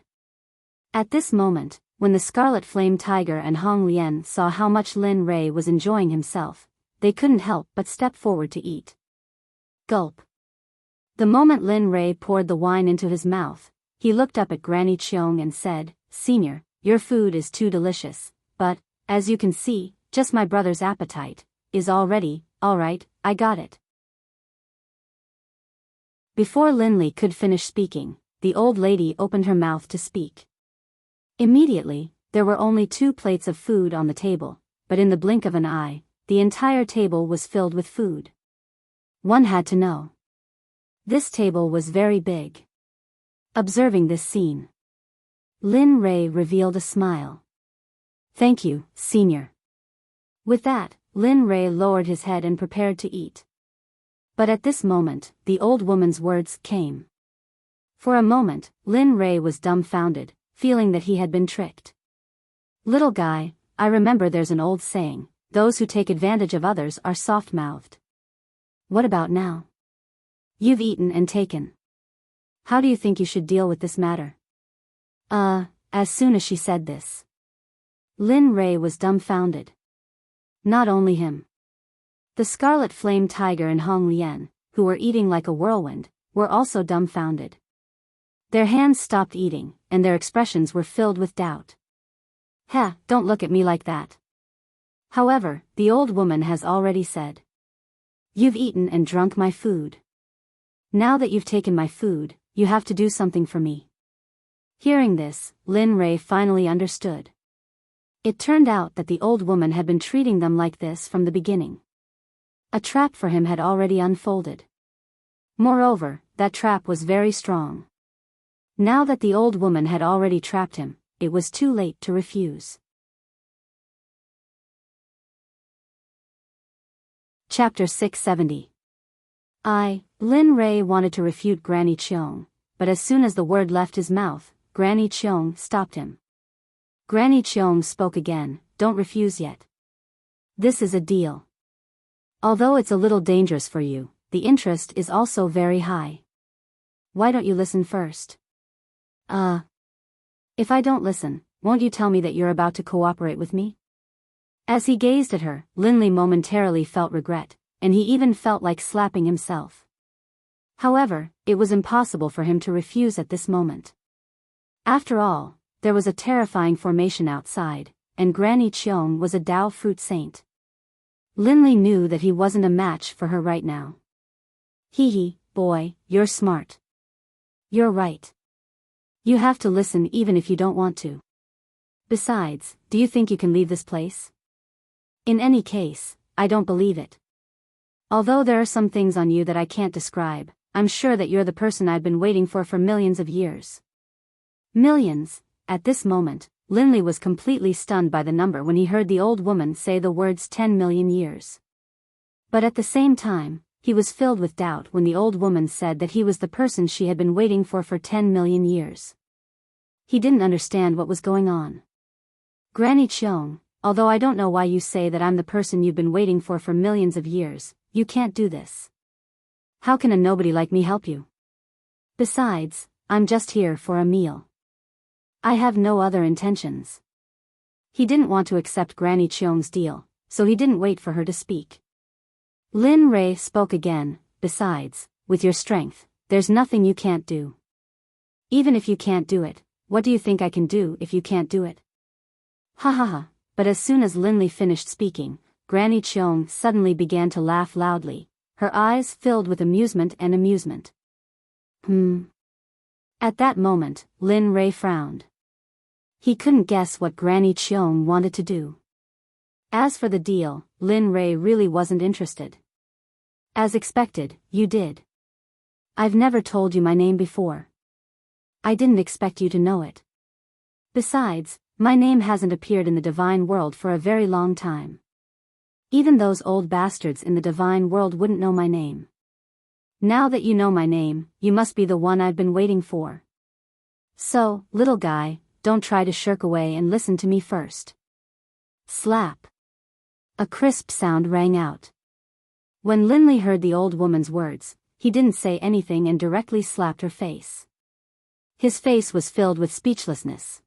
At this moment, when the Scarlet Flame Tiger and Hong Lian saw how much Lin Rei was enjoying himself, they couldn't help but step forward to eat. Gulp. The moment Lin Rei poured the wine into his mouth, he looked up at Granny Cheong and said, "Senior, your food is too delicious, but, as you can see, just my brother's appetite is already, alright, I got it. Before Linley could finish speaking, the old lady opened her mouth to speak. Immediately, there were only 2 plates of food on the table, but in the blink of an eye, the entire table was filled with food. One had to know. This table was very big. Observing this scene, Lin Ray revealed a smile. "Thank you, Senior." With that, Lin Ray lowered his head and prepared to eat. But at this moment, the old woman's words came. For a moment, Lin Ray was dumbfounded, feeling that he had been tricked. "Little guy, I remember there's an old saying, those who take advantage of others are soft-mouthed. What about now? You've eaten and taken. How do you think you should deal with this matter?" As soon as she said this, Lin Ray was dumbfounded. Not only him. The Scarlet Flame Tiger and Hong Lian, who were eating like a whirlwind, were also dumbfounded. Their hands stopped eating, and their expressions were filled with doubt. "Heh, don't look at me like that." However, the old woman has already said, "You've eaten and drunk my food. Now that you've taken my food, you have to do something for me." Hearing this, Lin Ray finally understood. It turned out that the old woman had been treating them like this from the beginning. A trap for him had already unfolded. Moreover, that trap was very strong. Now that the old woman had already trapped him, it was too late to refuse. Chapter 670. Lin Ray wanted to refute Granny Cheong, but as soon as the word left his mouth, Granny Cheong stopped him. Granny Cheong spoke again, "Don't refuse yet. This is a deal. Although it's a little dangerous for you, the interest is also very high. Why don't you listen first?" If I don't listen, won't you tell me that you're about to cooperate with me?" As he gazed at her, Linley momentarily felt regret, and he even felt like slapping himself. However, it was impossible for him to refuse at this moment. After all, there was a terrifying formation outside, and Granny Cheong was a Dao fruit saint. Linley knew that he wasn't a match for her right now. "Hee, boy, you're smart. You're right. You have to listen even if you don't want to. Besides, do you think you can leave this place? In any case, I don't believe it. Although there are some things on you that I can't describe, I'm sure that you're the person I've been waiting for millions of years." Millions. At this moment, Linley was completely stunned by the number when he heard the old woman say the words 10 million years. But at the same time, he was filled with doubt when the old woman said that he was the person she had been waiting for 10 million years. He didn't understand what was going on. "Granny Cheong, although I don't know why you say that I'm the person you've been waiting for millions of years, you can't do this. How can a nobody like me help you? Besides, I'm just here for a meal. I have no other intentions." He didn't want to accept Granny Cheong's deal, so he didn't wait for her to speak. Lin Ray spoke again, "Besides, with your strength, there's nothing you can't do. Even if you can't do it, what do you think I can do if you can't do it?" Ha ha ha, but as soon as Linley finished speaking, Granny Cheong suddenly began to laugh loudly, her eyes filled with amusement and amusement. At that moment, Lin Ray frowned. He couldn't guess what Granny Cheong wanted to do. As for the deal, Lin Ray really wasn't interested. "As expected, you did. I've never told you my name before. I didn't expect you to know it. Besides, my name hasn't appeared in the divine world for a very long time. Even those old bastards in the divine world wouldn't know my name. Now that you know my name, you must be the one I've been waiting for. So, little guy, don't try to shirk away and listen to me first." Slap. A crisp sound rang out. When Linley heard the old woman's words, he didn't say anything and directly slapped her face. His face was filled with speechlessness.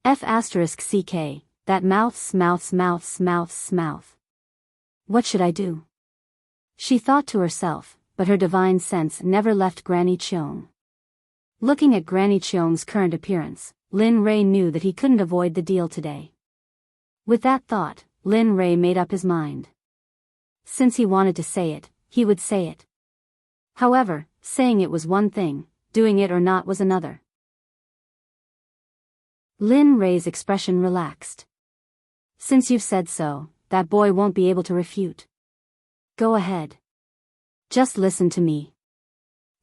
*CK, that mouth's. What should I do? She thought to herself, but her divine sense never left Granny Cheong. Looking at Granny Cheong's current appearance, Lin Ray knew that he couldn't avoid the deal today. With that thought, Lin Ray made up his mind. Since he wanted to say it, he would say it. However, saying it was one thing, doing it or not was another. Lin Rei's expression relaxed. Since you've said so, that boy won't be able to refute. Go ahead. Just listen to me.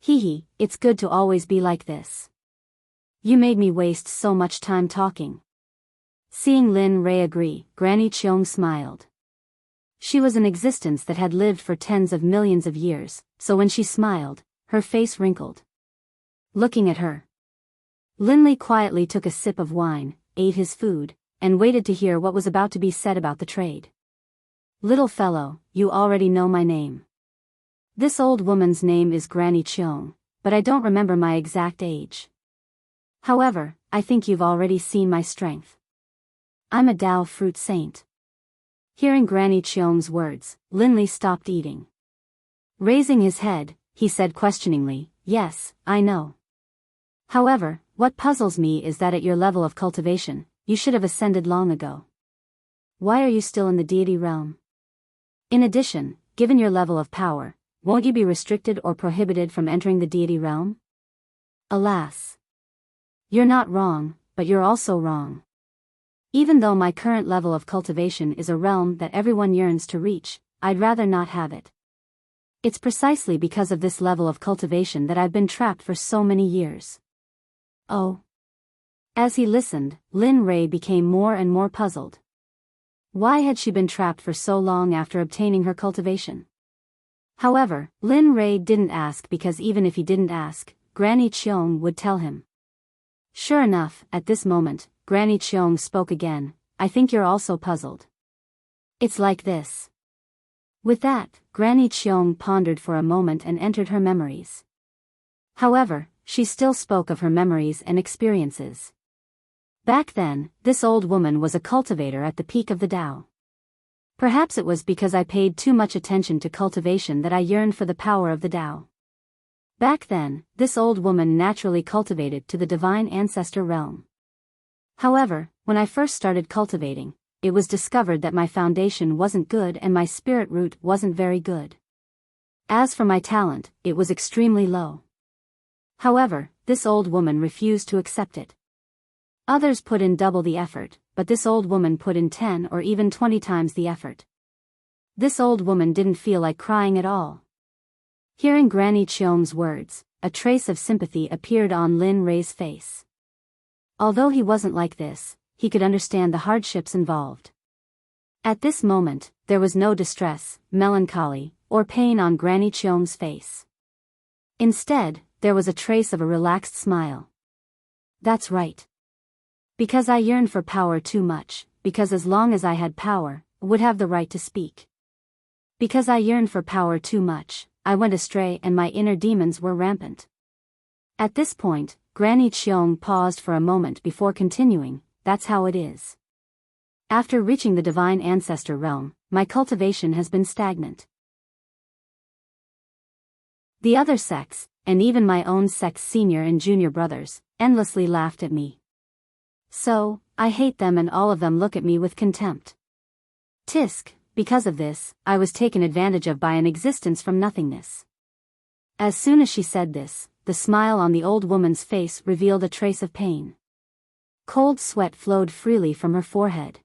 Hee, it's good to always be like this. You made me waste so much time talking. Seeing Lin Rei agree, Granny Cheong smiled. She was an existence that had lived for tens of millions of years, so when she smiled, her face wrinkled. Looking at her, Lin Li quietly took a sip of wine, ate his food, and waited to hear what was about to be said about the trade. Little fellow, you already know my name. This old woman's name is Granny Cheong, but I don't remember my exact age. However, I think you've already seen my strength. I'm a Dao fruit saint. Hearing Granny Cheong's words, Lin Li stopped eating. Raising his head, he said questioningly, yes, I know. However, what puzzles me is that at your level of cultivation, you should have ascended long ago. Why are you still in the deity realm? In addition, given your level of power, won't you be restricted or prohibited from entering the deity realm? Alas. You're not wrong, but you're also wrong. Even though my current level of cultivation is a realm that everyone yearns to reach, I'd rather not have it. It's precisely because of this level of cultivation that I've been trapped for so many years. Oh. As he listened, Lin Rei became more and more puzzled. Why had she been trapped for so long after obtaining her cultivation? However, Lin Rei didn't ask because even if he didn't ask, Granny Cheong would tell him. Sure enough, at this moment, Granny Cheong spoke again, I think you're also puzzled. It's like this. With that, Granny Cheong pondered for a moment and entered her memories. However, she still spoke of her memories and experiences. Back then, this old woman was a cultivator at the peak of the Tao. Perhaps it was because I paid too much attention to cultivation that I yearned for the power of the Tao. Back then, this old woman naturally cultivated to the divine ancestor realm. However, when I first started cultivating, it was discovered that my foundation wasn't good and my spirit root wasn't very good. As for my talent, it was extremely low. However, this old woman refused to accept it. Others put in double the effort, but this old woman put in 10 or even 20 times the effort. This old woman didn't feel like crying at all. Hearing Granny Cheong's words, a trace of sympathy appeared on Lin Rei's face. Although he wasn't like this, he could understand the hardships involved. At this moment, there was no distress, melancholy, or pain on Granny Cheong's face. Instead, there was a trace of a relaxed smile. That's right. Because I yearned for power too much, because as long as I had power, I would have the right to speak. Because I yearned for power too much, I went astray and my inner demons were rampant. At this point, Granny Cheong paused for a moment before continuing, that's how it is. After reaching the divine ancestor realm, my cultivation has been stagnant. The other sects, and even my own sect's senior and junior brothers, endlessly laughed at me. So, I hate them and all of them look at me with contempt. Tisk, because of this, I was taken advantage of by an existence from nothingness. As soon as she said this, the smile on the old woman's face revealed a trace of pain. Cold sweat flowed freely from her forehead.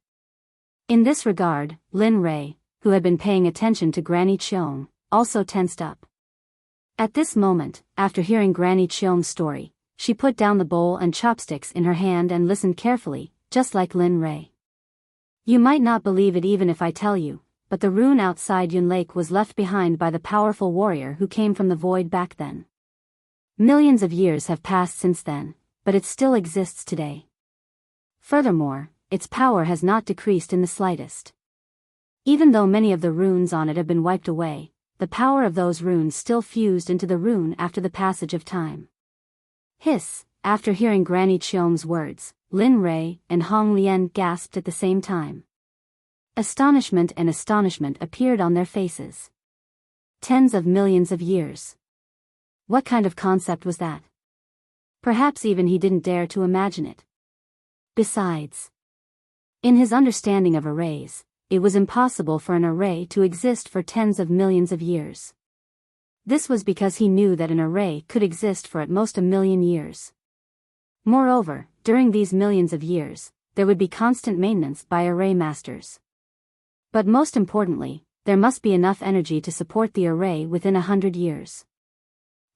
In this regard, Lin Rei, who had been paying attention to Granny Cheong, also tensed up. At this moment, after hearing Granny Cheong's story, she put down the bowl and chopsticks in her hand and listened carefully, just like Lin Rei. You might not believe it even if I tell you, but the rune outside Yun Lake was left behind by the powerful warrior who came from the void back then. Millions of years have passed since then, but it still exists today. Furthermore, its power has not decreased in the slightest. Even though many of the runes on it have been wiped away, the power of those runes still fused into the rune after the passage of time. Hiss, after hearing Granny Cheong's words, Lin Rei and Hong Lian gasped at the same time. Astonishment and astonishment appeared on their faces. Tens of millions of years. What kind of concept was that? Perhaps even he didn't dare to imagine it. Besides, in his understanding of arrays, it was impossible for an array to exist for tens of millions of years. This was because he knew that an array could exist for at most 1,000,000 years. Moreover, during these millions of years, there would be constant maintenance by array masters. But most importantly, there must be enough energy to support the array within 100 years.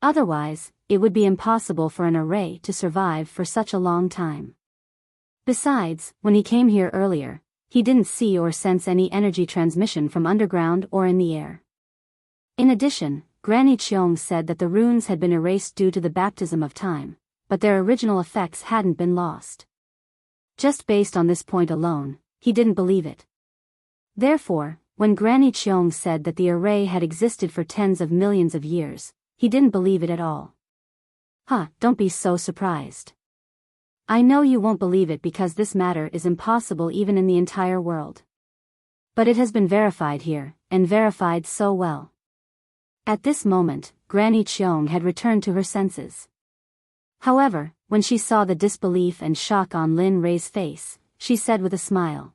Otherwise, it would be impossible for an array to survive for such a long time. Besides, when he came here earlier, he didn't see or sense any energy transmission from underground or in the air. In addition, Granny Cheong said that the runes had been erased due to the baptism of time, but their original effects hadn't been lost. Just based on this point alone, he didn't believe it. Therefore, when Granny Cheong said that the array had existed for tens of millions of years, he didn't believe it at all. Don't be so surprised. I know you won't believe it because this matter is impossible even in the entire world. But it has been verified here, and verified so well. At this moment, Granny Cheong had returned to her senses. However, when she saw the disbelief and shock on Lin Rei's face, she said with a smile.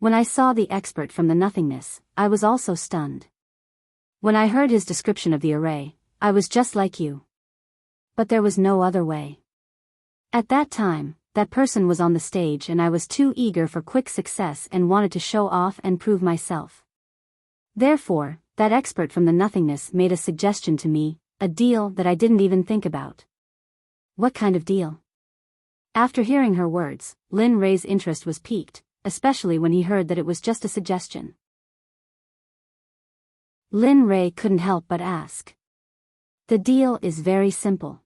When I saw the expert from the nothingness, I was also stunned. When I heard his description of the array, I was just like you. But there was no other way. At that time, that person was on the stage and I was too eager for quick success and wanted to show off and prove myself. Therefore, that expert from the nothingness made a suggestion to me, a deal that I didn't even think about. What kind of deal? After hearing her words, Lin Rei's interest was piqued, especially when he heard that it was just a suggestion. Lin Rei couldn't help but ask. The deal is very simple.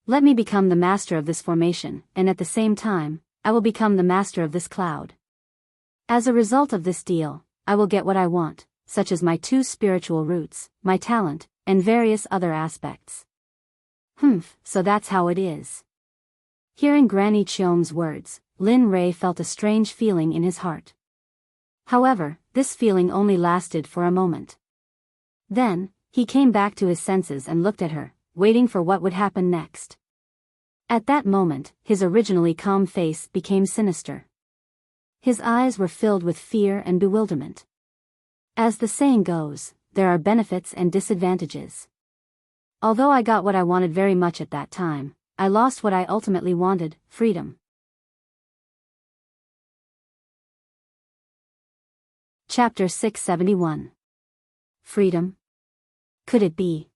Let me become the master of this formation, and at the same time, I will become the master of this cloud. As a result of this deal, I will get what I want, such as my 2 spiritual roots, my talent, and various other aspects. So that's how it is. Hearing Granny Cheong's words, Lin Rei felt a strange feeling in his heart. However, this feeling only lasted for a moment. Then, he came back to his senses and looked at her, waiting for what would happen next. At that moment, his originally calm face became sinister. His eyes were filled with fear and bewilderment. As the saying goes, there are benefits and disadvantages. Although I got what I wanted very much at that time, I lost what I ultimately wanted, freedom. Chapter 671. Freedom? Could it be?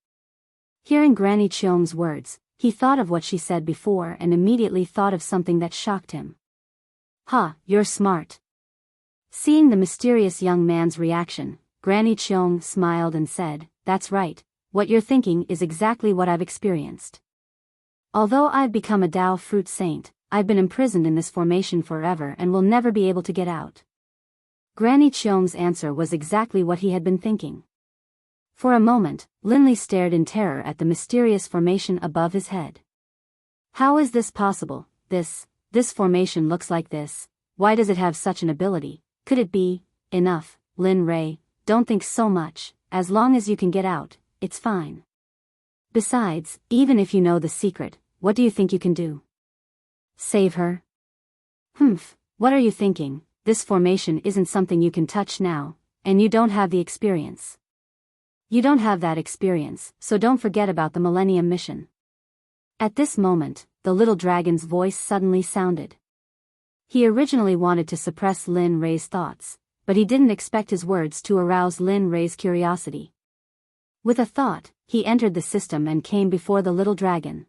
Hearing Granny Cheong's words, he thought of what she said before and immediately thought of something that shocked him. You're smart. Seeing the mysterious young man's reaction, Granny Cheong smiled and said, That's right, what you're thinking is exactly what I've experienced. Although I've become a Tao fruit saint, I've been imprisoned in this formation forever and will never be able to get out. Granny Cheong's answer was exactly what he had been thinking. For a moment, Linley stared in terror at the mysterious formation above his head. How is this possible? This formation looks like this. Why does it have such an ability? Could it be? Enough, Lin Rei, don't think so much. As long as you can get out, it's fine. Besides, even if you know the secret, what do you think you can do? Save her? What are you thinking? This formation isn't something you can touch now, and you don't have the experience. You don't have that experience, so don't forget about the Millennium Mission. At this moment, the little dragon's voice suddenly sounded. He originally wanted to suppress Lin Rei's thoughts, but he didn't expect his words to arouse Lin Rei's curiosity. With a thought, he entered the system and came before the little dragon.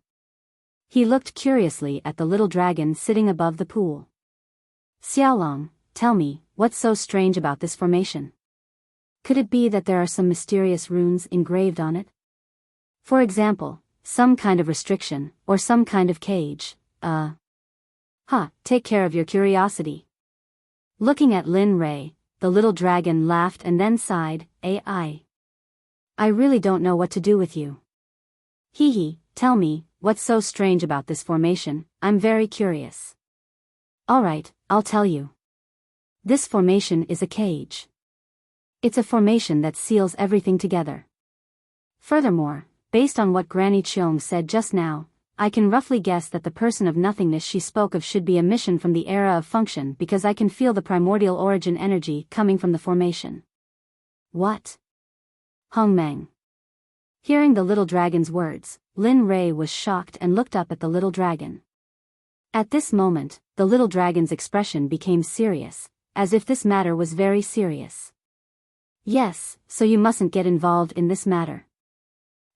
He looked curiously at the little dragon sitting above the pool. Xiaolong, tell me, what's so strange about this formation? Could it be that there are some mysterious runes engraved on it? For example, some kind of restriction, or some kind of cage, take care of your curiosity. Looking at Lin Rei, the little dragon laughed and then sighed, I really don't know what to do with you. Tell me, what's so strange about this formation? I'm very curious. Alright, I'll tell you. This formation is a cage. It's a formation that seals everything together. Furthermore, based on what Granny Cheong said just now, I can roughly guess that the person of nothingness she spoke of should be a mission from the era of function because I can feel the primordial origin energy coming from the formation. What? Hongmeng. Hearing the little dragon's words, Lin Rei was shocked and looked up at the little dragon. At this moment, the little dragon's expression became serious, as if this matter was very serious. Yes, so you mustn't get involved in this matter.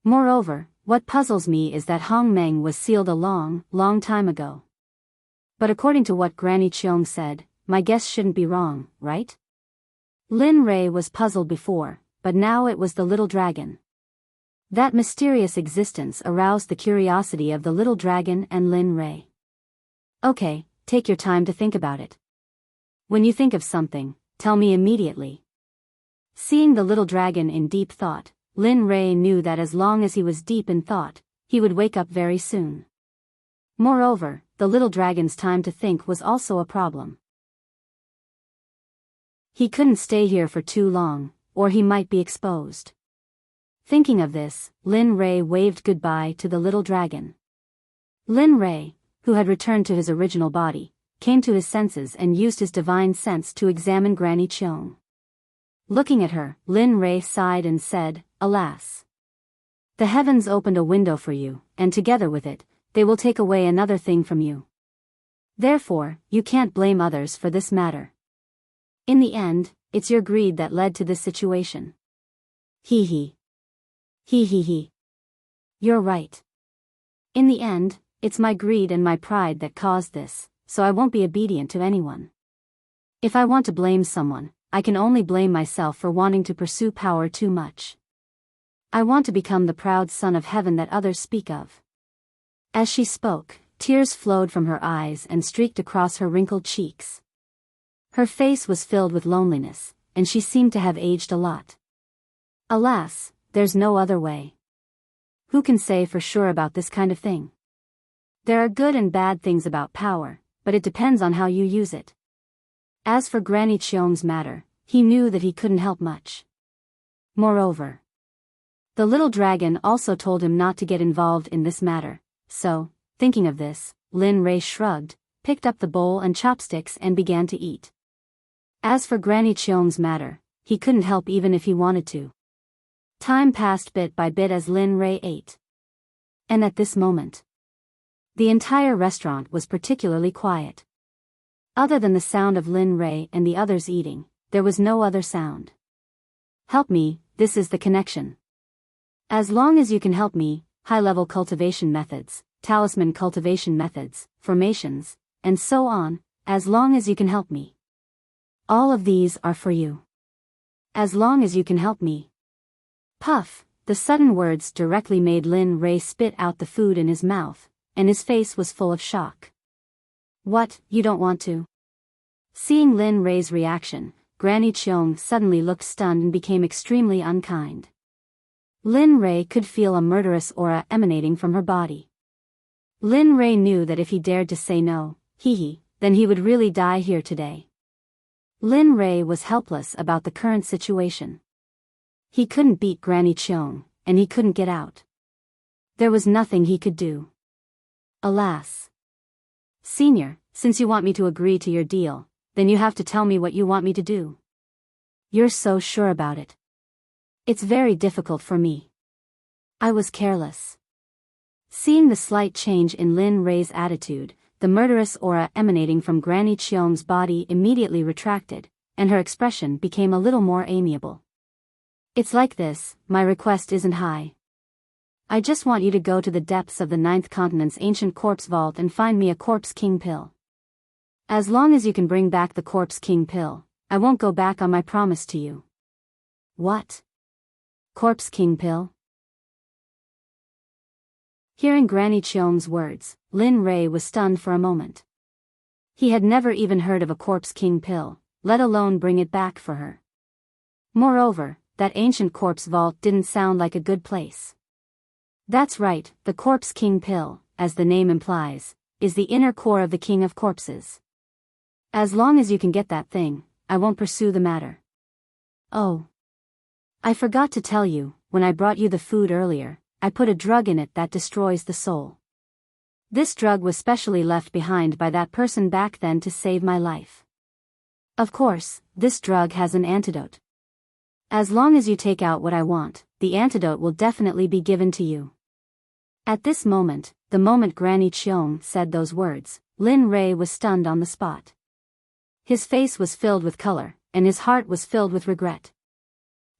Moreover, what puzzles me is that Hong Meng was sealed a long, long time ago. But according to what Granny Cheong said, my guess shouldn't be wrong, right? Lin Rei was puzzled before, but now it was the little dragon. That mysterious existence aroused the curiosity of the little dragon and Lin Rei. Okay, take your time to think about it. When you think of something, tell me immediately. Seeing the little dragon in deep thought, Lin Rei knew that as long as he was deep in thought, he would wake up very soon. Moreover, the little dragon's time to think was also a problem. He couldn't stay here for too long, or he might be exposed. Thinking of this, Lin Rei waved goodbye to the little dragon. Lin Rei, who had returned to his original body, came to his senses and used his divine sense to examine Granny Cheong. Looking at her, Lin Rei sighed and said, "Alas! The heavens opened a window for you, and together with it, they will take away another thing from you. Therefore, you can't blame others for this matter. In the end, it's your greed that led to this situation." Hee hee. Hee hee hee. You're right. In the end, it's my greed and my pride that caused this, so I won't be obedient to anyone. If I want to blame someone, I can only blame myself for wanting to pursue power too much. I want to become the proud son of heaven that others speak of. As she spoke, tears flowed from her eyes and streaked across her wrinkled cheeks. Her face was filled with loneliness, and she seemed to have aged a lot. Alas, there's no other way. Who can say for sure about this kind of thing? There are good and bad things about power, but it depends on how you use it. As for Granny Cheong's matter, he knew that he couldn't help much. Moreover, the little dragon also told him not to get involved in this matter, so, thinking of this, Lin Rei shrugged, picked up the bowl and chopsticks and began to eat. As for Granny Cheong's matter, he couldn't help even if he wanted to. Time passed bit by bit as Lin Rei ate. And at this moment, the entire restaurant was particularly quiet. Other than the sound of Lin Rei and the others eating, there was no other sound. Help me, this is the connection. As long as you can help me, high-level cultivation methods, talisman cultivation methods, formations, and so on, as long as you can help me. All of these are for you. As long as you can help me. Puff, the sudden words directly made Lin Rei spit out the food in his mouth, and his face was full of shock. What, you don't want to? Seeing Lin Rei's reaction, Granny Cheong suddenly looked stunned and became extremely unkind. Lin Rei could feel a murderous aura emanating from her body. Lin Rei knew that if he dared to say no, then he would really die here today. Lin Rei was helpless about the current situation. He couldn't beat Granny Cheong, and he couldn't get out. There was nothing he could do. Alas. Senior, since you want me to agree to your deal, then you have to tell me what you want me to do. You're so sure about it. It's very difficult for me. I was careless. Seeing the slight change in Lin Rei's attitude, the murderous aura emanating from Granny Cheong's body immediately retracted, and her expression became a little more amiable. It's like this, my request isn't high. I just want you to go to the depths of the 9th continent's ancient corpse vault and find me a corpse king pill. As long as you can bring back the corpse king pill, I won't go back on my promise to you. What? Corpse king pill? Hearing Granny Cheong's words, Lin Rei was stunned for a moment. He had never even heard of a corpse king pill, let alone bring it back for her. Moreover, that ancient corpse vault didn't sound like a good place. That's right, the corpse king pill, as the name implies, is the inner core of the king of corpses. As long as you can get that thing, I won't pursue the matter. Oh. I forgot to tell you, when I brought you the food earlier, I put a drug in it that destroys the soul. This drug was specially left behind by that person back then to save my life. Of course, this drug has an antidote. As long as you take out what I want, the antidote will definitely be given to you. At this moment, the moment Granny Cheong said those words, Lin Rei was stunned on the spot. His face was filled with color, and his heart was filled with regret.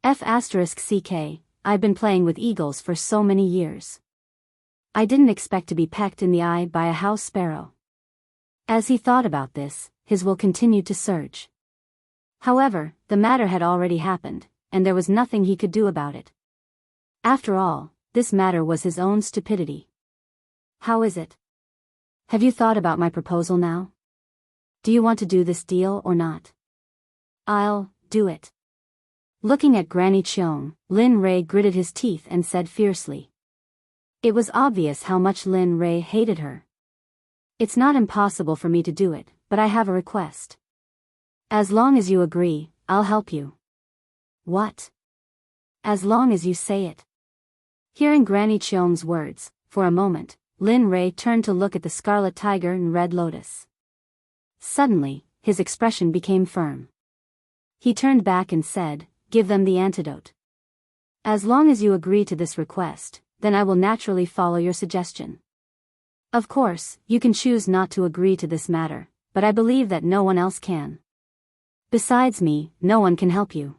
I've been playing with eagles for so many years. I didn't expect to be pecked in the eye by a house sparrow. As he thought about this, his will continued to surge. However, the matter had already happened, and there was nothing he could do about it. After all, this matter was his own stupidity. How is it? Have you thought about my proposal now? Do you want to do this deal or not? I'll do it. Looking at Granny Cheong, Lin Rei gritted his teeth and said fiercely. It was obvious how much Lin Rei hated her. It's not impossible for me to do it, but I have a request. As long as you agree, I'll help you. What? As long as you say it. Hearing Granny Cheong's words, for a moment, Lin Rei turned to look at the scarlet tiger and red lotus. Suddenly, his expression became firm. He turned back and said, give them the antidote. As long as you agree to this request, then I will naturally follow your suggestion. Of course, you can choose not to agree to this matter, but I believe that no one else can. Besides me, no one can help you.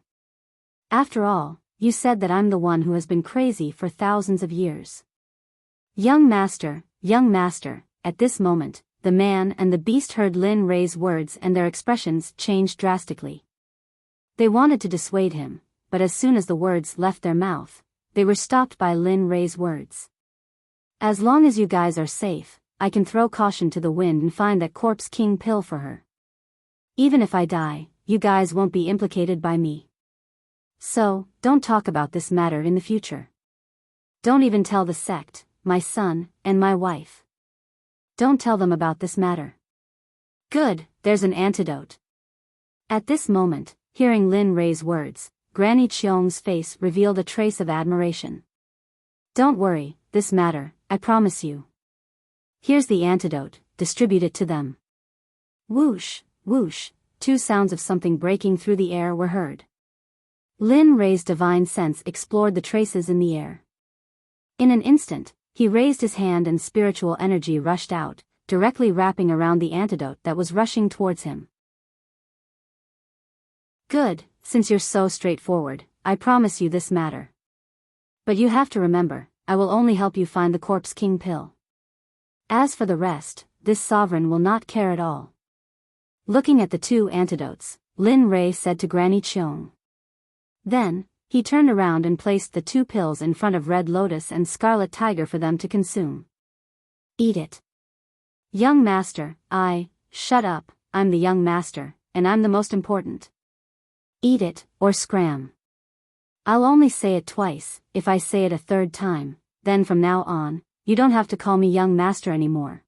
After all, you said that I'm the one who has been crazy for thousands of years. Young master, at this moment, the man and the beast heard Lin Rei's words and their expressions changed drastically. They wanted to dissuade him, but as soon as the words left their mouth, they were stopped by Lin Rei's words. As long as you guys are safe, I can throw caution to the wind and find that corpse king pill for her. Even if I die, you guys won't be implicated by me. So, don't talk about this matter in the future. Don't even tell the sect, my son, and my wife. Don't tell them about this matter. Good, there's an antidote. At this moment, hearing Lin Rei's words, Granny Cheong's face revealed a trace of admiration. Don't worry, this matter, I promise you. Here's the antidote, distribute it to them. Whoosh, whoosh, two sounds of something breaking through the air were heard. Lin Rei's divine sense explored the traces in the air. In an instant, he raised his hand and spiritual energy rushed out, directly wrapping around the antidote that was rushing towards him. Good, since you're so straightforward, I promise you this matter. But you have to remember, I will only help you find the corpse king pill. As for the rest, this sovereign will not care at all. Looking at the two antidotes, Lin Rei said to Granny Cheong. Then, he turned around and placed the two pills in front of Red Lotus and Scarlet Tiger for them to consume. Eat it. Young master, shut up, I'm the young master, and I'm the most important. Eat it, or scram. I'll only say it twice. If I say it a third time, then from now on, you don't have to call me young master anymore.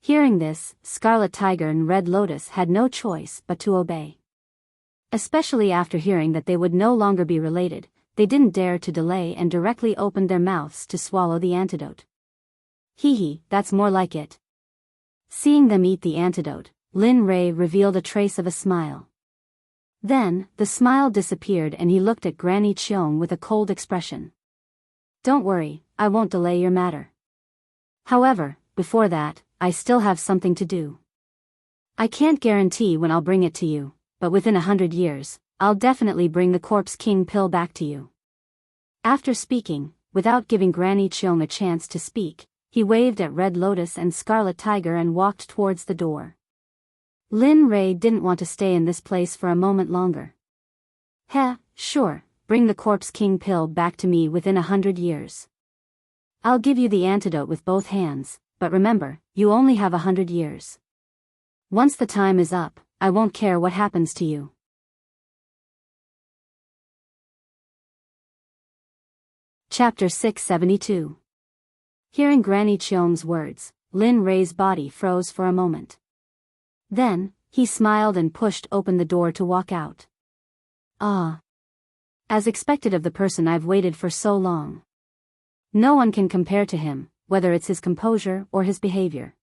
Hearing this, Scarlet Tiger and Red Lotus had no choice but to obey. Especially after hearing that they would no longer be related, they didn't dare to delay and directly opened their mouths to swallow the antidote. Hee, that's more like it. Seeing them eat the antidote, Lin Rei revealed a trace of a smile. Then, the smile disappeared and he looked at Granny Cheong with a cold expression. Don't worry, I won't delay your matter. However, before that, I still have something to do. I can't guarantee when I'll bring it to you, but within 100 years, I'll definitely bring the corpse king pill back to you. After speaking, without giving Granny Cheong a chance to speak, he waved at Red Lotus and Scarlet Tiger and walked towards the door. Lin Rei didn't want to stay in this place for a moment longer. Sure, bring the corpse king pill back to me within 100 years. I'll give you the antidote with both hands, but remember, you only have 100 years. Once the time is up, I won't care what happens to you. Chapter 672. Hearing Granny Cheong's words, Lin Rei's body froze for a moment. Then, he smiled and pushed open the door to walk out. As expected of the person I've waited for so long. No one can compare to him, whether it's his composure or his behavior.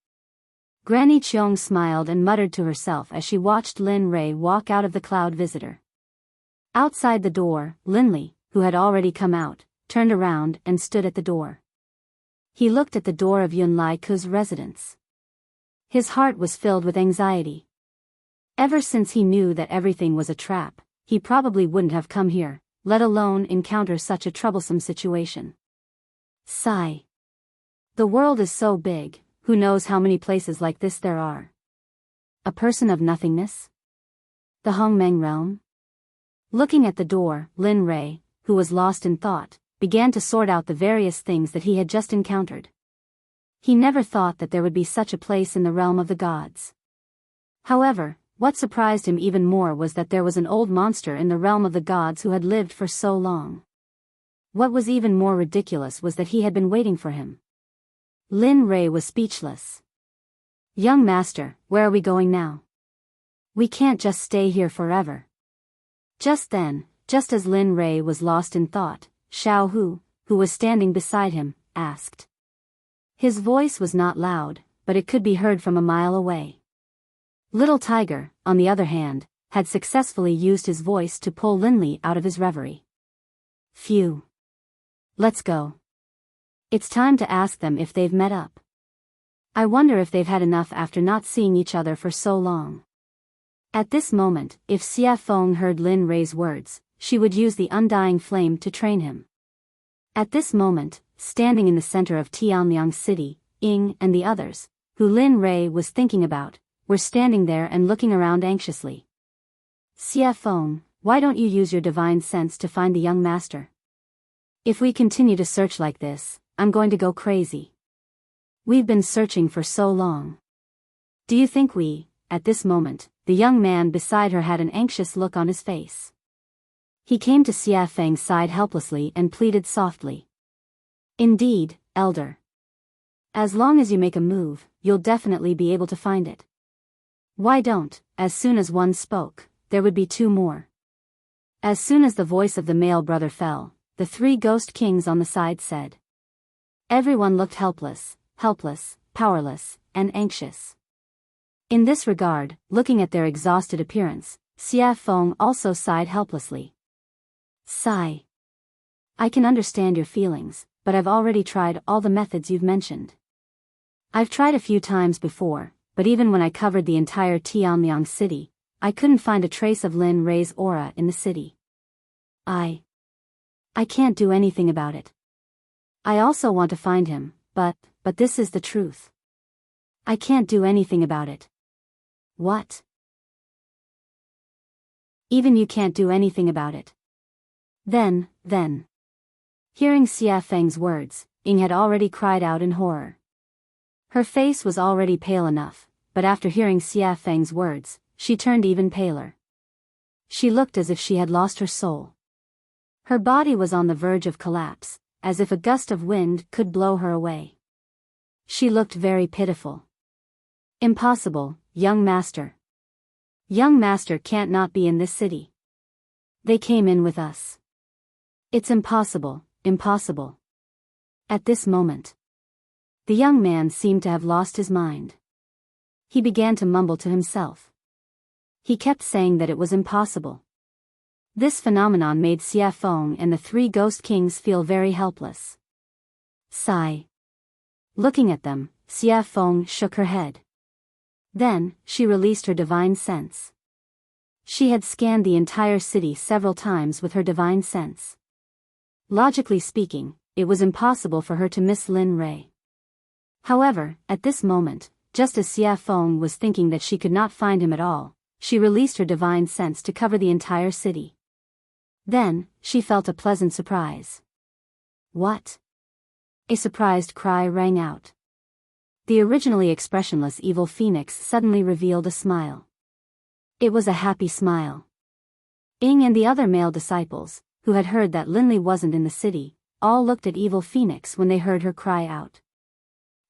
Granny Cheong smiled and muttered to herself as she watched Lin Rei walk out of the cloud visitor. Outside the door, Linley, who had already come out, turned around and stood at the door. He looked at the door of Yun Lai Ku's residence. His heart was filled with anxiety. Ever since he knew that everything was a trap, he probably wouldn't have come here, let alone encounter such a troublesome situation. Sigh. The world is so big, who knows how many places like this there are. A person of nothingness? The Hongmeng realm? Looking at the door, Lin Rei, who was lost in thought, began to sort out the various things that he had just encountered. He never thought that there would be such a place in the realm of the gods. However, what surprised him even more was that there was an old monster in the realm of the gods who had lived for so long. What was even more ridiculous was that he had been waiting for him. Lin Rei was speechless. Young master, where are we going now? We can't just stay here forever. Just then, just as Lin Rei was lost in thought, Xiao Hu, who was standing beside him, asked. His voice was not loud, but it could be heard from a mile away. Little Tiger, on the other hand, had successfully used his voice to pull Linli out of his reverie. Phew. Let's go. It's time to ask them if they've met up. I wonder if they've had enough after not seeing each other for so long. At this moment, if Xia Feng heard Lin Rei's words, she would use the undying flame to train him. At this moment, standing in the center of Tianliang City, Ying and the others, who Lin Rei was thinking about, were standing there and looking around anxiously. Xia Feng, why don't you use your divine sense to find the young master? If we continue to search like this, I'm going to go crazy. We've been searching for so long. Do you think at this moment, the young man beside her had an anxious look on his face. He came to Xia Feng's side helplessly and pleaded softly. Indeed, elder. As long as you make a move, you'll definitely be able to find it. Why don't, as soon as one spoke, there would be two more. As soon as the voice of the male brother fell, the three ghost kings on the side said. Everyone looked helpless, powerless, and anxious. In this regard, looking at their exhausted appearance, Xia Feng also sighed helplessly. Sigh. I can understand your feelings, but I've already tried all the methods you've mentioned. I've tried a few times before, but even when I covered the entire Tianliang city, I couldn't find a trace of Lin Rei's aura in the city. I can't do anything about it. I also want to find him, but this is the truth. I can't do anything about it. What? Even you can't do anything about it. Then. Hearing Xia Feng's words, Ying had already cried out in horror. Her face was already pale enough, but after hearing Xia Feng's words, she turned even paler. She looked as if she had lost her soul. Her body was on the verge of collapse, as if a gust of wind could blow her away. She looked very pitiful. Impossible, young master. Young master can't not be in this city. They came in with us. It's impossible. At this moment, the young man seemed to have lost his mind. He began to mumble to himself. He kept saying that it was impossible. This phenomenon made Xia Feng and the three ghost kings feel very helpless. Sigh. Looking at them, Xia Feng shook her head. Then, she released her divine sense. She had scanned the entire city several times with her divine sense. Logically speaking, it was impossible for her to miss Lin Rei. However, at this moment, just as Xia Feng was thinking that she could not find him at all, she released her divine sense to cover the entire city. Then, she felt a pleasant surprise. What? A surprised cry rang out. The originally expressionless evil phoenix suddenly revealed a smile. It was a happy smile. Ying and the other male disciples, who had heard that Linli wasn't in the city, all looked at evil phoenix when they heard her cry out.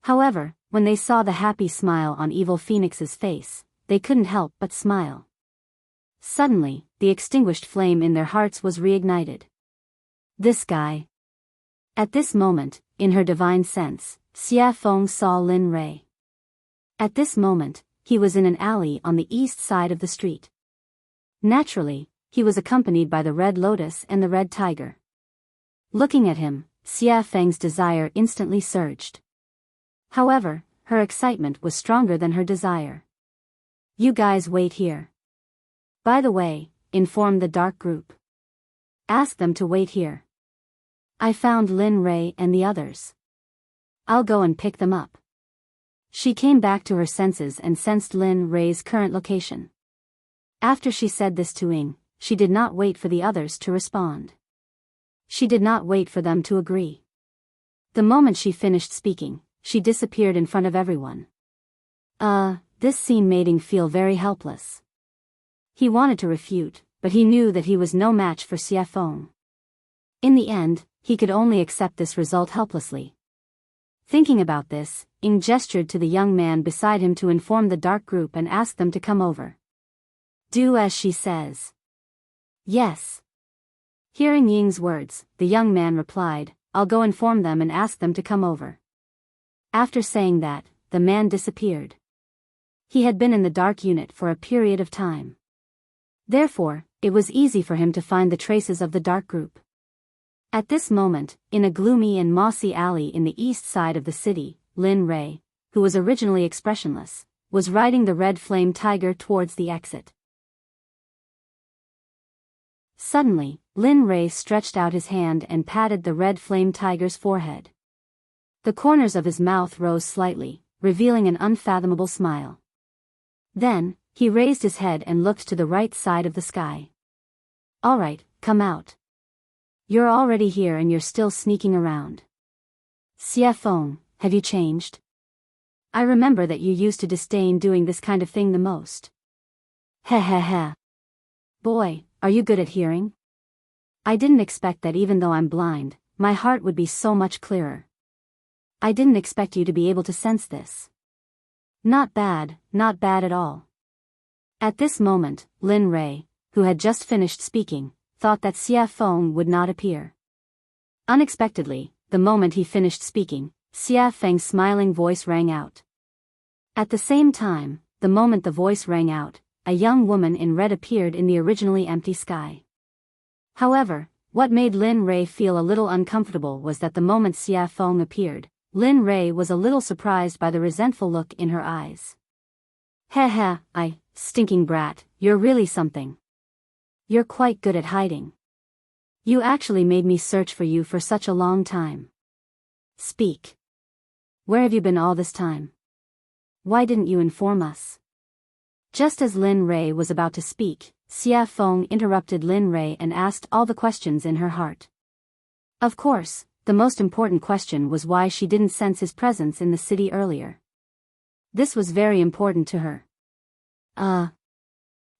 However, when they saw the happy smile on evil phoenix's face, they couldn't help but smile. Suddenly, the extinguished flame in their hearts was reignited. This guy. At this moment, in her divine sense, Xia Feng saw Lin Rei. At this moment, he was in an alley on the east side of the street. Naturally, he was accompanied by the Red Lotus and the Red Tiger. Looking at him, Xia Feng's desire instantly surged. However, her excitement was stronger than her desire. You guys wait here. By the way, inform the dark group. Ask them to wait here. I found Lin Rei and the others. I'll go and pick them up. She came back to her senses and sensed Lin Rei's current location. After she said this to Ying, she did not wait for the others to respond. She did not wait for them to agree. The moment she finished speaking, she disappeared in front of everyone. This scene made Ying feel very helpless. He wanted to refute, but he knew that he was no match for Xia Feng. In the end, he could only accept this result helplessly. Thinking about this, Ying gestured to the young man beside him to inform the dark group and ask them to come over. Do as she says. Yes. Hearing Ying's words, the young man replied, I'll go inform them and ask them to come over. After saying that, the man disappeared. He had been in the dark unit for a period of time. Therefore, it was easy for him to find the traces of the dark group. At this moment, in a gloomy and mossy alley in the east side of the city, Lin Rei, who was originally expressionless, was riding the red flame tiger towards the exit. Suddenly, Lin Rei stretched out his hand and patted the red flame tiger's forehead. The corners of his mouth rose slightly, revealing an unfathomable smile. Then, he raised his head and looked to the right side of the sky. All right, come out. You're already here and you're still sneaking around. Xia Feng, have you changed? I remember that you used to disdain doing this kind of thing the most. Heh. Boy, are you good at hearing? I didn't expect that even though I'm blind, my heart would be so much clearer. I didn't expect you to be able to sense this. Not bad at all. At this moment, Lin Rei, who had just finished speaking, thought that Xia Feng would not appear. Unexpectedly, the moment he finished speaking, Xia Feng's smiling voice rang out. At the same time, the moment the voice rang out, a young woman in red appeared in the originally empty sky. However, what made Lin Rei feel a little uncomfortable was that the moment Xia Feng appeared, Lin Rei was a little surprised by the resentful look in her eyes. Heh, stinking brat, you're really something. You're quite good at hiding. You actually made me search for you for such a long time. Speak. Where have you been all this time? Why didn't you inform us? Just as Lin Rei was about to speak, Xia Feng interrupted Lin Rei and asked all the questions in her heart. Of course, the most important question was why she didn't sense his presence in the city earlier. This was very important to her.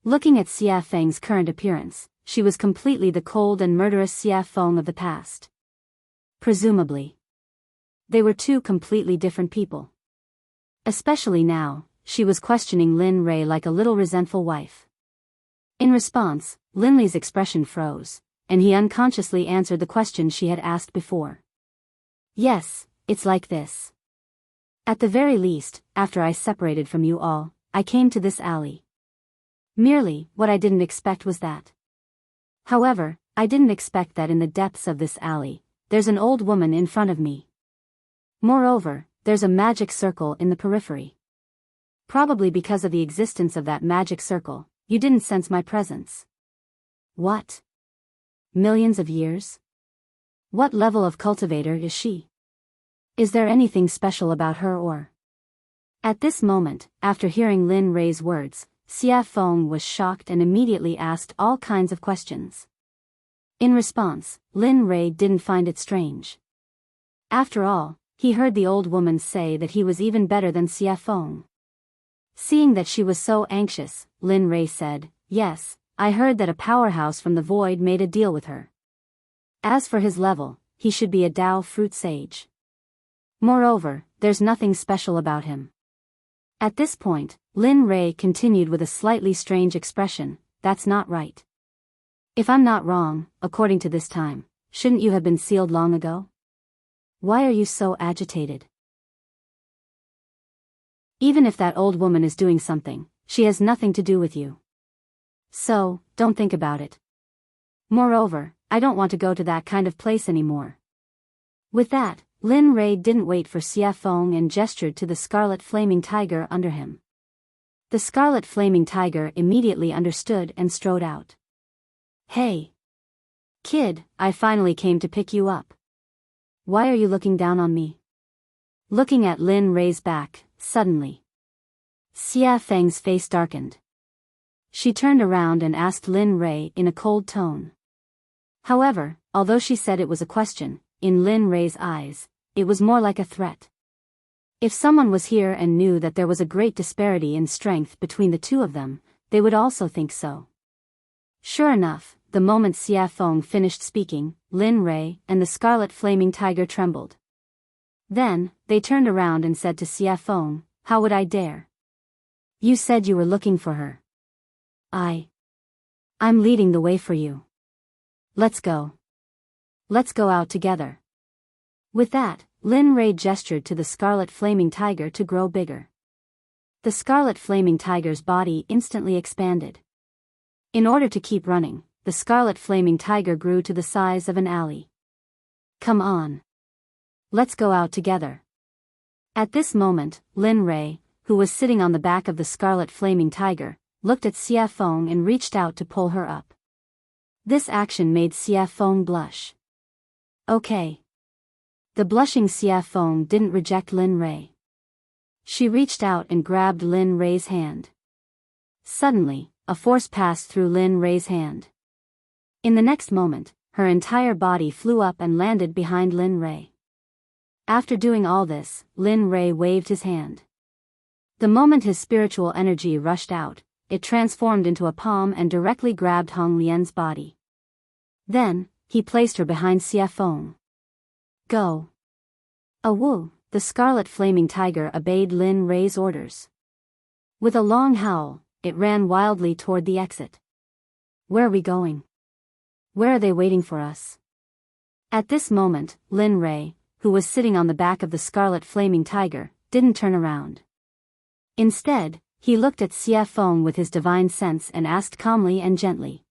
Looking at Xia Feng's current appearance, she was completely the cold and murderous Xia Feng of the past. Presumably. They were two completely different people. Especially now, she was questioning Lin Rei like a little resentful wife. In response, Lin Li's expression froze, and he unconsciously answered the question she had asked before. Yes, it's like this. At the very least, after I separated from you all, I came to this alley. Merely, what I didn't expect was that. However, I didn't expect that in the depths of this alley, there's an old woman in front of me. Moreover, there's a magic circle in the periphery. Probably because of the existence of that magic circle, you didn't sense my presence. What? Millions of years? What level of cultivator is she? Is there anything special about her or? At this moment, after hearing Lin Rei's words, Xia Feng was shocked and immediately asked all kinds of questions. In response, Lin Rei didn't find it strange. After all, he heard the old woman say that he was even better than Xia Feng. Seeing that she was so anxious, Lin Rei said, Yes, I heard that a powerhouse from the void made a deal with her. As for his level, he should be a Dao fruit sage. Moreover, there's nothing special about him. At this point, Lin Rei continued with a slightly strange expression, That's not right. If I'm not wrong, according to this time, shouldn't you have been sealed long ago? Why are you so agitated? Even if that old woman is doing something, she has nothing to do with you. So, don't think about it. Moreover, I don't want to go to that kind of place anymore. With that, Lin Rei didn't wait for Xia Feng and gestured to the scarlet flaming tiger under him. The scarlet flaming tiger immediately understood and strode out. Hey! Kid, I finally came to pick you up. Why are you looking down on me? Looking at Lin Rei's back, suddenly, Xia Feng's face darkened. She turned around and asked Lin Rei in a cold tone. However, although she said it was a question, in Lin Rei's eyes, it was more like a threat. If someone was here and knew that there was a great disparity in strength between the two of them, they would also think so. Sure enough, the moment Xia Feng finished speaking, Lin Rei and the scarlet flaming tiger trembled. Then, they turned around and said to Xia Feng, "How would I dare? You said you were looking for her. I'm leading the way for you. Let's go. Let's go out together." With that, Lin Rei gestured to the scarlet flaming tiger to grow bigger. The scarlet flaming tiger's body instantly expanded. In order to keep running, the scarlet flaming tiger grew to the size of an alley. Come on. Let's go out together. At this moment, Lin Rei, who was sitting on the back of the scarlet flaming tiger, looked at Xia Feng and reached out to pull her up. This action made Xia Feng blush. Okay. The blushing Xia Feng didn't reject Lin Rei. She reached out and grabbed Lin Rei's hand. Suddenly, a force passed through Lin Rei's hand. In the next moment, her entire body flew up and landed behind Lin Rei. After doing all this, Lin Rei waved his hand. The moment his spiritual energy rushed out, it transformed into a palm and directly grabbed Hong Lian's body. Then, he placed her behind Xia Feng. Go. Woo, the scarlet flaming tiger obeyed Lin Rei's orders. With a long howl, it ran wildly toward the exit. Where are we going? Where are they waiting for us? At this moment, Lin Rei, who was sitting on the back of the scarlet flaming tiger, didn't turn around. Instead, he looked at Xia Feng with his divine sense and asked calmly and gently.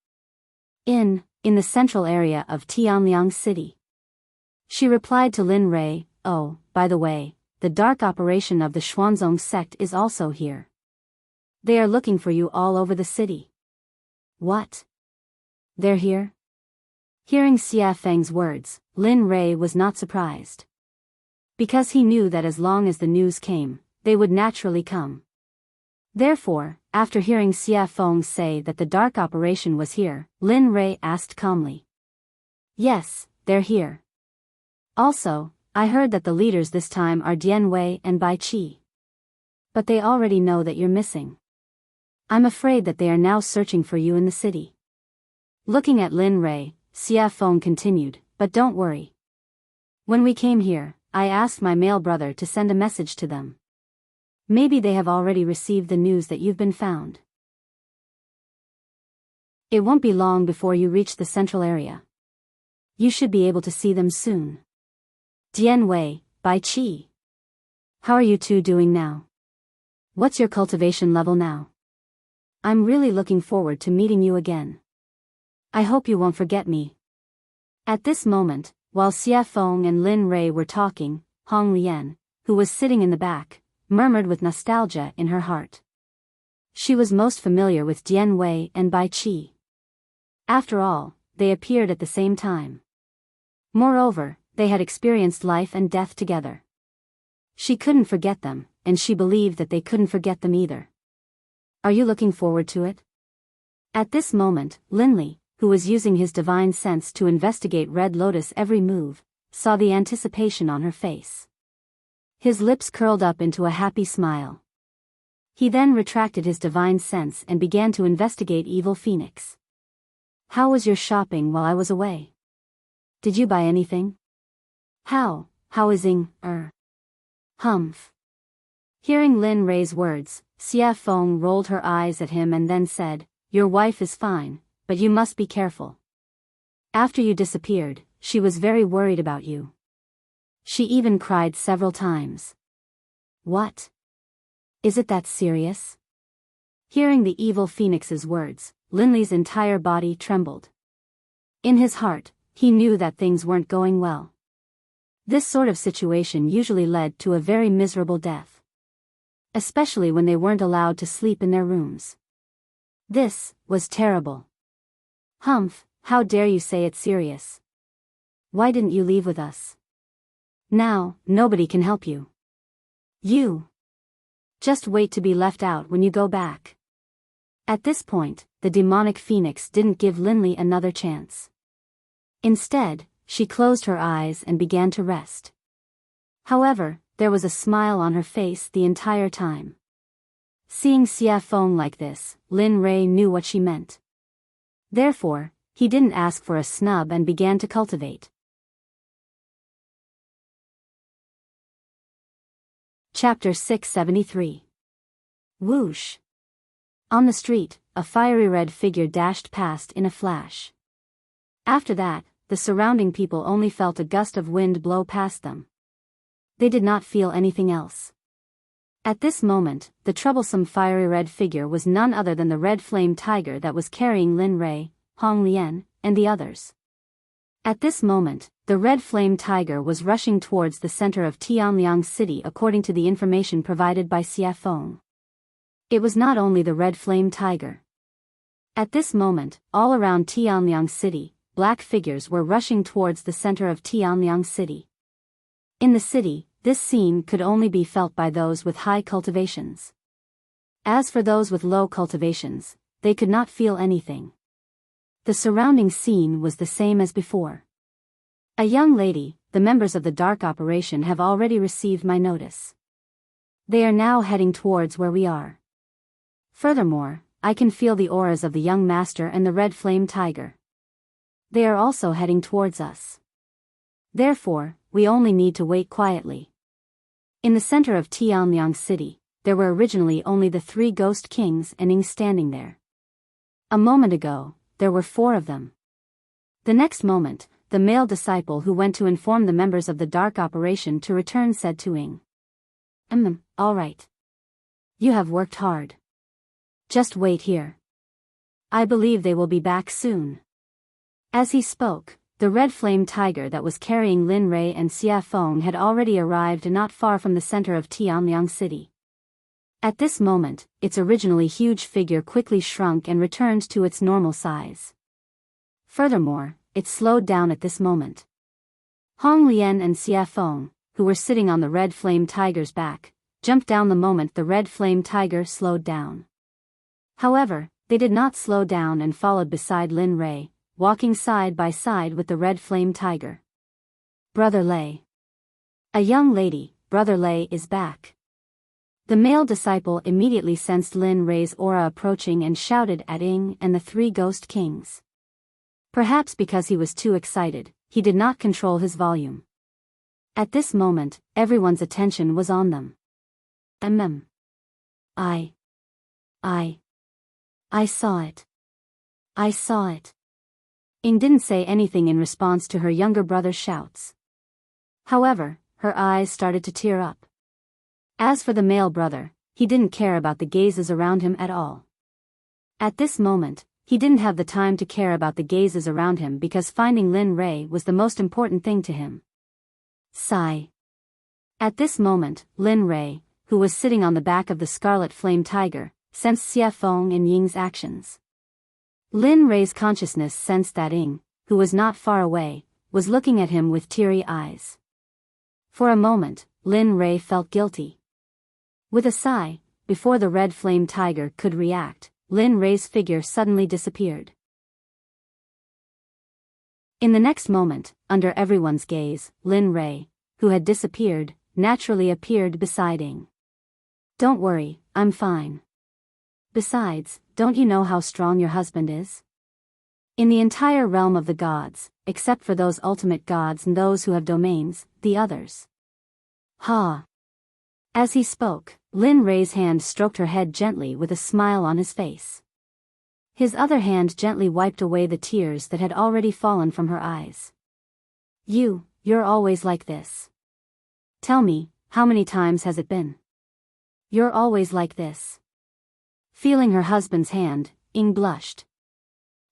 In the central area of Tianliang City. She replied to Lin Rei, "Oh, by the way, the dark operation of the Xuanzong sect is also here. They are looking for you all over the city." What? They're here? Hearing Xia Feng's words, Lin Rei was not surprised. Because he knew that as long as the news came, they would naturally come. Therefore, after hearing Xia Feng say that the dark operation was here, Lin Rei asked calmly. Yes, they're here. Also, I heard that the leaders this time are Dian Wei and Bai Qi. But they already know that you're missing. I'm afraid that they are now searching for you in the city. Looking at Lin Rei, Xia Feng continued, but don't worry. When we came here, I asked my male brother to send a message to them. Maybe they have already received the news that you've been found. It won't be long before you reach the central area. You should be able to see them soon. Dian Wei, Bai Qi. How are you two doing now? What's your cultivation level now? I'm really looking forward to meeting you again. I hope you won't forget me. At this moment, while Xia Feng and Lin Rei were talking, Hong Lian, who was sitting in the back, murmured with nostalgia in her heart. She was most familiar with Dian Wei and Bai Qi. After all, they appeared at the same time. Moreover, they had experienced life and death together. She couldn't forget them, and she believed that they couldn't forget them either. Are you looking forward to it? At this moment, Linley, who was using his divine sense to investigate Red Lotus' every move, saw the anticipation on her face. His lips curled up into a happy smile. He then retracted his divine sense and began to investigate Evil Phoenix. How was your shopping while I was away? Did you buy anything? How is Humph. Hearing Lin Rei's words, Xia Feng rolled her eyes at him and then said, Your wife is fine, but you must be careful. After you disappeared, she was very worried about you. She even cried several times. What? Is it that serious? Hearing the Evil Phoenix's words, Linley's entire body trembled. In his heart, he knew that things weren't going well. This sort of situation usually led to a very miserable death. Especially when they weren't allowed to sleep in their rooms. This was terrible. Humph, how dare you say it's serious? Why didn't you leave with us? Now, nobody can help you. You. Just wait to be left out when you go back. At this point, the demonic phoenix didn't give Linley another chance. Instead, she closed her eyes and began to rest. However, there was a smile on her face the entire time. Seeing Xia Feng like this, Lin Rei knew what she meant. Therefore, he didn't ask for a snub and began to cultivate. Chapter 673. Whoosh. On the street, a fiery red figure dashed past in a flash. After that, the surrounding people only felt a gust of wind blow past them. They did not feel anything else. At this moment, the troublesome fiery red figure was none other than the red flame tiger that was carrying Lin Rei, Hong Lian, and the others. At this moment, the red flame tiger was rushing towards the center of Tianliang City according to the information provided by Xia Feng. It was not only the red flame tiger. At this moment, all around Tianliang City, black figures were rushing towards the center of Tianliang City. In the city, this scene could only be felt by those with high cultivations. As for those with low cultivations, they could not feel anything. The surrounding scene was the same as before. A young lady, the members of the dark operation have already received my notice. They are now heading towards where we are. Furthermore, I can feel the auras of the young master and the red flame tiger. They are also heading towards us. Therefore, we only need to wait quietly. In the center of Tianliang City, there were originally only the 3 ghost kings and Ing standing there. A moment ago, there were 4 of them. The next moment, the male disciple who went to inform the members of the dark operation to return said to Ing. All right. You have worked hard. Just wait here. I believe they will be back soon. As he spoke, the red flame tiger that was carrying Lin Rei and Xia Feng had already arrived not far from the center of Tianliang City. At this moment, its originally huge figure quickly shrunk and returned to its normal size. Furthermore, it slowed down at this moment. Hong Lian and Xia Feng, who were sitting on the red flame tiger's back, jumped down the moment the red flame tiger slowed down. However, they did not slow down and followed beside Lin Rei, walking side by side with the red flame tiger. Brother Lei. A young lady, Brother Lei is back. The male disciple immediately sensed Lin Rei's aura approaching and shouted at Ing and the 3 ghost kings. Perhaps because he was too excited, he did not control his volume. At this moment, everyone's attention was on them. I saw it. I saw it. Ing didn't say anything in response to her younger brother's shouts. However, her eyes started to tear up. As for the male brother, he didn't care about the gazes around him at all. At this moment, he didn't have the time to care about the gazes around him because finding Lin Rei was the most important thing to him. Sigh. At this moment, Lin Rei, who was sitting on the back of the scarlet flame tiger, sensed Xia Feng and Ying's actions. Lin Rei's consciousness sensed that Ing, who was not far away, was looking at him with teary eyes. For a moment, Lin Rei felt guilty. With a sigh, before the red flame tiger could react, Lin Rei's figure suddenly disappeared. In the next moment, under everyone's gaze, Lin Rei, who had disappeared, naturally appeared beside Ing. Don't worry, I'm fine. Besides, don't you know how strong your husband is? In the entire realm of the gods, except for those ultimate gods and those who have domains, the others. Ha! As he spoke, Lin Rei's hand stroked her head gently with a smile on his face. His other hand gently wiped away the tears that had already fallen from her eyes. You're always like this. Tell me, how many times has it been? You're always like this. Feeling her husband's hand, Ing blushed.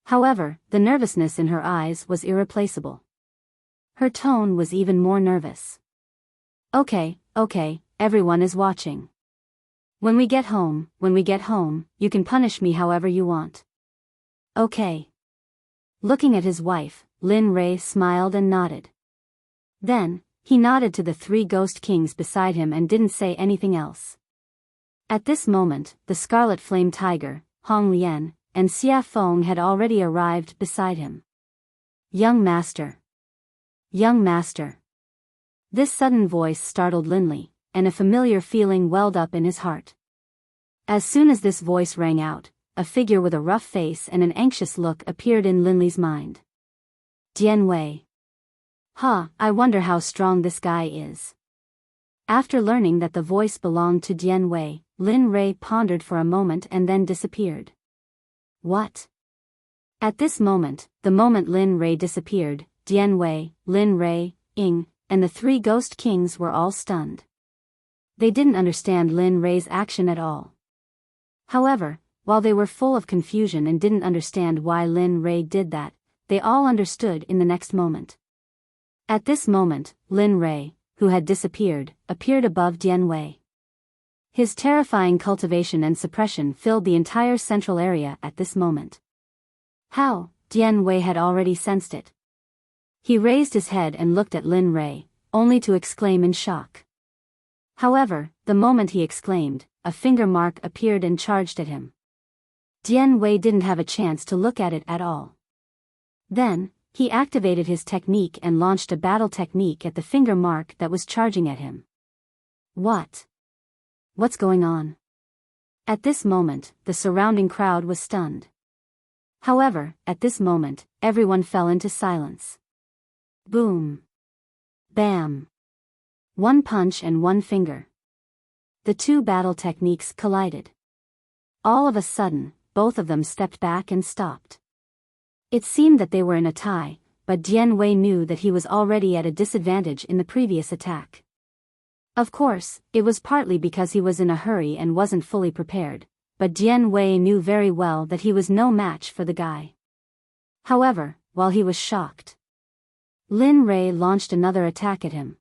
However, the nervousness in her eyes was irreplaceable. Her tone was even more nervous. Okay, everyone is watching. When we get home, you can punish me however you want. Okay. Looking at his wife, Lin Rei smiled and nodded. Then, he nodded to the three ghost kings beside him and didn't say anything else. At this moment, the Scarlet Flame Tiger, Hong Lian, and Xia Feng had already arrived beside him. Young master. Young master. This sudden voice startled Linley, and a familiar feeling welled up in his heart. As soon as this voice rang out, a figure with a rough face and an anxious look appeared in Linley's mind. Dian Wei. I wonder how strong this guy is. After learning that the voice belonged to Dian Wei, Lin Rei pondered for a moment and then disappeared. What? At this moment, the moment Lin Rei disappeared, Dian Wei, Lin Rei, Ying, and the three ghost kings were all stunned. They didn't understand Lin Rei's action at all. However, while they were full of confusion and didn't understand why Lin Rei did that, they all understood in the next moment. At this moment, Lin Rei, who had disappeared, appeared above Dian Wei. His terrifying cultivation and suppression filled the entire central area at this moment. How? Dian Wei had already sensed it. He raised his head and looked at Lin Rei, only to exclaim in shock. However, the moment he exclaimed, a finger mark appeared and charged at him. Dian Wei didn't have a chance to look at it at all. Then, he activated his technique and launched a battle technique at the finger mark that was charging at him. What? What's going on? At this moment, the surrounding crowd was stunned. However, at this moment, everyone fell into silence. Boom. Bam. One punch and one finger. The two battle techniques collided. All of a sudden, both of them stepped back and stopped. It seemed that they were in a tie, but Dian Wei knew that he was already at a disadvantage in the previous attack. Of course, it was partly because he was in a hurry and wasn't fully prepared, but Dian Wei knew very well that he was no match for the guy. However, while he was shocked, Lin Rei launched another attack at him.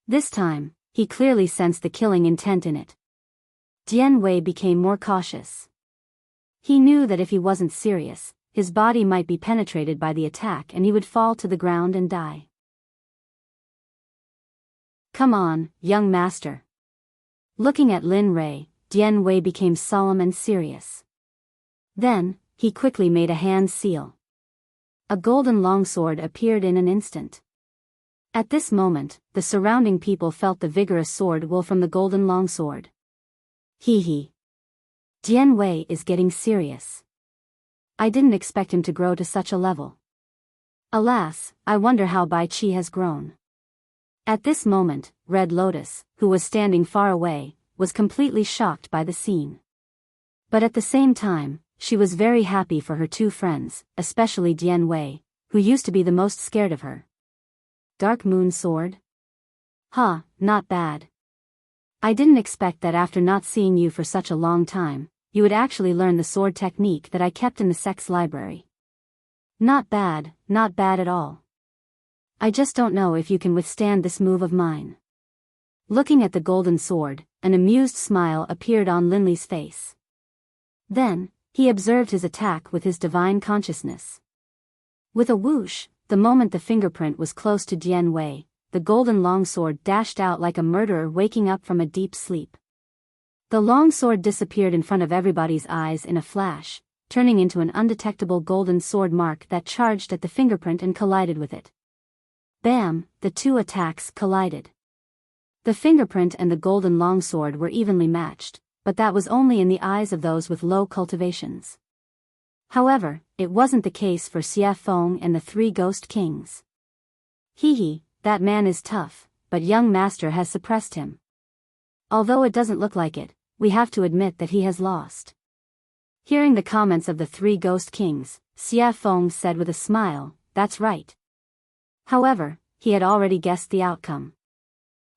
This time, he clearly sensed the killing intent in it. Dian Wei became more cautious. He knew that if he wasn't serious, his body might be penetrated by the attack and he would fall to the ground and die. Come on, young master. Looking at Lin Rei, Dian Wei became solemn and serious. Then, he quickly made a hand seal. A golden longsword appeared in an instant. At this moment, the surrounding people felt the vigorous sword will from the golden longsword. Hee. Dian Wei is getting serious. I didn't expect him to grow to such a level. Alas, I wonder how Bai Qi has grown. At this moment, Red Lotus, who was standing far away, was completely shocked by the scene. But at the same time, she was very happy for her two friends, especially Dian Wei, who used to be the most scared of her. Dark Moon Sword? Not bad. I didn't expect that after not seeing you for such a long time, you would actually learn the sword technique that I kept in the Sect's library. Not bad at all. I just don't know if you can withstand this move of mine. Looking at the golden sword, an amused smile appeared on Linley's face. Then, he observed his attack with his divine consciousness. With a whoosh, the moment the fingerprint was close to Dian Wei, the golden longsword dashed out like a murderer waking up from a deep sleep. The longsword disappeared in front of everybody's eyes in a flash, turning into an undetectable golden sword mark that charged at the fingerprint and collided with it. Bam! The two attacks collided. The fingerprint and the golden longsword were evenly matched, but that was only in the eyes of those with low cultivations. However, it wasn't the case for Xia Feng and the three ghost kings. Hee, that man is tough, but young master has suppressed him. Although it doesn't look like it, we have to admit that he has lost. Hearing the comments of the three ghost kings, Xia Feng said with a smile, that's right. However, he had already guessed the outcome.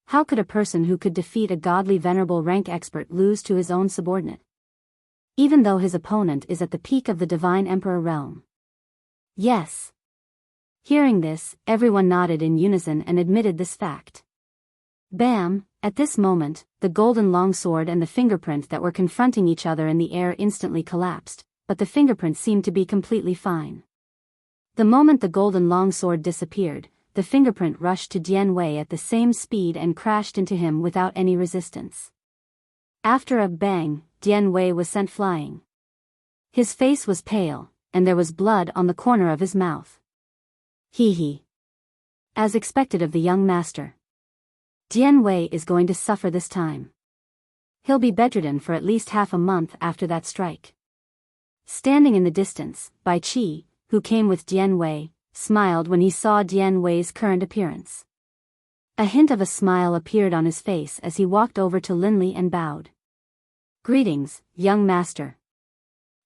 How could a person who could defeat a godly venerable rank expert lose to his own subordinate? Even though his opponent is at the peak of the divine emperor realm. Yes. Hearing this, everyone nodded in unison and admitted this fact. Bam! At this moment, the golden longsword and the fingerprint that were confronting each other in the air instantly collapsed, but the fingerprint seemed to be completely fine. The moment the golden longsword disappeared, the fingerprint rushed to Dian Wei at the same speed and crashed into him without any resistance. After a bang, Dian Wei was sent flying. His face was pale, and there was blood on the corner of his mouth. Hee. As expected of the young master. Dian Wei is going to suffer this time. He'll be bedridden for at least half a month after that strike. Standing in the distance, Bai Qi, who came with Dian Wei, smiled when he saw Dian Wei's current appearance. A hint of a smile appeared on his face as he walked over to Linli and bowed. Greetings, young master.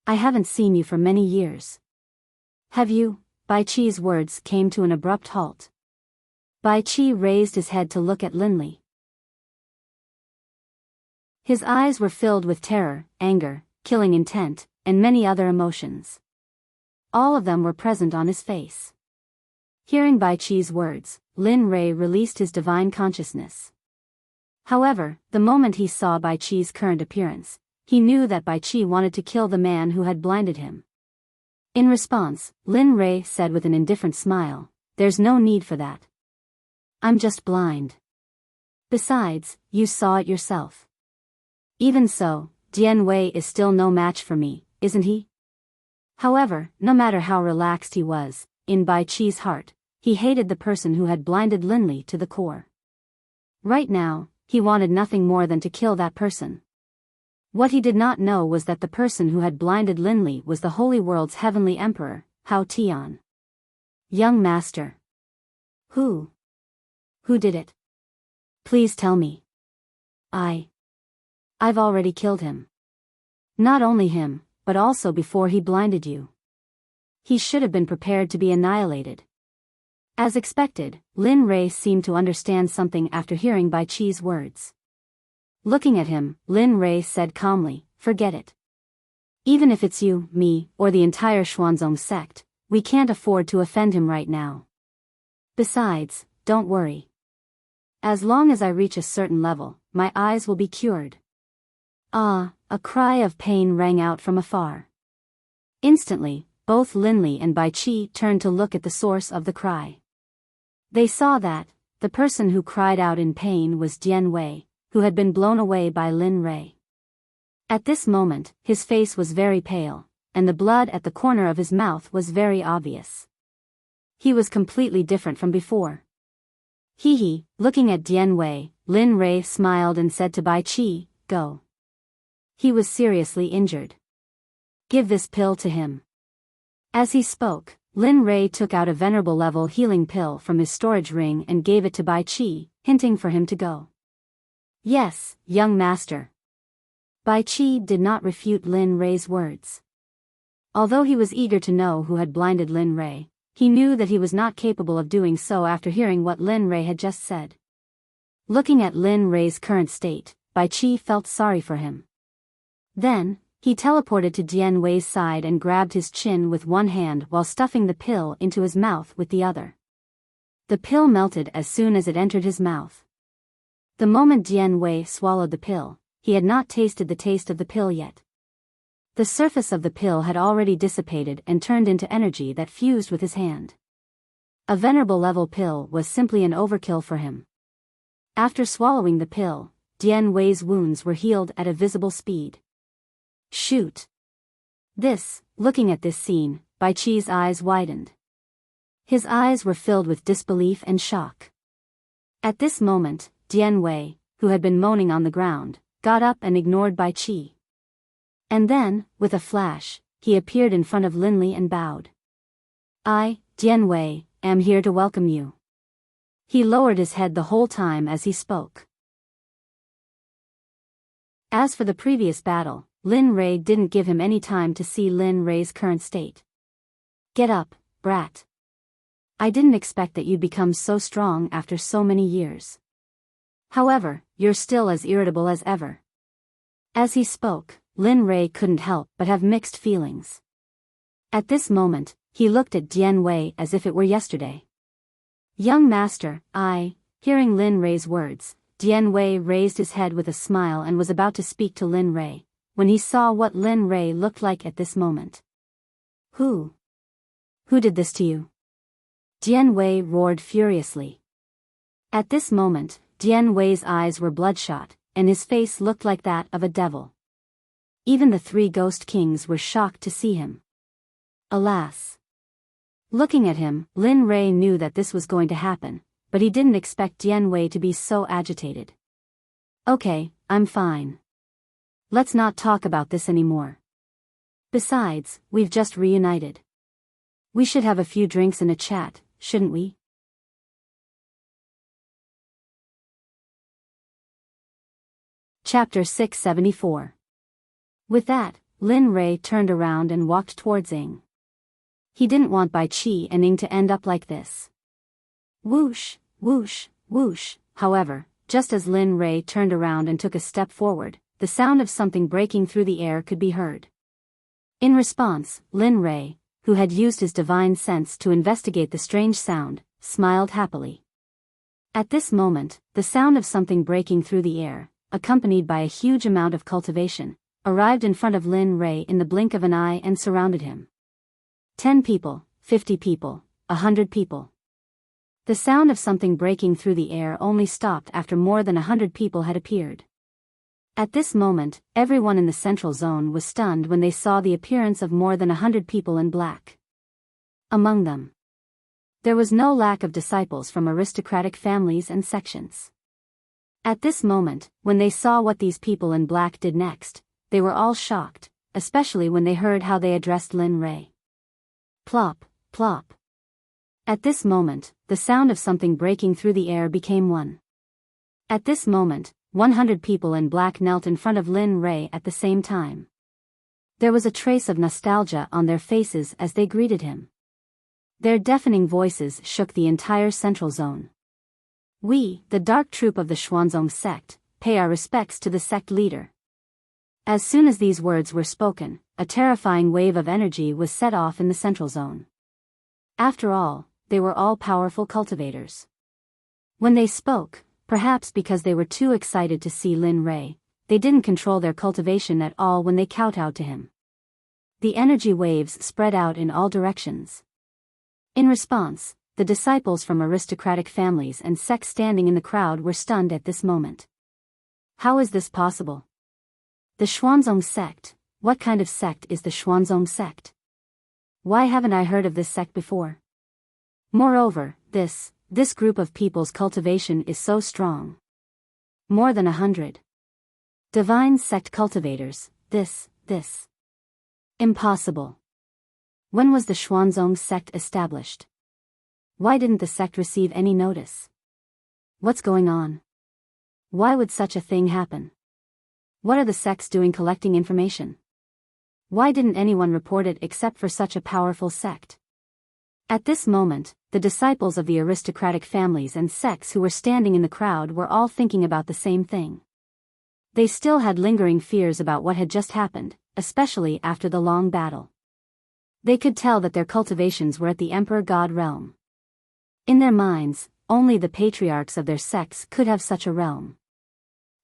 I haven't seen you for many years. Have you? Bai Qi's words came to an abrupt halt. Bai Qi raised his head to look at Linli. His eyes were filled with terror, anger, killing intent, and many other emotions. All of them were present on his face. Hearing Bai Qi's words, Lin Rei released his divine consciousness. However, the moment he saw Bai Qi's current appearance, he knew that Bai Qi wanted to kill the man who had blinded him. In response, Lin Rei said with an indifferent smile, "There's no need for that. I'm just blind. Besides, you saw it yourself. Even so, Dian Wei is still no match for me, isn't he?" However, no matter how relaxed he was, in Bai Qi's heart, he hated the person who had blinded Linli to the core. Right now, he wanted nothing more than to kill that person. What he did not know was that the person who had blinded Linli was the Holy World's heavenly emperor, Hao Tian. Young master. Who did it? Please tell me. I've already killed him. Not only him, but also before he blinded you. He should have been prepared to be annihilated. As expected, Lin Rei seemed to understand something after hearing Bai Qi's words. Looking at him, Lin Rei said calmly, "Forget it. Even if it's you, me, or the entire Xuanzong sect, we can't afford to offend him right now. Besides, don't worry. As long as I reach a certain level, my eyes will be cured." Ah, a cry of pain rang out from afar. Instantly, both Linli and Bai Qi turned to look at the source of the cry. They saw that the person who cried out in pain was Dian Wei, who had been blown away by Lin Rei. At this moment, his face was very pale, and the blood at the corner of his mouth was very obvious. He was completely different from before. Hee, looking at Dian Wei, Lin Rei smiled and said to Bai Qi, "Go. He was seriously injured. Give this pill to him." As he spoke, Lin Rei took out a venerable level healing pill from his storage ring and gave it to Bai Qi, hinting for him to go. "Yes, young master." Bai Qi did not refute Lin Rei's words. Although he was eager to know who had blinded Lin Rei, he knew that he was not capable of doing so after hearing what Lin Rei had just said. Looking at Lin Rei's current state, Bai Qi felt sorry for him. Then, he teleported to Dian Wei's side and grabbed his chin with one hand while stuffing the pill into his mouth with the other. The pill melted as soon as it entered his mouth. The moment Dian Wei swallowed the pill, he had not tasted the taste of the pill yet. The surface of the pill had already dissipated and turned into energy that fused with his hand. A venerable level pill was simply an overkill for him. After swallowing the pill, Dian Wei's wounds were healed at a visible speed. Shoot. Looking at this scene, Bai Qi's eyes widened. His eyes were filled with disbelief and shock. At this moment, Dian Wei, who had been moaning on the ground, got up and ignored Bai Qi. And then, with a flash, he appeared in front of Linli and bowed. "I, Dian Wei, am here to welcome you." He lowered his head the whole time as he spoke. As for the previous battle, Lin Rei didn't give him any time to see Lin Rei's current state. "Get up, brat. I didn't expect that you'd become so strong after so many years. However, you're still as irritable as ever." As he spoke, Lin Rei couldn't help but have mixed feelings. At this moment, he looked at Dian Wei as if it were yesterday. Young master, hearing Lin Rei's words, Dian Wei raised his head with a smile and was about to speak to Lin Rei, when he saw what Lin Rei looked like at this moment. Who did this to you? Dian Wei roared furiously. At this moment, Dian Wei's eyes were bloodshot, and his face looked like that of a devil. Even the 3 ghost kings were shocked to see him. Alas! Looking at him, Lin Rei knew that this was going to happen, but he didn't expect Dian Wei to be so agitated. Okay, I'm fine. Let's not talk about this anymore. Besides, we've just reunited. We should have a few drinks and a chat, shouldn't we? Chapter 674. With that, Lin Rei turned around and walked towards Ying. He didn't want Bai Qi and Ying to end up like this. Whoosh, whoosh, whoosh. However, just as Lin Rei turned around and took a step forward, the sound of something breaking through the air could be heard. In response, Lin Rei, who had used his divine sense to investigate the strange sound, smiled happily. At this moment, the sound of something breaking through the air, accompanied by a huge amount of cultivation, arrived in front of Lin Rei in the blink of an eye and surrounded him. 10 people, 50 people, 100 people. The sound of something breaking through the air only stopped after more than 100 people had appeared. At this moment, everyone in the central zone was stunned when they saw the appearance of more than 100 people in black. Among them, there was no lack of disciples from aristocratic families and sections. At this moment, when they saw what these people in black did next, they were all shocked, especially when they heard how they addressed Lin Rei. Plop, plop. At this moment, the sound of something breaking through the air became one. At this moment, 100 people in black knelt in front of Lin Rei at the same time. There was a trace of nostalgia on their faces as they greeted him. Their deafening voices shook the entire central zone. We, the dark troop of the Xuanzong sect, pay our respects to the sect leader. As soon as these words were spoken, a terrifying wave of energy was set off in the central zone. After all, they were all powerful cultivators. When they spoke, perhaps because they were too excited to see Lin Rei, they didn't control their cultivation at all when they kowtowed to him. The energy waves spread out in all directions. In response, the disciples from aristocratic families and sects standing in the crowd were stunned at this moment. How is this possible? The Xuanzong sect? What kind of sect is the Xuanzong sect? Why haven't I heard of this sect before? Moreover, this group of people's cultivation is so strong. More than 100. Divine sect cultivators, this. Impossible. When was the Xuanzong sect established? Why didn't the sect receive any notice? What's going on? Why would such a thing happen? What are the sects doing collecting information? Why didn't anyone report it except for such a powerful sect? At this moment, the disciples of the aristocratic families and sects who were standing in the crowd were all thinking about the same thing. They still had lingering fears about what had just happened, especially after the long battle. They could tell that their cultivations were at the Emperor God realm. In their minds, only the patriarchs of their sects could have such a realm.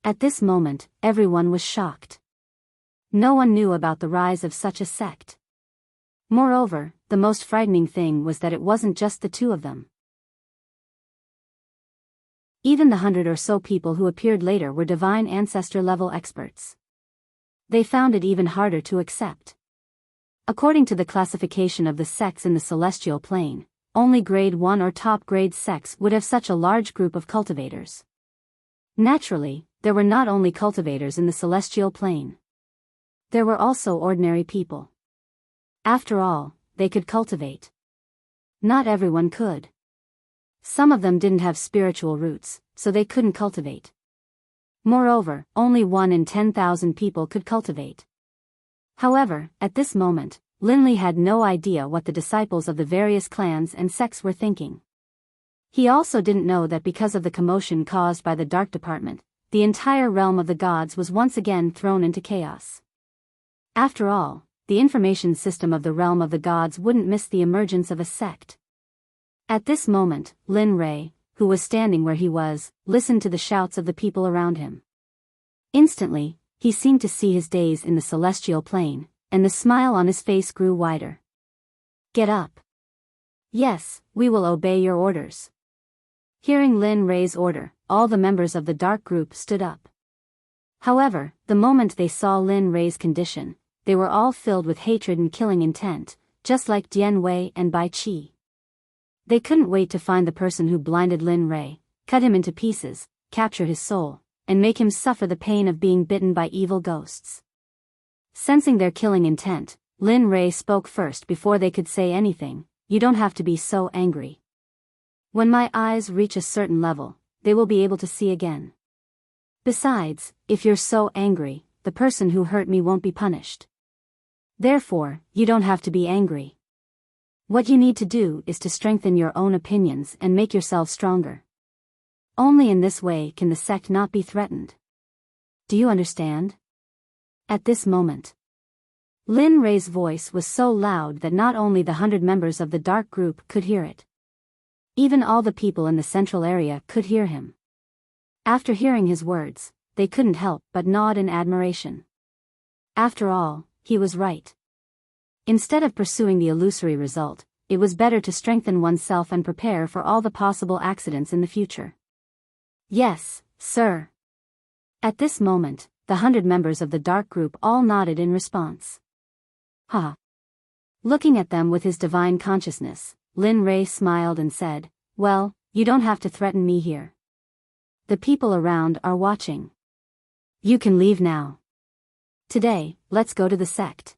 At this moment, everyone was shocked. No one knew about the rise of such a sect. Moreover, the most frightening thing was that it wasn't just the two of them. Even the 100 or so people who appeared later were divine ancestor-level experts. They found it even harder to accept. According to the classification of the sects in the celestial plane, only grade 1 or top-grade sects would have such a large group of cultivators. Naturally, there were not only cultivators in the celestial plane. There were also ordinary people. After all, they could cultivate. Not everyone could. Some of them didn't have spiritual roots, so they couldn't cultivate. Moreover, only 1 in 10,000 people could cultivate. However, at this moment, Lin Li had no idea what the disciples of the various clans and sects were thinking. He also didn't know that because of the commotion caused by the Dark Department, the entire realm of the gods was once again thrown into chaos. After all, the information system of the realm of the gods wouldn't miss the emergence of a sect. At this moment, Lin Rei, who was standing where he was, listened to the shouts of the people around him. Instantly, he seemed to see his days in the celestial plane, and the smile on his face grew wider. Get up. Yes, we will obey your orders. Hearing Lin Rei's order, all the members of the dark group stood up. However, the moment they saw Lin Rei's condition, they were all filled with hatred and killing intent, just like Dian Wei and Bai Qi. They couldn't wait to find the person who blinded Lin Rei, cut him into pieces, capture his soul, and make him suffer the pain of being bitten by evil ghosts. Sensing their killing intent, Lin Rei spoke first before they could say anything. You don't have to be so angry. When my eyes reach a certain level, they will be able to see again. Besides, if you're so angry, the person who hurt me won't be punished. Therefore, you don't have to be angry. What you need to do is to strengthen your own opinions and make yourself stronger. Only in this way can the sect not be threatened. Do you understand? At this moment, Lin Rei's voice was so loud that not only the 100 members of the dark group could hear it. Even all the people in the central area could hear him. After hearing his words, they couldn't help but nod in admiration. After all, he was right. Instead of pursuing the illusory result, it was better to strengthen oneself and prepare for all the possible accidents in the future. Yes, sir. At this moment, the 100 members of the dark group all nodded in response. Ha! Looking at them with his divine consciousness, Lin Rei smiled and said, well, you don't have to threaten me here. The people around are watching. You can leave now. Today, let's go to the sect.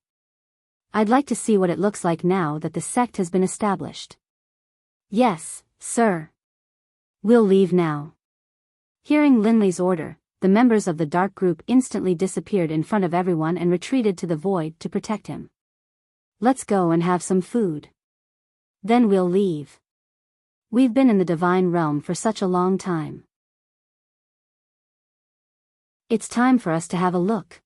I'd like to see what it looks like now that the sect has been established. Yes, sir. We'll leave now. Hearing Lin Lei's order, the members of the dark group instantly disappeared in front of everyone and retreated to the void to protect him. Let's go and have some food. Then we'll leave. We've been in the divine realm for such a long time. It's time for us to have a look.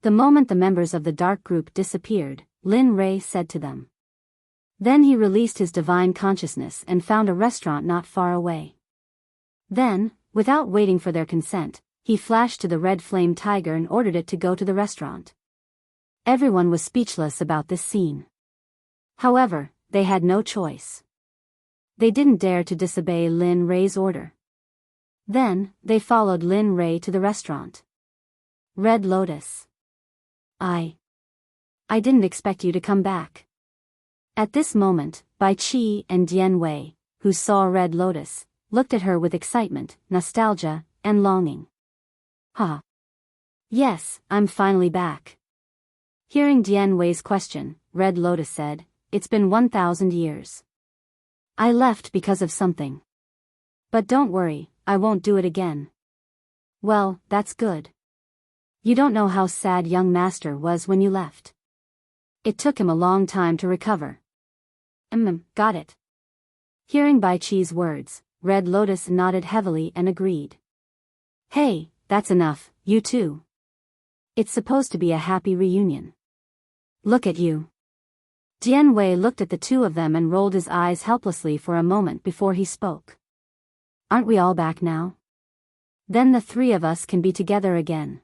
The moment the members of the dark group disappeared, Lin Rei said to them. Then he released his divine consciousness and found a restaurant not far away. Then, without waiting for their consent, he flashed to the red flame tiger and ordered it to go to the restaurant. Everyone was speechless about this scene. However, they had no choice. They didn't dare to disobey Lin Rei's order. Then, they followed Lin Rei to the restaurant. Red Lotus. I didn't expect you to come back. At this moment, Bai Qi and Dian Wei, who saw Red Lotus, looked at her with excitement, nostalgia, and longing. Ha! Yes, I'm finally back. Hearing Dian Wei's question, Red Lotus said, it's been 1,000 years. I left because of something. But don't worry, I won't do it again. Well, that's good. You don't know how sad young master was when you left. It took him a long time to recover. Got it. Hearing Bai Qi's words, Red Lotus nodded heavily and agreed. Hey, that's enough, you two. It's supposed to be a happy reunion. Look at you. Dian Wei looked at the two of them and rolled his eyes helplessly for a moment before he spoke. Aren't we all back now? Then the three of us can be together again.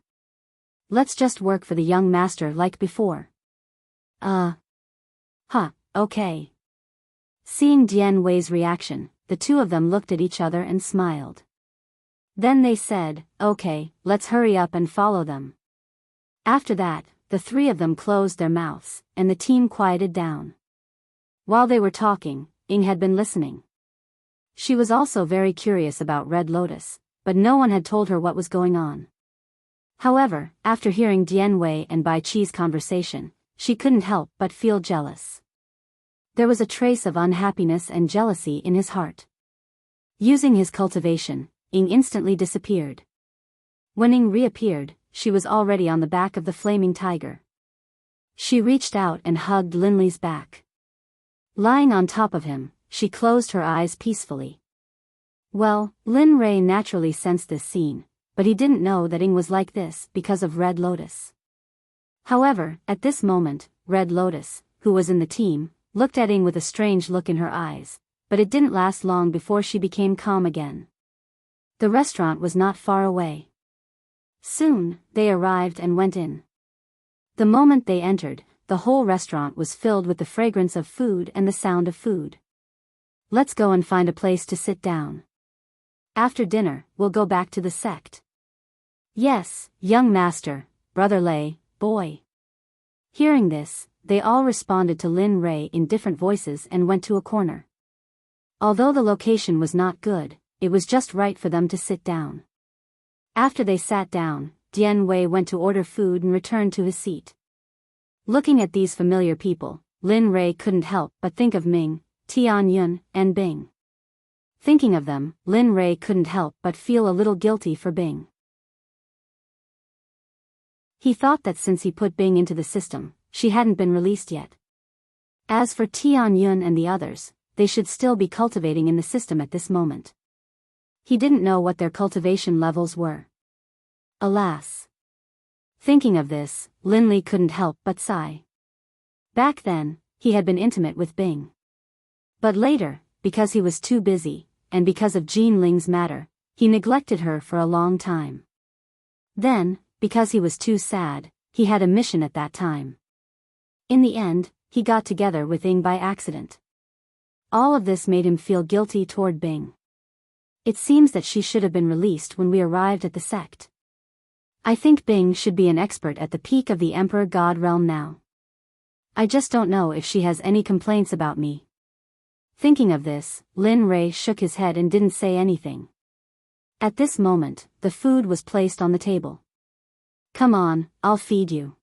Let's just work for the young master like before. Okay. Seeing Dian Wei's reaction, the two of them looked at each other and smiled. Then they said, okay, let's hurry up and follow them. After that, the three of them closed their mouths, and the team quieted down. While they were talking, Ying had been listening. She was also very curious about Red Lotus, but no one had told her what was going on. However, after hearing Dian Wei and Bai Qi's conversation, she couldn't help but feel jealous. There was a trace of unhappiness and jealousy in his heart. Using his cultivation, Ying instantly disappeared. When Ying reappeared, she was already on the back of the flaming tiger. She reached out and hugged Lin Lei's back. Lying on top of him, she closed her eyes peacefully. Well, Lin Rei naturally sensed this scene, but he didn't know that Ying was like this because of Red Lotus. However, at this moment, Red Lotus, who was in the team, looked at Ing with a strange look in her eyes, but it didn't last long before she became calm again. The restaurant was not far away. Soon, they arrived and went in. The moment they entered, the whole restaurant was filled with the fragrance of food and the sound of food. Let's go and find a place to sit down. After dinner, we'll go back to the sect. Yes, young master, brother Lei, boy. Hearing this, they all responded to Lin Ray in different voices and went to a corner. Although the location was not good, it was just right for them to sit down. After they sat down, Dian Wei went to order food and returned to his seat. Looking at these familiar people, Lin Ray couldn't help but think of Ming, Tian Yun, and Bing. Thinking of them, Lin Ray couldn't help but feel a little guilty for Bing. He thought that since he put Bing into the system, she hadn't been released yet. As for Tian Yun and the others, they should still be cultivating in the system at this moment. He didn't know what their cultivation levels were. Alas. Thinking of this, Lin Li couldn't help but sigh. Back then, he had been intimate with Bing. But later, because he was too busy, and because of Jean Ling's matter, he neglected her for a long time. Then, because he was too sad, he had a mission at that time. In the end, he got together with Ing by accident. All of this made him feel guilty toward Bing. It seems that she should have been released when we arrived at the sect. I think Bing should be an expert at the peak of the Emperor God realm now. I just don't know if she has any complaints about me. Thinking of this, Lin Ray shook his head and didn't say anything. At this moment, the food was placed on the table. Come on, I'll feed you.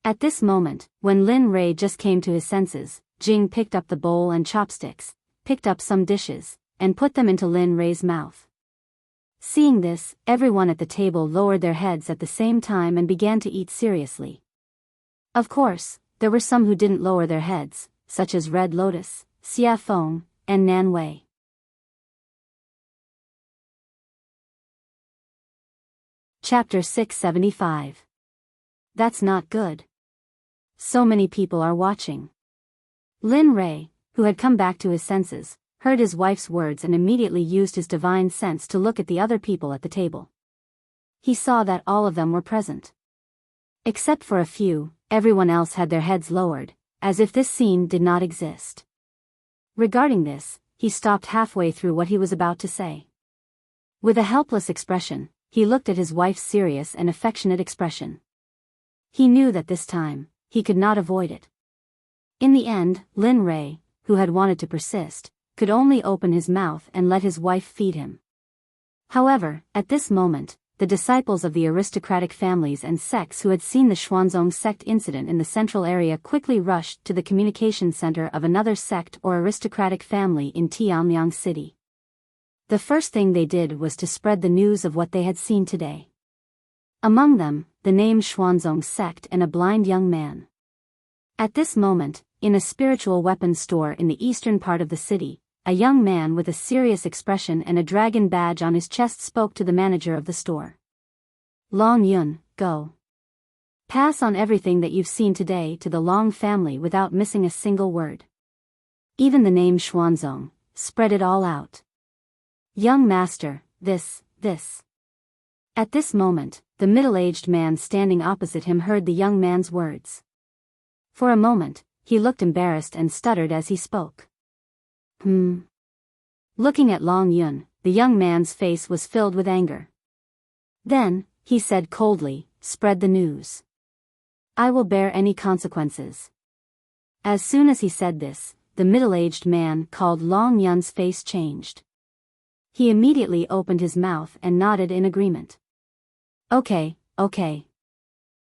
At this moment, when Lin Ray just came to his senses, Jing picked up the bowl and chopsticks, picked up some dishes, and put them into Lin Ray's mouth. Seeing this, everyone at the table lowered their heads at the same time and began to eat seriously. Of course, there were some who didn't lower their heads, such as Red Lotus, Xia Feng, and Nan Wei. Chapter 675. That's not good. So many people are watching. Lin Ray, who had come back to his senses, heard his wife's words and immediately used his divine sense to look at the other people at the table. He saw that all of them were present. Except for a few, everyone else had their heads lowered, as if this scene did not exist. Regarding this, he stopped halfway through what he was about to say. With a helpless expression, he looked at his wife's serious and affectionate expression. He knew that this time, he could not avoid it. In the end, Lin Ray, who had wanted to persist, could only open his mouth and let his wife feed him. However, at this moment, the disciples of the aristocratic families and sects who had seen the Xuanzong sect incident in the central area quickly rushed to the communication center of another sect or aristocratic family in Tianliang City. The first thing they did was to spread the news of what they had seen today. Among them, the name Xuanzong sect and a blind young man. At this moment, in a spiritual weapons store in the eastern part of the city, a young man with a serious expression and a dragon badge on his chest spoke to the manager of the store. Long Yun, go. Pass on everything that you've seen today to the Long family without missing a single word. Even the name Xuanzong, spread it all out. Young master, this. At this moment, the middle-aged man standing opposite him heard the young man's words. For a moment, he looked embarrassed and stuttered as he spoke. Looking at Long Yun, the young man's face was filled with anger. Then, he said coldly, spread the news. I will bear any consequences. As soon as he said this, the middle-aged man called Long Yun's face changed. He immediately opened his mouth and nodded in agreement. Okay.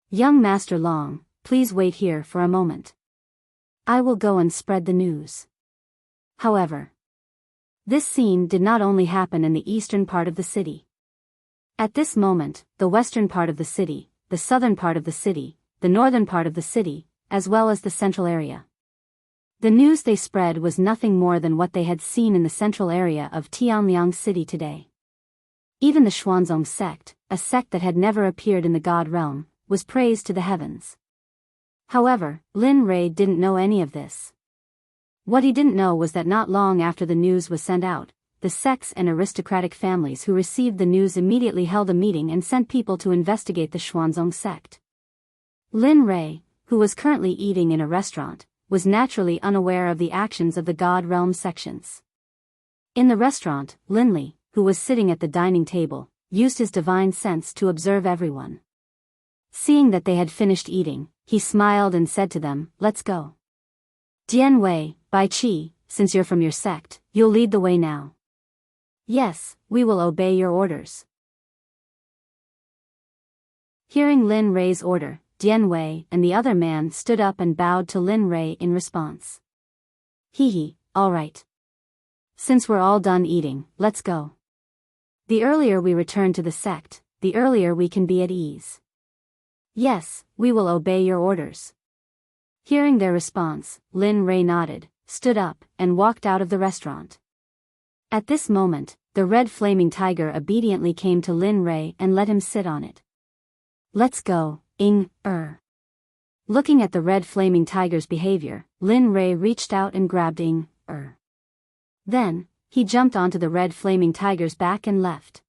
Young Master Long, please wait here for a moment. I will go and spread the news. However, this scene did not only happen in the eastern part of the city. At this moment, the western part of the city, the southern part of the city, the northern part of the city, as well as the central area. The news they spread was nothing more than what they had seen in the central area of Tianliang City today. Even the Xuanzong sect, a sect that had never appeared in the God realm, was praised to the heavens. However, Lin Rei didn't know any of this. What he didn't know was that not long after the news was sent out, the sects and aristocratic families who received the news immediately held a meeting and sent people to investigate the Xuanzong sect. Lin Rei, who was currently eating in a restaurant, was naturally unaware of the actions of the God Realm sections. In the restaurant, Lin Li, who was sitting at the dining table, used his divine sense to observe everyone. Seeing that they had finished eating, he smiled and said to them, "Let's go. Dian Wei, Bai Qi, since you're from your sect, you'll lead the way now." "Yes, we will obey your orders." Hearing Lin Rei's order, Dian Wei and the other man stood up and bowed to Lin Rei in response. "Hee, all right. Since we're all done eating, let's go. The earlier we return to the sect, the earlier we can be at ease." "Yes, we will obey your orders." Hearing their response, Lin Rei nodded, stood up, and walked out of the restaurant. At this moment, the red flaming tiger obediently came to Lin Rei and let him sit on it. "Let's go, Ing-er." Looking at the red flaming tiger's behavior, Lin Rei reached out and grabbed Ing-er. Then, he jumped onto the red flaming tiger's back and left.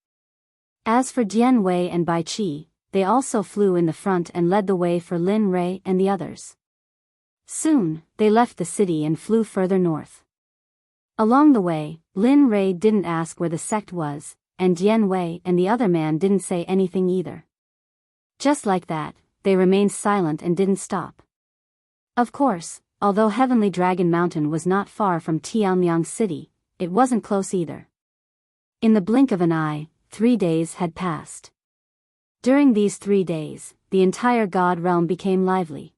As for Dian Wei and Bai Qi, they also flew in the front and led the way for Lin Rei and the others. Soon, they left the city and flew further north. Along the way, Lin Rei didn't ask where the sect was, and Dian Wei and the other man didn't say anything either. Just like that, they remained silent and didn't stop. Of course, although Heavenly Dragon Mountain was not far from Tianliang City, it wasn't close either. In the blink of an eye, 3 days had passed. During these 3 days, the entire God Realm became lively.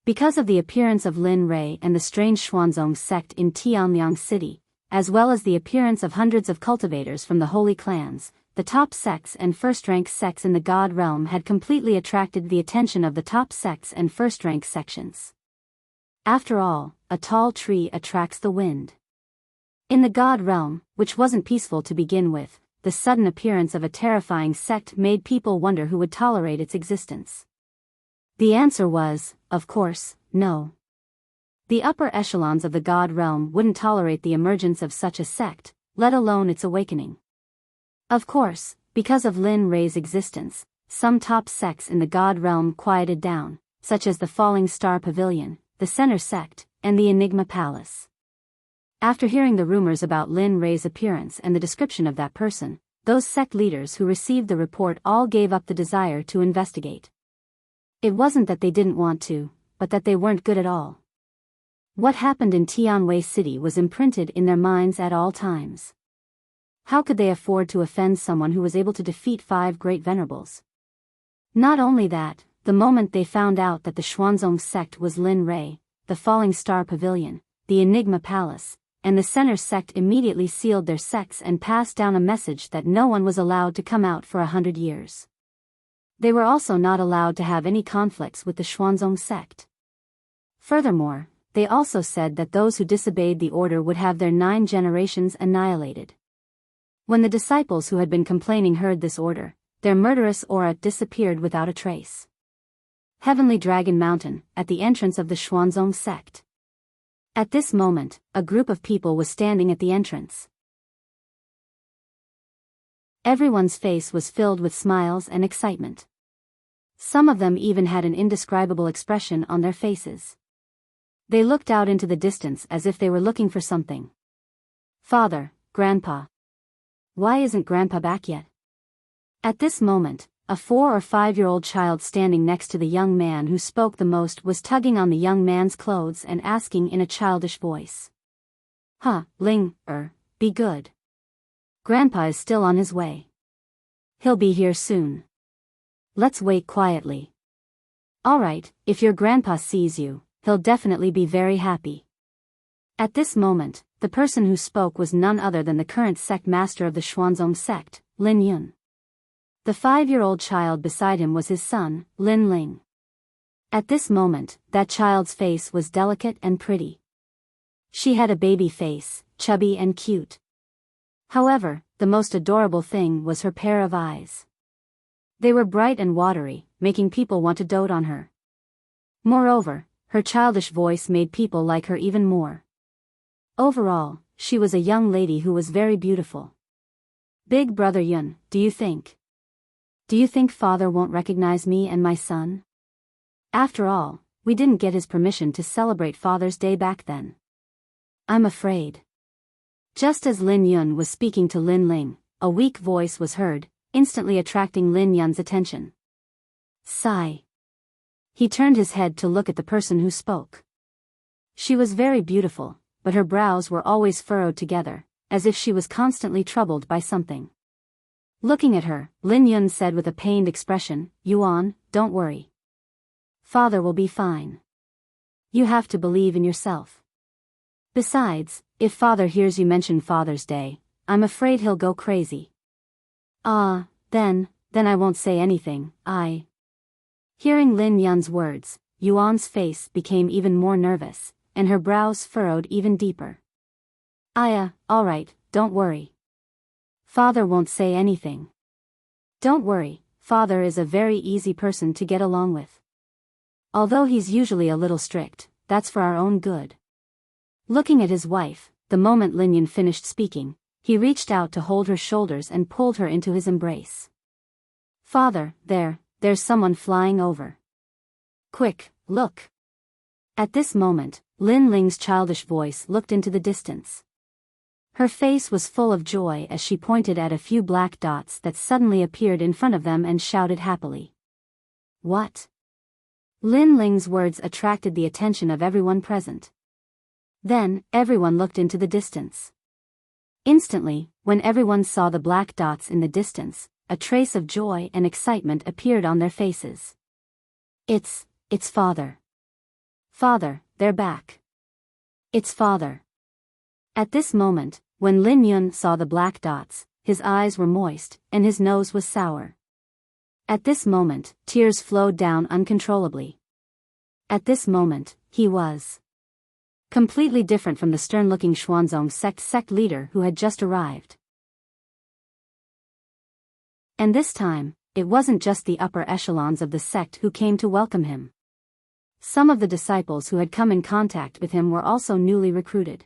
Because of the appearance of Lin Rei and the strange Xuanzong sect in Tianliang City, as well as the appearance of hundreds of cultivators from the holy clans, the top sects and first-rank sects in the God Realm had completely attracted the attention of the top sects and first-rank sections. After all, a tall tree attracts the wind. In the God Realm, which wasn't peaceful to begin with, the sudden appearance of a terrifying sect made people wonder who would tolerate its existence. The answer was, of course, no. The upper echelons of the God Realm wouldn't tolerate the emergence of such a sect, let alone its awakening. Of course, because of Lin Rei's existence, some top sects in the God Realm quieted down, such as the Falling Star Pavilion, the Center Sect, and the Enigma Palace. After hearing the rumors about Lin Rei's appearance and the description of that person, those sect leaders who received the report all gave up the desire to investigate. It wasn't that they didn't want to, but that they weren't good at all. What happened in Tianwei City was imprinted in their minds at all times. How could they afford to offend someone who was able to defeat 5 great venerables? Not only that, the moment they found out that the Xuanzong sect was Lin Rei, the Falling Star Pavilion, the Enigma Palace, and the Center Sect immediately sealed their sects and passed down a message that no one was allowed to come out for 100 years. They were also not allowed to have any conflicts with the Xuanzong sect. Furthermore, they also said that those who disobeyed the order would have their 9 generations annihilated. When the disciples who had been complaining heard this order, their murderous aura disappeared without a trace. Heavenly Dragon Mountain, at the entrance of the Xuanzong sect. At this moment, a group of people was standing at the entrance. Everyone's face was filled with smiles and excitement. Some of them even had an indescribable expression on their faces. They looked out into the distance as if they were looking for something. "Father, Grandpa. Why isn't Grandpa back yet?" At this moment, a 4 or 5-year-old child standing next to the young man who spoke the most was tugging on the young man's clothes and asking in a childish voice. Ling-er, be good. Grandpa is still on his way. He'll be here soon. Let's wait quietly. Alright, if your grandpa sees you, he'll definitely be very happy." At this moment, the person who spoke was none other than the current sect master of the Xuanzong sect, Lin Yun. The 5-year-old child beside him was his son, Lin Ling. At this moment, that child's face was delicate and pretty. She had a baby face, chubby and cute. However, the most adorable thing was her pair of eyes. They were bright and watery, making people want to dote on her. Moreover, her childish voice made people like her even more. Overall, she was a young lady who was very beautiful. Big brother Yun, do you think father won't recognize me and my son? After all, we didn't get his permission to celebrate Father's Day back then. I'm afraid. Just as Lin Yun was speaking to Lin Ling, a weak voice was heard, instantly attracting Lin Yun's attention. Sigh. He turned his head to look at the person who spoke. She was very beautiful, but her brows were always furrowed together, as if she was constantly troubled by something. Looking at her, Lin Yun said with a pained expression, Yuan, don't worry. Father will be fine. You have to believe in yourself. Besides, if father hears you mention Father's Day, I'm afraid he'll go crazy. Then I won't say anything, Hearing Lin Yun's words, Yuan's face became even more nervous, and her brows furrowed even deeper. Alright, don't worry. Father won't say anything. Don't worry, father is a very easy person to get along with. Although he's usually a little strict, that's for our own good. Looking at his wife, the moment Lin Yun finished speaking, he reached out to hold her shoulders and pulled her into his embrace. Father, there's someone flying over. Quick, look. At this moment, Lin Ling's childish voice looked into the distance. Her face was full of joy as she pointed at a few black dots that suddenly appeared in front of them and shouted happily. What? Lin Ling's words attracted the attention of everyone present. Then, everyone looked into the distance. Instantly, when everyone saw the black dots in the distance, a trace of joy and excitement appeared on their faces. It's father. Father, they're back. It's father. At this moment, when Lin Yun saw the black dots, his eyes were moist, and his nose was sour. At this moment, tears flowed down uncontrollably. At this moment, he was completely different from the stern-looking Xuanzong sect leader who had just arrived. And this time, it wasn't just the upper echelons of the sect who came to welcome him. Some of the disciples who had come in contact with him were also newly recruited.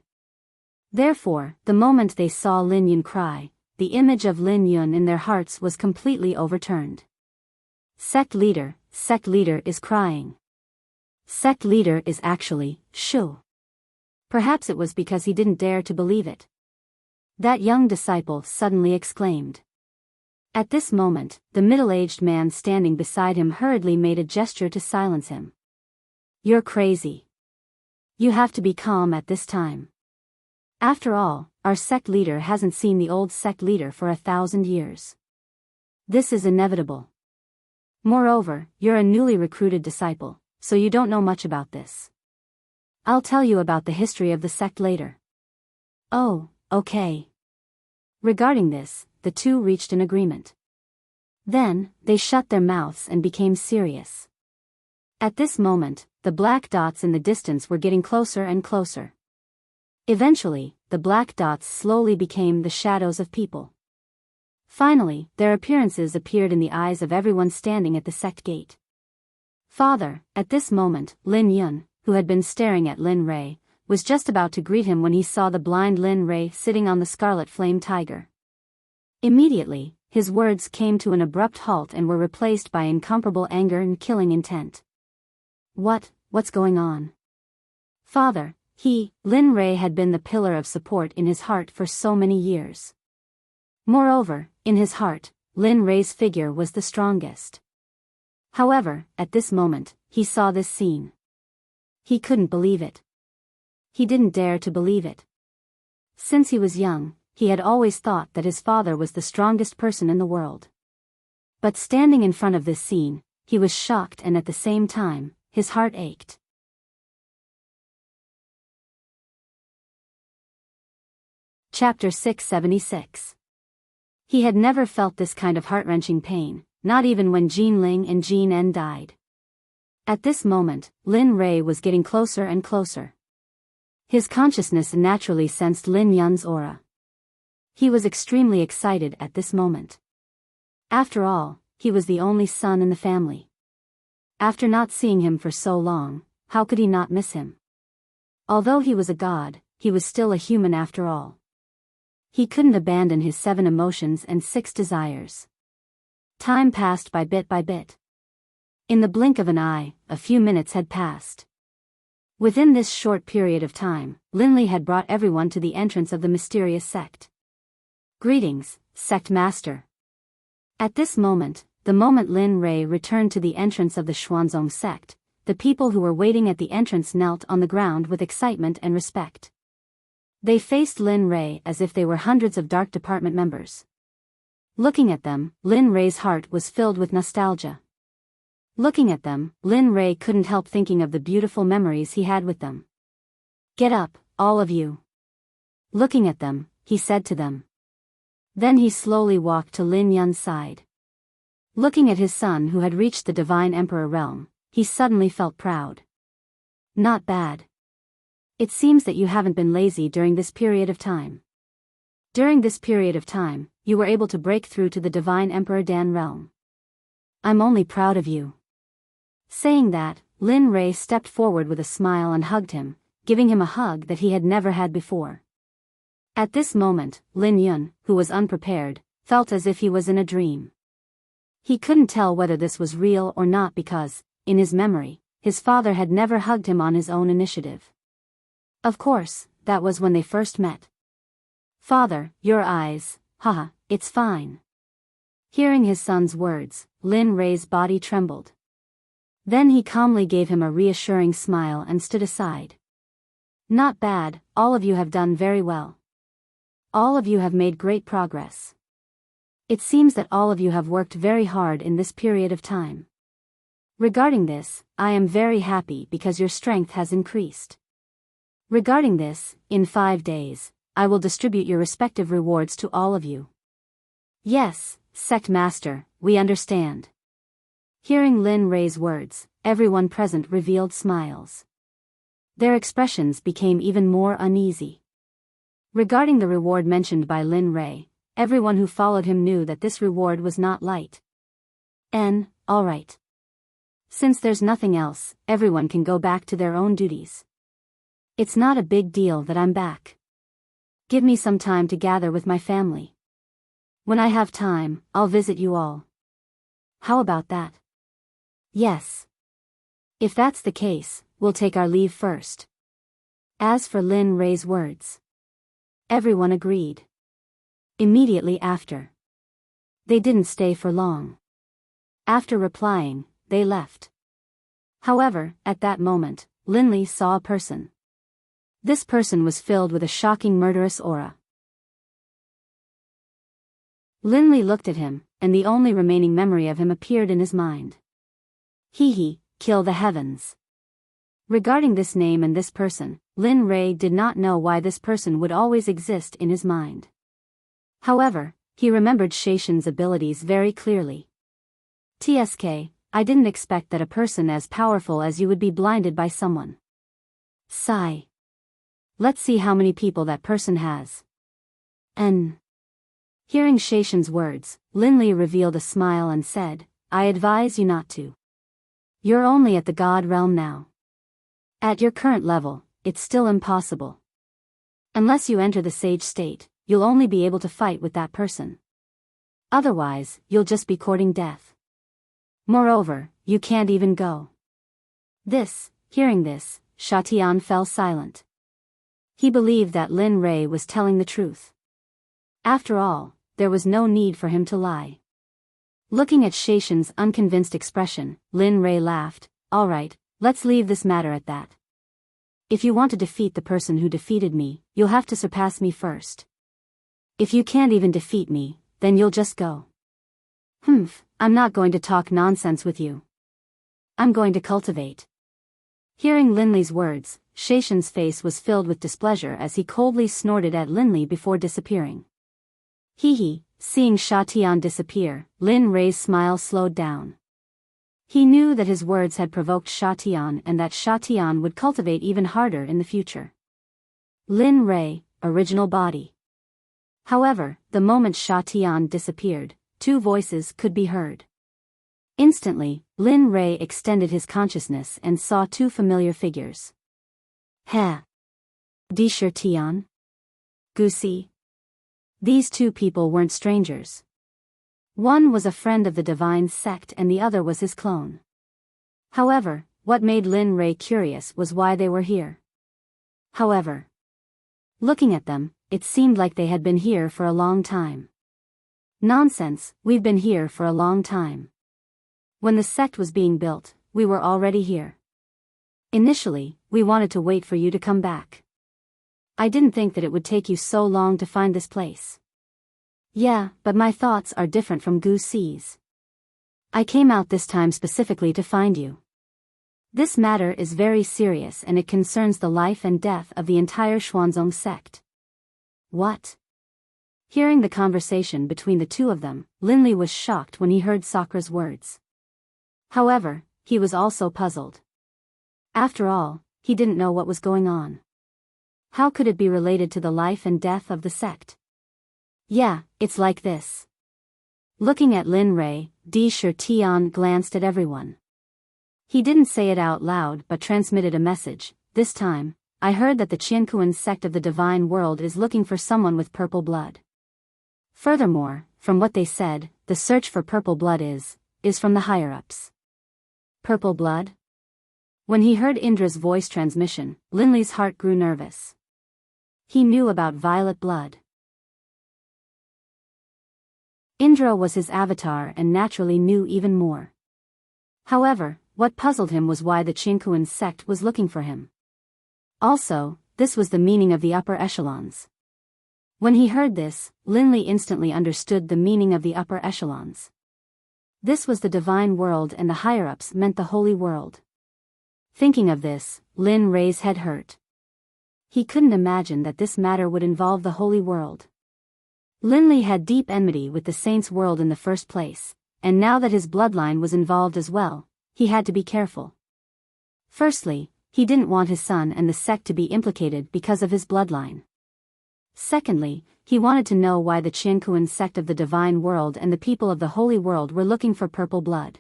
Therefore, the moment they saw Lin Yun cry, the image of Lin Yun in their hearts was completely overturned. Sect leader is crying. Sect leader is actually Shu. Perhaps it was because he didn't dare to believe it. That young disciple suddenly exclaimed. At this moment, the middle-aged man standing beside him hurriedly made a gesture to silence him. You're crazy. You have to be calm at this time. After all, our sect leader hasn't seen the old sect leader for 1,000 years. This is inevitable. Moreover, you're a newly recruited disciple, so you don't know much about this. I'll tell you about the history of the sect later. Oh, okay. Regarding this, the two reached an agreement. Then, they shut their mouths and became serious. At this moment, the black dots in the distance were getting closer and closer. Eventually, the black dots slowly became the shadows of people. Finally, their appearances appeared in the eyes of everyone standing at the sect gate. Father, at this moment, Lin Yun, who had been staring at Lin Rei, was just about to greet him when he saw the blind Lin Rei sitting on the scarlet flame tiger. Immediately, his words came to an abrupt halt and were replaced by incomparable anger and killing intent. What's going on? Father, Lin Rei had been the pillar of support in his heart for so many years. Moreover, in his heart, Lin Rei's figure was the strongest. However, at this moment, he saw this scene. He couldn't believe it. He didn't dare to believe it. Since he was young, he had always thought that his father was the strongest person in the world. But standing in front of this scene, he was shocked and at the same time, his heart ached. Chapter 676. He had never felt this kind of heart-wrenching pain, not even when Jean Ling and Jean En died. At this moment, Lin Rei was getting closer and closer. His consciousness naturally sensed Lin Yun's aura. He was extremely excited at this moment. After all, he was the only son in the family. After not seeing him for so long, how could he not miss him? Although he was a god, he was still a human after all. He couldn't abandon his 7 emotions and 6 desires. Time passed by bit by bit. In the blink of an eye, a few minutes had passed. Within this short period of time, Linley had brought everyone to the entrance of the mysterious sect. Greetings, Sect Master. At this moment, the moment Lin Rei returned to the entrance of the Xuanzong sect, the people who were waiting at the entrance knelt on the ground with excitement and respect. They faced Lin Rei as if they were hundreds of Dark Department members. Looking at them, Lin Rei's heart was filled with nostalgia. Looking at them, Lin Rei couldn't help thinking of the beautiful memories he had with them. Get up, all of you. Looking at them, he said to them. Then he slowly walked to Lin Yun's side. Looking at his son who had reached the Divine Emperor realm, he suddenly felt proud. Not bad. It seems that you haven't been lazy during this period of time. During this period of time, you were able to break through to the Divine Emperor Dan realm. I'm only proud of you. Saying that, Lin Rei stepped forward with a smile and hugged him, giving him a hug that he had never had before. At this moment, Lin Yun, who was unprepared, felt as if he was in a dream. He couldn't tell whether this was real or not because, in his memory, his father had never hugged him on his own initiative. Of course, that was when they first met. Father, your eyes, haha, it's fine. Hearing his son's words, Lin Rei's body trembled. Then he calmly gave him a reassuring smile and stood aside. Not bad, all of you have done very well. All of you have made great progress. It seems that all of you have worked very hard in this period of time. Regarding this, I am very happy because your strength has increased. Regarding this, in 5 days, I will distribute your respective rewards to all of you. Yes, Sect Master, we understand. Hearing Lin Rei's words, everyone present revealed smiles. Their expressions became even more uneasy. Regarding the reward mentioned by Lin Rei, everyone who followed him knew that this reward was not light. Alright. Since there's nothing else, everyone can go back to their own duties. It's not a big deal that I'm back. Give me some time to gather with my family. When I have time, I'll visit you all. How about that? Yes. If that's the case, we'll take our leave first. As for Lin Rei's words, everyone agreed. Immediately after. They didn't stay for long. After replying, they left. However, at that moment, Linley saw a person. This person was filled with a shocking murderous aura. Linley looked at him, and the only remaining memory of him appeared in his mind. Kill the heavens. Regarding this name and this person, Lin Rei did not know why this person would always exist in his mind. However, he remembered Shaishan's abilities very clearly. TSK, I didn't expect that a person as powerful as you would be blinded by someone. Sigh. Let's see how many people that person has. Hearing Shaishan's words, Linley revealed a smile and said, I advise you not to. You're only at the God realm now. At your current level, it's still impossible. Unless you enter the sage state, you'll only be able to fight with that person. Otherwise, you'll just be courting death. Moreover, you can't even go. Hearing this, Shatian fell silent. He believed that Lin Rei was telling the truth. After all, there was no need for him to lie. Looking at Shaishan's unconvinced expression, Lin Rei laughed. Alright, let's leave this matter at that. If you want to defeat the person who defeated me, you'll have to surpass me first. If you can't even defeat me, then you'll just go. I'm not going to talk nonsense with you. I'm going to cultivate. Hearing Linley's words, Shaishan's face was filled with displeasure as he coldly snorted at Linley before disappearing. Seeing Shatian disappear, Lin Rei's smile slowed down. He knew that his words had provoked Shatian and that Shatian would cultivate even harder in the future. Lin Rei, original body. However, the moment Shatian disappeared, 2 voices could be heard. Instantly, Lin Rei extended his consciousness and saw two familiar figures. He. Di Tian. Gusi. These two people weren't strangers. One was a friend of the divine sect and the other was his clone. However, what made Lin Rei curious was why they were here. However, looking at them, it seemed like they had been here for a long time. Nonsense, we've been here for a long time. When the sect was being built, we were already here. Initially, we wanted to wait for you to come back. I didn't think that it would take you so long to find this place. Yeah, but my thoughts are different from Gu Si's. I came out this time specifically to find you. This matter is very serious and it concerns the life and death of the entire Xuanzong sect. What? Hearing the conversation between the two of them, Linli was shocked when he heard Sakura's words. However, he was also puzzled. After all, he didn't know what was going on. How could it be related to the life and death of the sect? Yeah, it's like this. Looking at Lin Rei, Di Tian glanced at everyone. He didn't say it out loud but transmitted a message. This time, I heard that the Qiankuan sect of the divine world is looking for someone with purple blood. Furthermore, from what they said, the search for purple blood is from the higher-ups. Purple blood? When he heard Indra's voice transmission, Linli's heart grew nervous. He knew about violet blood. Indra was his avatar and naturally knew even more. However, what puzzled him was why the Qiankuan sect was looking for him. Also, this was the meaning of the upper echelons. When he heard this, Linli instantly understood the meaning of the upper echelons. This was the divine world and the higher-ups meant the holy world. Thinking of this, Lin Rei's head hurt. He couldn't imagine that this matter would involve the holy world. Linli had deep enmity with the saints' world in the first place, and now that his bloodline was involved as well, he had to be careful. Firstly, he didn't want his son and the sect to be implicated because of his bloodline. Secondly, he wanted to know why the Qiankuan sect of the divine world and the people of the holy world were looking for purple blood.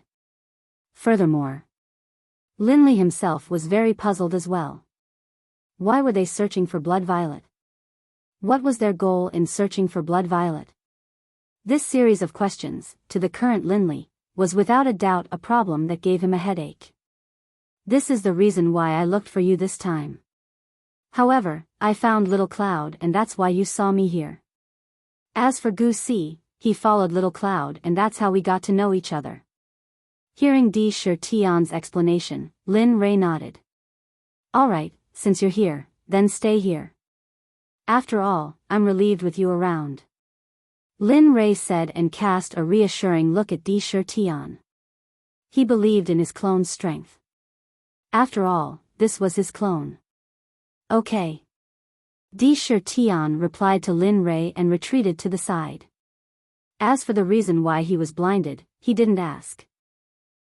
Furthermore, Linli himself was very puzzled as well. Why were they searching for blood violet? What was their goal in searching for blood violet? This series of questions, to the current Linli, was without a doubt a problem that gave him a headache. This is the reason why I looked for you this time. However, I found Little Cloud and that's why you saw me here. As for Gu Si, he followed Little Cloud and that's how we got to know each other. Hearing Di Tian's explanation, Lin Rei nodded. Alright, since you're here, then stay here. After all, I'm relieved with you around. Lin Rei said and cast a reassuring look at Di Tian. He believed in his clone's strength. After all, this was his clone. Okay. Di Tian replied to Lin Rei and retreated to the side. As for the reason why he was blinded, he didn't ask.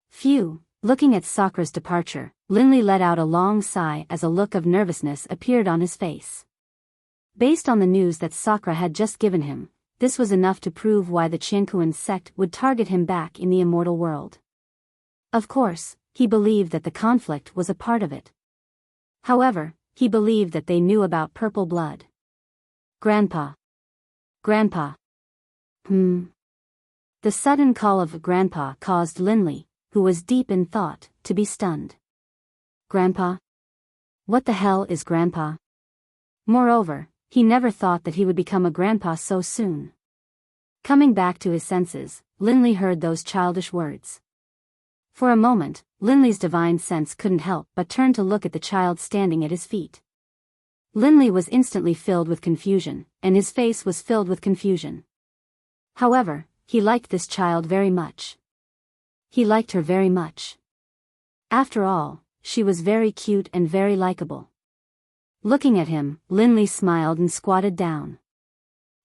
Phew, looking at Sakura's departure, Linli let out a long sigh as a look of nervousness appeared on his face. Based on the news that Sakura had just given him, this was enough to prove why the Qiankuan sect would target him back in the immortal world. Of course, he believed that the conflict was a part of it. However, he believed that they knew about purple blood. Grandpa. Grandpa. The sudden call of Grandpa caused Linli, who was deep in thought, to be stunned. Grandpa? What the hell is Grandpa? Moreover, he never thought that he would become a grandpa so soon. Coming back to his senses, Linli heard those childish words. For a moment, Linli's divine sense couldn't help but turn to look at the child standing at his feet. Linli was instantly filled with confusion, and his face was filled with confusion. However, he liked this child very much. He liked her very much. After all, she was very cute and very likable. Looking at him, Linli smiled and squatted down.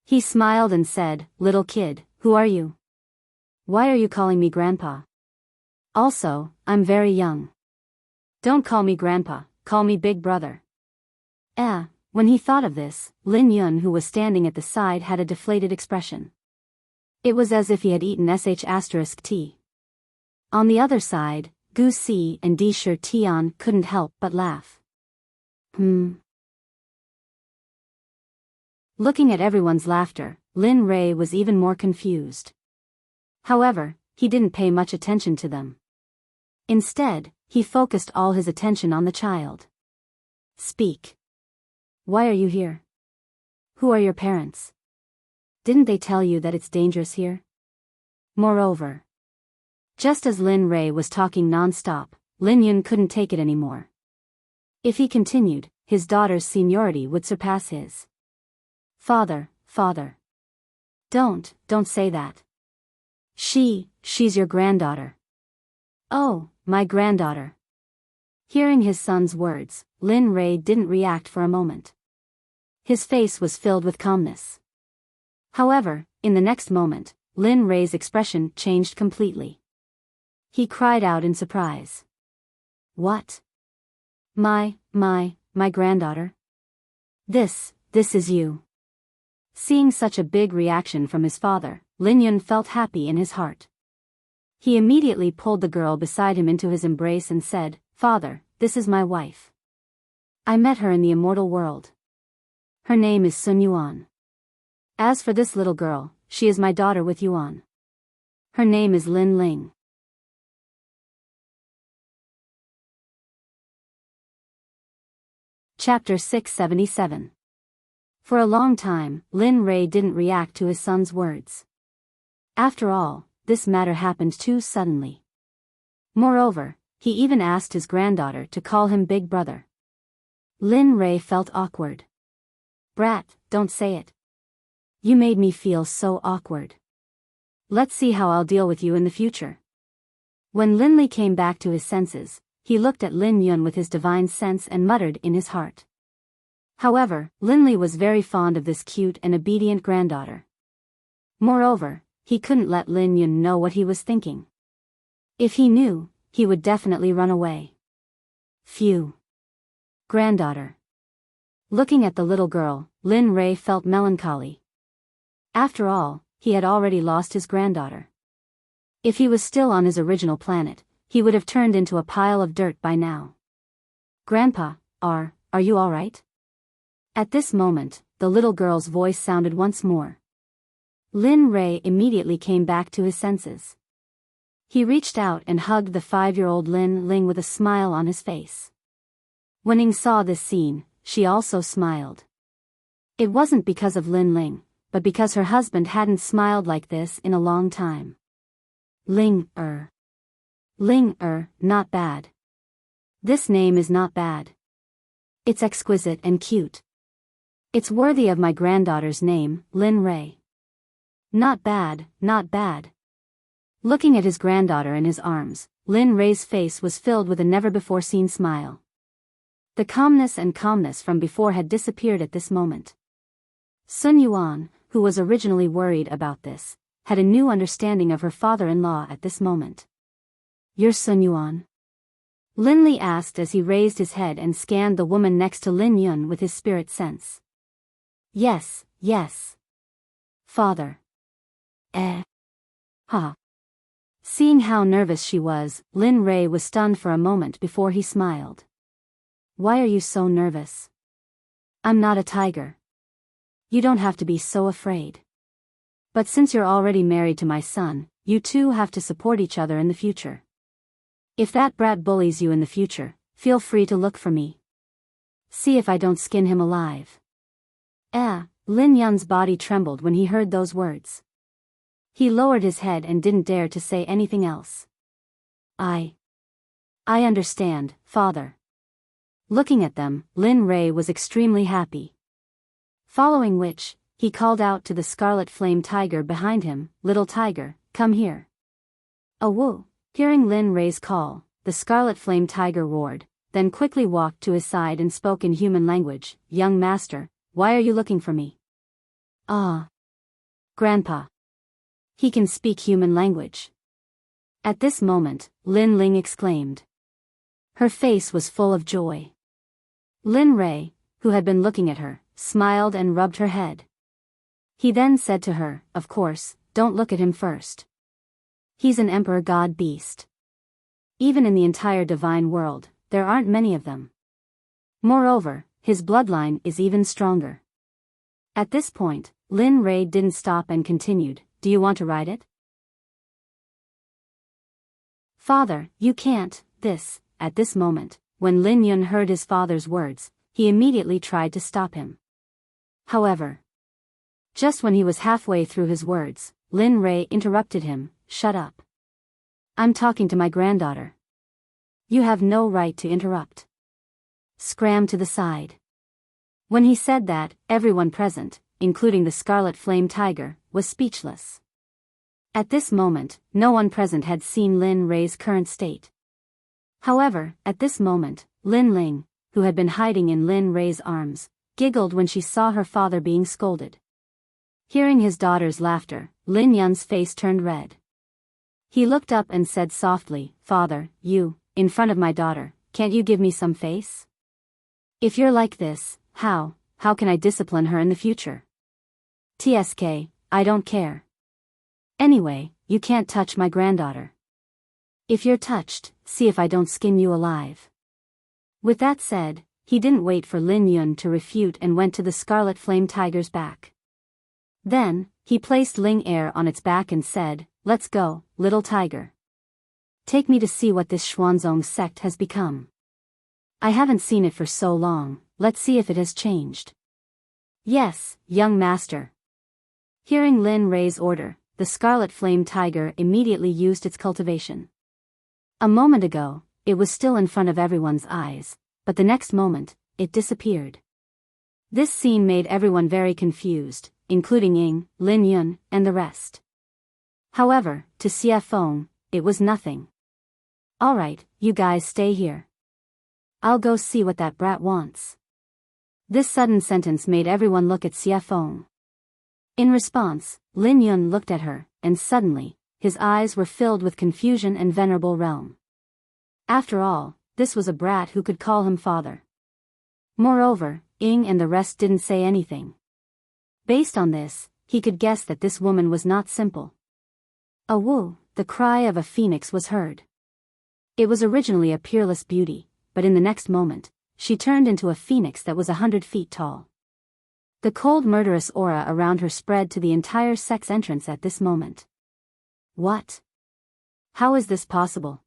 He smiled and said, "Little kid, who are you? Why are you calling me Grandpa? Also, I'm very young. Don't call me Grandpa, call me Big Brother." When he thought of this, Lin Yun who was standing at the side had a deflated expression. It was as if he had eaten **T. On the other side, Gu Si and Di Shi Tian couldn't help but laugh. Looking at everyone's laughter, Lin Rei was even more confused. However, he didn't pay much attention to them. Instead, he focused all his attention on the child. Speak. Why are you here? Who are your parents? Didn't they tell you that it's dangerous here? Moreover, just as Lin Rei was talking non-stop, Lin Yun couldn't take it anymore. If he continued, his daughter's seniority would surpass his. Father. Don't say that. She's your granddaughter. Oh, my granddaughter. Hearing his son's words, Lin Rei didn't react for a moment. His face was filled with calmness. However, in the next moment, Lin Rei's expression changed completely. He cried out in surprise. What? My granddaughter? This is you. Seeing such a big reaction from his father, Lin Yun felt happy in his heart. He immediately pulled the girl beside him into his embrace and said, Father, this is my wife. I met her in the immortal world. Her name is Sun Yuan. As for this little girl, she is my daughter with Yuan. Her name is Lin Ling. Chapter 677. For a long time, Lin Rei didn't react to his son's words. After all, this matter happened too suddenly. Moreover, he even asked his granddaughter to call him Big Brother. Lin Rei felt awkward. Brat, don't say it. You made me feel so awkward. Let's see how I'll deal with you in the future. When Lin Li came back to his senses, he looked at Lin Yun with his divine sense and muttered in his heart. However, Lin Li was very fond of this cute and obedient granddaughter. Moreover, he couldn't let Lin Yun know what he was thinking. If he knew, he would definitely run away. Phew. Granddaughter. Looking at the little girl, Lin Rei felt melancholy. After all, he had already lost his granddaughter. If he was still on his original planet, he would have turned into a pile of dirt by now. Grandpa, are you all right? At this moment, the little girl's voice sounded once more. Lin Rei immediately came back to his senses. He reached out and hugged the 5-year-old Lin Ling with a smile on his face. When Ning saw this scene, she also smiled. It wasn't because of Lin Ling, but because her husband hadn't smiled like this in a long time. Ling, not bad. This name is not bad. It's exquisite and cute. It's worthy of my granddaughter's name, Lin Rei. Not bad. Looking at his granddaughter in his arms, Lin Rei's face was filled with a never-before-seen smile. The calmness from before had disappeared at this moment. Sun Yuan, who was originally worried about this, had a new understanding of her father-in-law at this moment. You're Sun Yuan? Lin Li asked as he raised his head and scanned the woman next to Lin Yun with his spirit sense. Yes. Father. Seeing how nervous she was, Lin Rei was stunned for a moment before he smiled. Why are you so nervous? I'm not a tiger. You don't have to be so afraid. But since you're already married to my son, you two have to support each other in the future. If that brat bullies you in the future, feel free to look for me. See if I don't skin him alive. Lin Yun's body trembled when he heard those words. He lowered his head and didn't dare to say anything else. I understand, father. Looking at them, Lin Rei was extremely happy. Following which, he called out to the scarlet flame tiger behind him, Little tiger, come here. Woo! Hearing Lin Rei's call, the scarlet flame tiger roared, then quickly walked to his side and spoke in human language, Young master, why are you looking for me? Grandpa. He can speak human language. At this moment, Lin Ling exclaimed. Her face was full of joy. Lin Rei, who had been looking at her, smiled and rubbed her head. He then said to her, of course, don't look at him first. He's an emperor god beast. Even in the entire divine world, there aren't many of them. Moreover, his bloodline is even stronger. At this point, Lin Ray didn't stop and continued, "Do you want to ride it?" "Father, you can't." At this moment, when Lin Yun heard his father's words, he immediately tried to stop him. However, just when he was halfway through his words, Lin Ray interrupted him, "Shut up. I'm talking to my granddaughter. You have no right to interrupt. Scram to the side." When he said that, everyone present, including the Scarlet Flame Tiger, was speechless. At this moment, no one present had seen Lin Ray's current state. However, at this moment, Lin Ling, who had been hiding in Lin Ray's arms, giggled when she saw her father being scolded. Hearing his daughter's laughter, Lin Yun's face turned red. He looked up and said softly, "Father, you, in front of my daughter, can't you give me some face? If you're like this, how can I discipline her in the future? TSK, I don't care. Anyway, you can't touch my granddaughter. If you're touched, see if I don't skin you alive." With that said, he didn't wait for Lin Yun to refute and went to the Scarlet Flame Tiger's back. Then, he placed Ling Air on its back and said, "Let's go, little tiger. Take me to see what this Xuanzong sect has become. I haven't seen it for so long, let's see if it has changed." "Yes, young master." Hearing Lin Ray's order, the Scarlet Flame Tiger immediately used its cultivation. A moment ago, it was still in front of everyone's eyes, but the next moment, it disappeared. This scene made everyone very confused, including Ying, Lin Yun, and the rest. However, to Xie Feng, it was nothing. "Alright, you guys stay here. I'll go see what that brat wants." This sudden sentence made everyone look at Xie Feng. In response, Lin Yun looked at her, and suddenly, his eyes were filled with confusion and venerable realm. After all, this was a brat who could call him father. Moreover, Ying and the rest didn't say anything. Based on this, he could guess that this woman was not simple. A woo, the cry of a phoenix was heard. It was originally a peerless beauty, but in the next moment, she turned into a phoenix that was 100 feet tall. The cold murderous aura around her spread to the entire sect's entrance at this moment. What? How is this possible?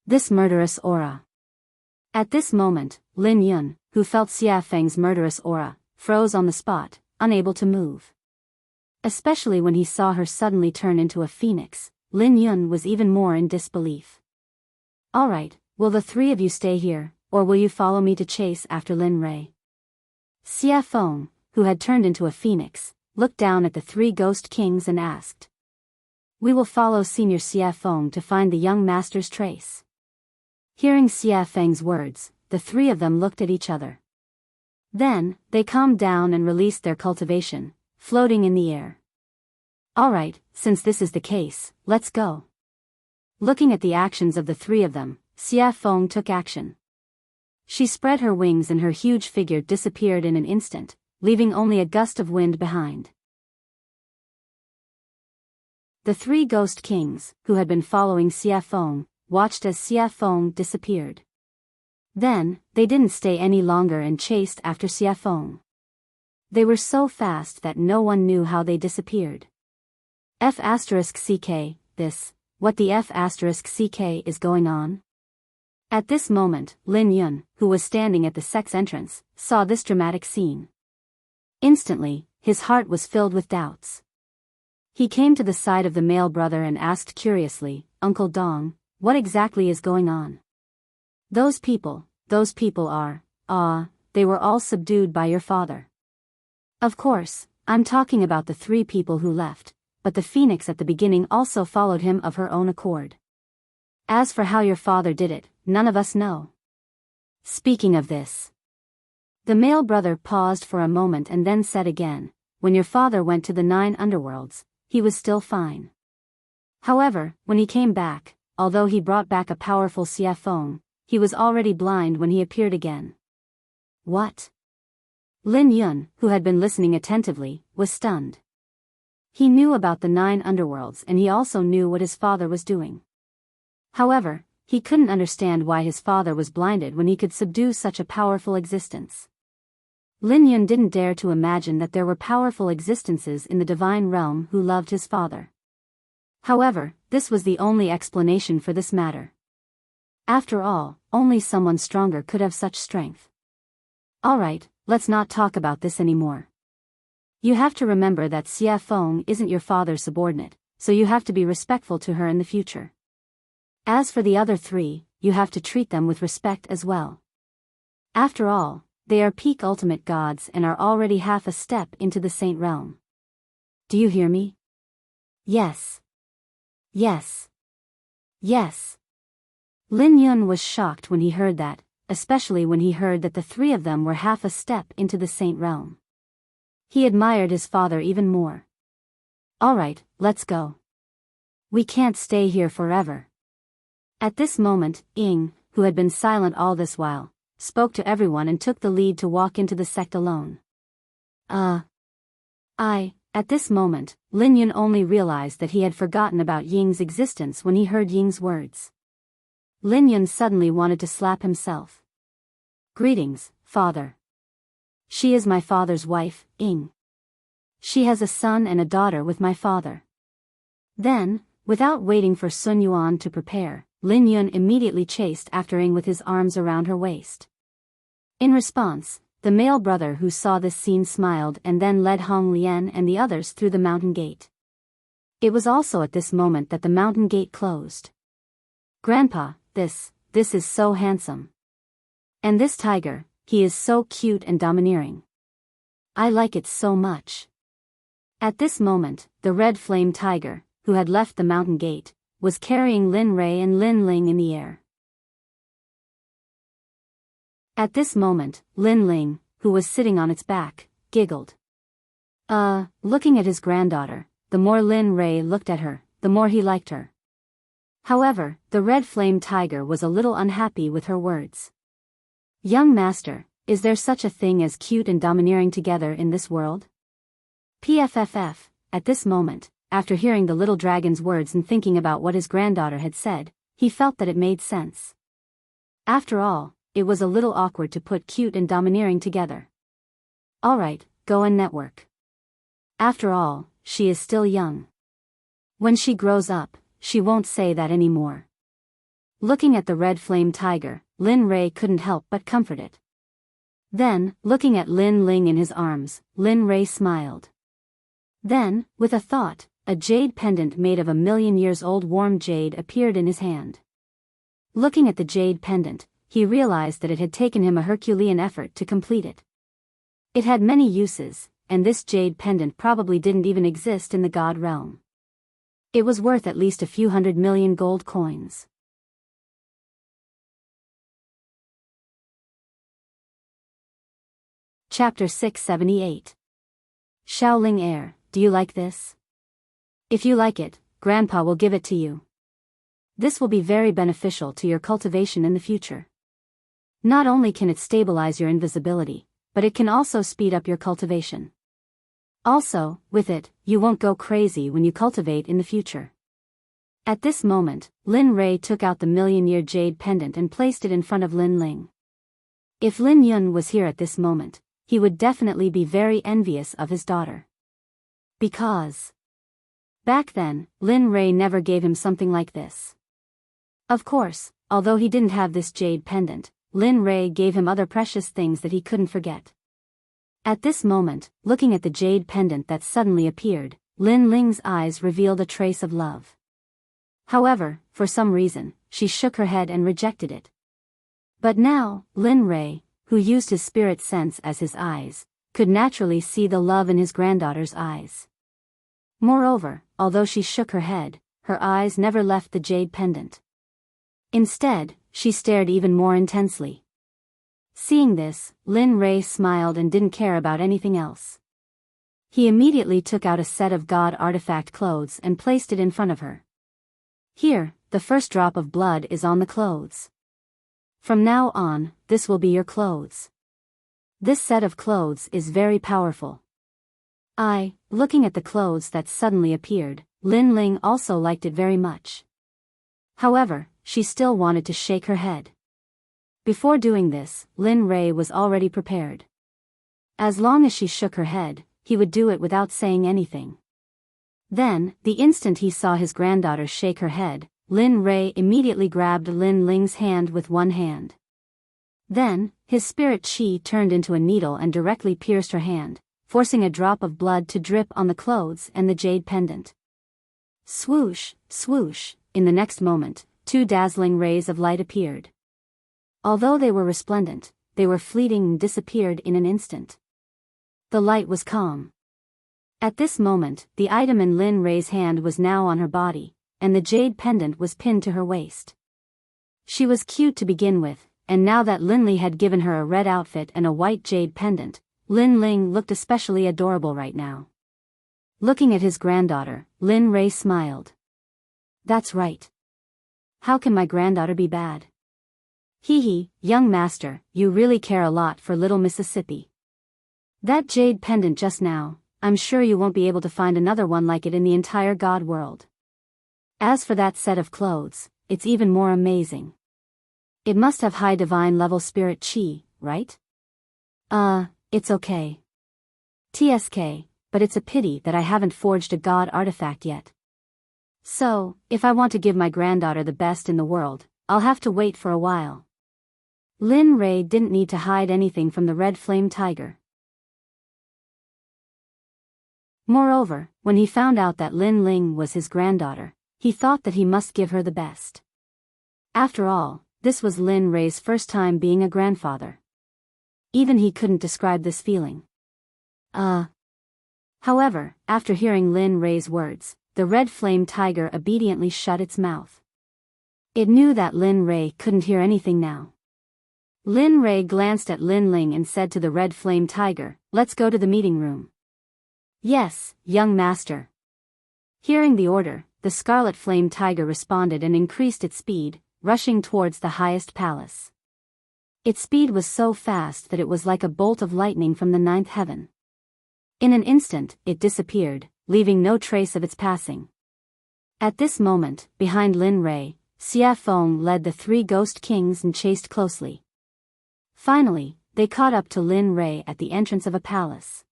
This murderous aura. At this moment, Lin Yun, who felt Xia Feng's murderous aura, froze on the spot, unable to move. Especially when he saw her suddenly turn into a phoenix, Lin Yun was even more in disbelief. "Alright, will the three of you stay here, or will you follow me to chase after Lin Ray?" Xie Feng, who had turned into a phoenix, looked down at the three ghost kings and asked. "We will follow Senior Xie Feng to find the young master's trace." Hearing Xie Feng's words, the three of them looked at each other. Then, they calmed down and released their cultivation, floating in the air. "Alright, since this is the case, let's go." Looking at the actions of the three of them, Xie Feng took action. She spread her wings and her huge figure disappeared in an instant, leaving only a gust of wind behind. The three ghost kings, who had been following Xie Feng, watched as Xie Feng disappeared. Then, they didn't stay any longer and chased after Xie Feng. They were so fast that no one knew how they disappeared. F*CK, what the F*CK is going on? At this moment, Lin Yun, who was standing at the sect's entrance, saw this dramatic scene. Instantly, his heart was filled with doubts. He came to the side of the male brother and asked curiously, "Uncle Dong, what exactly is going on? Those people are, they were all subdued by your father." "Of course, I'm talking about the three people who left, but the phoenix at the beginning also followed him of her own accord. As for how your father did it, none of us know." Speaking of this, the male brother paused for a moment and then said again, "When your father went to the 9 underworlds, he was still fine. However, when he came back, although he brought back a powerful Xie Feng, he was already blind when he appeared again." What? Lin Yun, who had been listening attentively, was stunned. He knew about the 9 underworlds and he also knew what his father was doing. However, he couldn't understand why his father was blinded when he could subdue such a powerful existence. Lin Yun didn't dare to imagine that there were powerful existences in the divine realm who loved his father. However, this was the only explanation for this matter. After all, only someone stronger could have such strength. Alright, let's not talk about this anymore. You have to remember that Xie Feng isn't your father's subordinate, so you have to be respectful to her in the future. As for the other three, you have to treat them with respect as well. After all, they are peak ultimate gods and are already half a step into the saint realm. Do you hear me? Yes. Yes. Yes. Lin Yun was shocked when he heard that, especially when he heard that the three of them were half a step into the saint realm. He admired his father even more. Alright, let's go. We can't stay here forever. At this moment, Ying, who had been silent all this while, spoke to everyone and took the lead to walk into the sect alone. At this moment, Lin Yun only realized that he had forgotten about Ying's existence when he heard Ying's words. Lin Yun suddenly wanted to slap himself. Greetings, father. She is my father's wife, Ying. She has a son and a daughter with my father. Then, without waiting for Sun Yuan to prepare, Lin Yun immediately chased after Ying with his arms around her waist. In response, the male brother who saw this scene smiled and then led Hong Lian and the others through the mountain gate. It was also at this moment that the mountain gate closed. Grandpa, this is so handsome. And this tiger, he is so cute and domineering. I like it so much. At this moment, the red flame tiger, who had left the mountain gate, was carrying Lin Rei and Lin Ling in the air. At this moment, Lin Ling, who was sitting on its back, giggled. Looking at his granddaughter, the more Lin Rei looked at her, the more he liked her. However, the red flame tiger was a little unhappy with her words. Young master, is there such a thing as cute and domineering together in this world? PFFF, at this moment, after hearing the little dragon's words and thinking about what his granddaughter had said, he felt that it made sense. After all, it was a little awkward to put cute and domineering together. Alright, go and network. After all, she is still young. When she grows up, she won't say that anymore. Looking at the red flame tiger, Lin Rei couldn't help but comfort it. Then, looking at Lin Ling in his arms, Lin Rei smiled. Then, with a thought, a jade pendant made of 1,000,000 years old warm jade appeared in his hand. Looking at the jade pendant, he realized that it had taken him a Herculean effort to complete it. It had many uses, and this jade pendant probably didn't even exist in the god realm. It was worth at least a few 100 million gold coins. Chapter 678. Shaoling Heir, do you like this? If you like it, Grandpa will give it to you. This will be very beneficial to your cultivation in the future. Not only can it stabilize your invisibility, but it can also speed up your cultivation. Also, with it, you won't go crazy when you cultivate in the future. At this moment, Lin Rei took out the 1,000,000-year jade pendant and placed it in front of Lin Ling. If Lin Yun was here at this moment, he would definitely be very envious of his daughter. Because back then, Lin Rei never gave him something like this. Of course, although he didn't have this jade pendant, Lin Rei gave him other precious things that he couldn't forget. At this moment, looking at the jade pendant that suddenly appeared, Lin Ling's eyes revealed a trace of love. However, for some reason, she shook her head and rejected it. But now, Lin Rei, who used his spirit sense as his eyes, could naturally see the love in his granddaughter's eyes. Moreover, although she shook her head, her eyes never left the jade pendant. Instead, she stared even more intensely. Seeing this, Lin Rei smiled and didn't care about anything else. He immediately took out a set of god artifact clothes and placed it in front of her. Here, the first drop of blood is on the clothes. From now on, this will be your clothes. This set of clothes is very powerful. Looking at the clothes that suddenly appeared, Lin Ling also liked it very much. However, she still wanted to shake her head. Before doing this, Lin Rei was already prepared. As long as she shook her head, he would do it without saying anything. Then, the instant he saw his granddaughter shake her head, Lin Rei immediately grabbed Lin Ling's hand with one hand. Then, his spirit chi turned into a needle and directly pierced her hand, forcing a drop of blood to drip on the clothes and the jade pendant. Swoosh, swoosh, in the next moment, two dazzling rays of light appeared. Although they were resplendent, they were fleeting and disappeared in an instant. The light was calm. At this moment, the item in Lin Rei's hand was now on her body, and the jade pendant was pinned to her waist. She was cute to begin with, and now that Lin Li had given her a red outfit and a white jade pendant, Lin Ling looked especially adorable right now. Looking at his granddaughter, Lin Rei smiled. That's right. How can my granddaughter be bad? Hee hee, young master, you really care a lot for little Mississippi. That jade pendant just now, I'm sure you won't be able to find another one like it in the entire God world. As for that set of clothes, it's even more amazing. It must have high divine level spirit chi, right? It's okay. TSK, but it's a pity that I haven't forged a god artifact yet. So, if I want to give my granddaughter the best in the world, I'll have to wait for a while. Lin Rei didn't need to hide anything from the red flame tiger. Moreover, when he found out that Lin Ling was his granddaughter, he thought that he must give her the best. After all, this was Lin Rei's first time being a grandfather. Even he couldn't describe this feeling. However, after hearing Lin Rei's words, the red flame tiger obediently shut its mouth. It knew that Lin Rei couldn't hear anything now. Lin Rei glanced at Lin Ling and said to the red flame tiger, "Let's go to the meeting room." "Yes, young master." Hearing the order, the scarlet flame tiger responded and increased its speed, rushing towards the highest palace. Its speed was so fast that it was like a bolt of lightning from the ninth heaven. In an instant, it disappeared, leaving no trace of its passing. At this moment, behind Lin Rei, Xia Feng led the three ghost kings and chased closely. Finally, they caught up to Lin Rei at the entrance of a palace.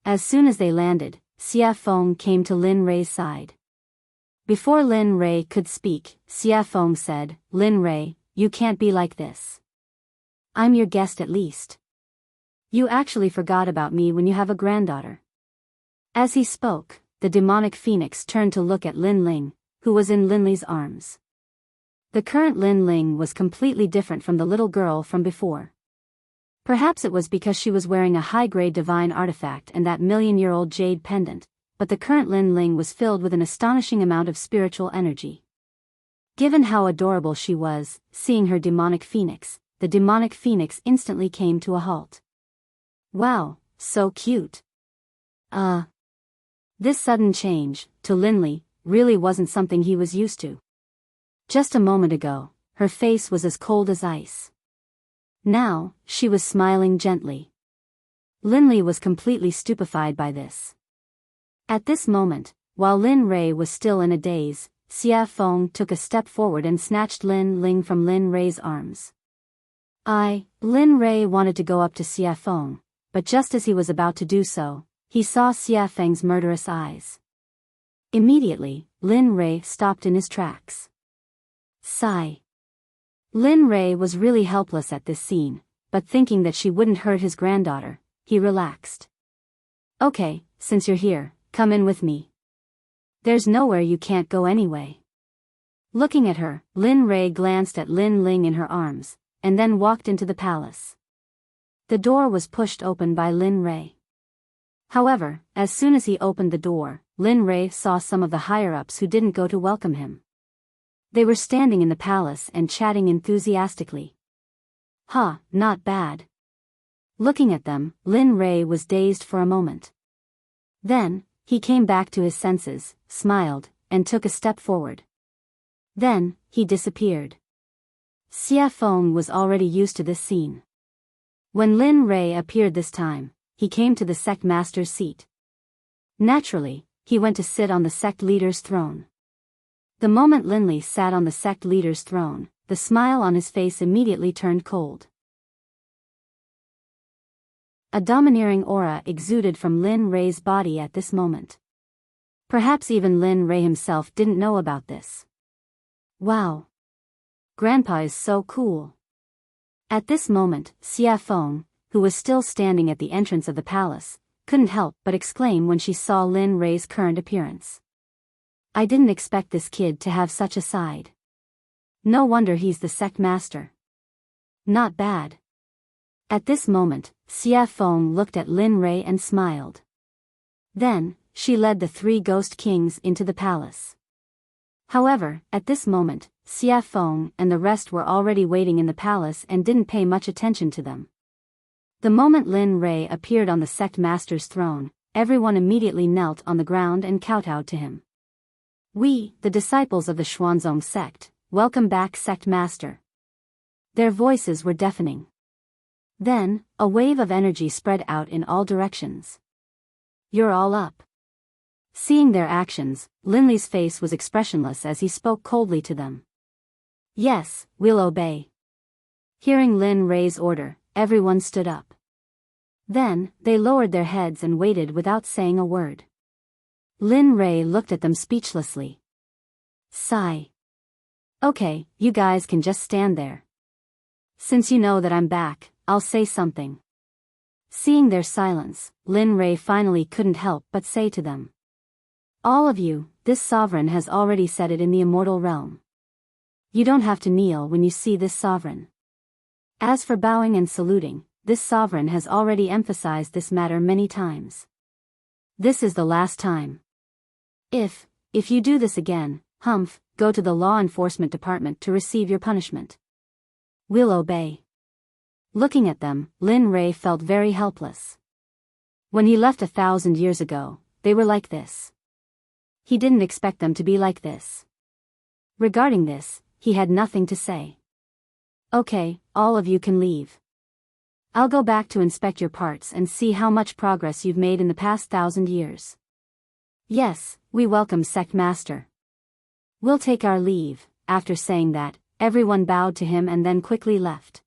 As soon as they landed, Xia Feng came to Lin Rei's side. Before Lin Rei could speak, Xia Feng said, "Lin Rei, you can't be like this. I'm your guest at least. You actually forgot about me when you have a granddaughter." As he spoke, the demonic phoenix turned to look at Lin Ling, who was in Lin Li's arms. The current Lin Ling was completely different from the little girl from before. Perhaps it was because she was wearing a high-grade divine artifact and that million-year-old jade pendant, but the current Lin Ling was filled with an astonishing amount of spiritual energy. Given how adorable she was, seeing her demonic phoenix, the demonic phoenix instantly came to a halt. Wow, so cute. This sudden change, to Lin Li, really wasn't something he was used to. Just a moment ago, her face was as cold as ice. Now, she was smiling gently. Lin Li was completely stupefied by this. At this moment, while Lin Rei was still in a daze, Xia Feng took a step forward and snatched Lin Ling from Lin Rei's arms. Lin Rei wanted to go up to Xia Feng, but just as he was about to do so, he saw Xia Feng's murderous eyes. Immediately, Lin Rei stopped in his tracks. Sigh. Lin Rei was really helpless at this scene, but thinking that she wouldn't hurt his granddaughter, he relaxed. "Okay, since you're here, come in with me. There's nowhere you can't go anyway." Looking at her, Lin Rei glanced at Lin Ling in her arms, and then walked into the palace. The door was pushed open by Lin Rei. However, as soon as he opened the door, Lin Rei saw some of the higher-ups who didn't go to welcome him. They were standing in the palace and chatting enthusiastically. Not bad. Looking at them, Lin Rei was dazed for a moment. Then, he came back to his senses, smiled, and took a step forward. Then, he disappeared. Xia Feng was already used to this scene. When Lin Rei appeared this time, he came to the sect master's seat. Naturally, he went to sit on the sect leader's throne. The moment Linley sat on the sect leader's throne, the smile on his face immediately turned cold. A domineering aura exuded from Lin Rei's body at this moment. Perhaps even Lin Rei himself didn't know about this. Wow. Grandpa is so cool. At this moment, Xia Feng, who was still standing at the entrance of the palace, couldn't help but exclaim when she saw Lin Rei's current appearance. I didn't expect this kid to have such a side. No wonder he's the sect master. Not bad. At this moment, Xia Feng looked at Lin Rei and smiled. Then, she led the three ghost kings into the palace. However, at this moment, Xia Feng and the rest were already waiting in the palace and didn't pay much attention to them. The moment Lin Rei appeared on the sect master's throne, everyone immediately knelt on the ground and kowtowed to him. We, the disciples of the Xuanzong sect, welcome back sect master. Their voices were deafening. Then, a wave of energy spread out in all directions. You're all up. Seeing their actions, Linley's face was expressionless as he spoke coldly to them. Yes, we'll obey. Hearing Lin Rei's order, everyone stood up. Then, they lowered their heads and waited without saying a word. Lin Rei looked at them speechlessly. Sigh. Okay, you guys can just stand there. Since you know that I'm back, I'll say something. Seeing their silence, Lin Rei finally couldn't help but say to them. All of you, this sovereign has already said it in the immortal realm. You don't have to kneel when you see this sovereign. As for bowing and saluting, this sovereign has already emphasized this matter many times. This is the last time. If you do this again, humph, go to the law enforcement department to receive your punishment. We'll obey. Looking at them, Lin Rei felt very helpless. When he left 1,000 years ago, they were like this. He didn't expect them to be like this. Regarding this, he had nothing to say. Okay, all of you can leave. I'll go back to inspect your parts and see how much progress you've made in the past 1,000 years. Yes, we welcome Sect Master. We'll take our leave. After saying that, everyone bowed to him and then quickly left.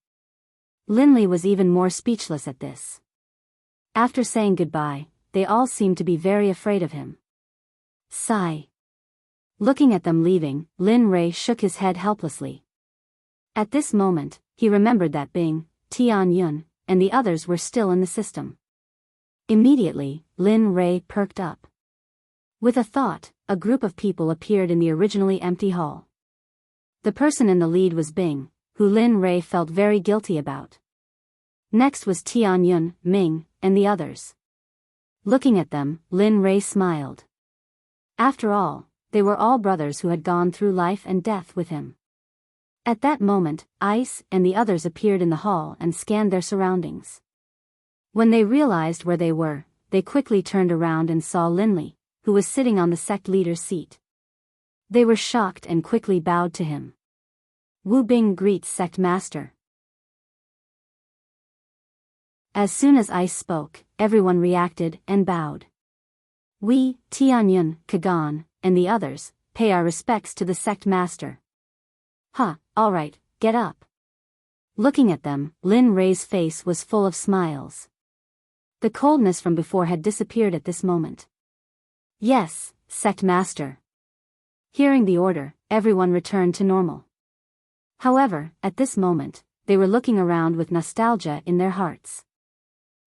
Linley was even more speechless at this. After saying goodbye, they all seemed to be very afraid of him. Sigh. Looking at them leaving, Lin Rei shook his head helplessly. At this moment, he remembered that Bing, Tian Yun, and the others were still in the system. Immediately, Lin Rei perked up. With a thought, a group of people appeared in the originally empty hall. The person in the lead was Bing, who Lin Rei felt very guilty about. Next was Tian Yun, Ming, and the others. Looking at them, Lin Rei smiled. After all, they were all brothers who had gone through life and death with him. At that moment, Ice and the others appeared in the hall and scanned their surroundings. When they realized where they were, they quickly turned around and saw Linley, who was sitting on the sect leader's seat. They were shocked and quickly bowed to him. Wu Bing greets Sect Master. As soon as Ice spoke, everyone reacted and bowed. We, Tianyun, Kagan, and the others, pay our respects to the Sect Master. Alright, get up. Looking at them, Lin Rei's face was full of smiles. The coldness from before had disappeared at this moment. Yes, Sect Master. Hearing the order, everyone returned to normal. However, at this moment, they were looking around with nostalgia in their hearts.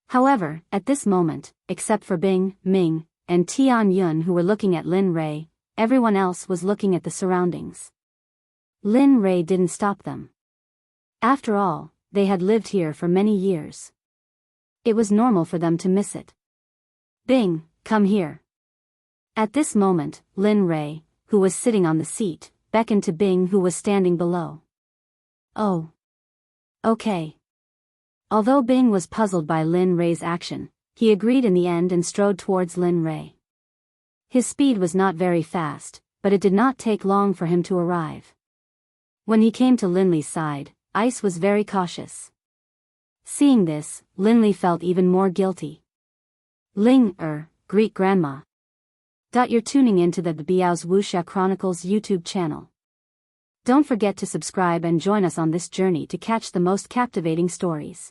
However, at this moment, except for Bing, Ming, and Tian Yun who were looking at Lin Rei, everyone else was looking at the surroundings. Lin Rei didn't stop them. After all, they had lived here for many years. It was normal for them to miss it. Bing, come here. At this moment, Lin Rei, who was sitting on the seat, beckoned to Bing who was standing below. Oh. Okay. Although Bing was puzzled by Lin Rei's action, he agreed in the end and strode towards Lin Rei. His speed was not very fast, but it did not take long for him to arrive. When he came to Linley's side, Ice was very cautious. Seeing this, Linley felt even more guilty. Greet Grandma. You're tuning into the Biyao's Wuxia Chronicles YouTube channel. Don't forget to subscribe and join us on this journey to catch the most captivating stories.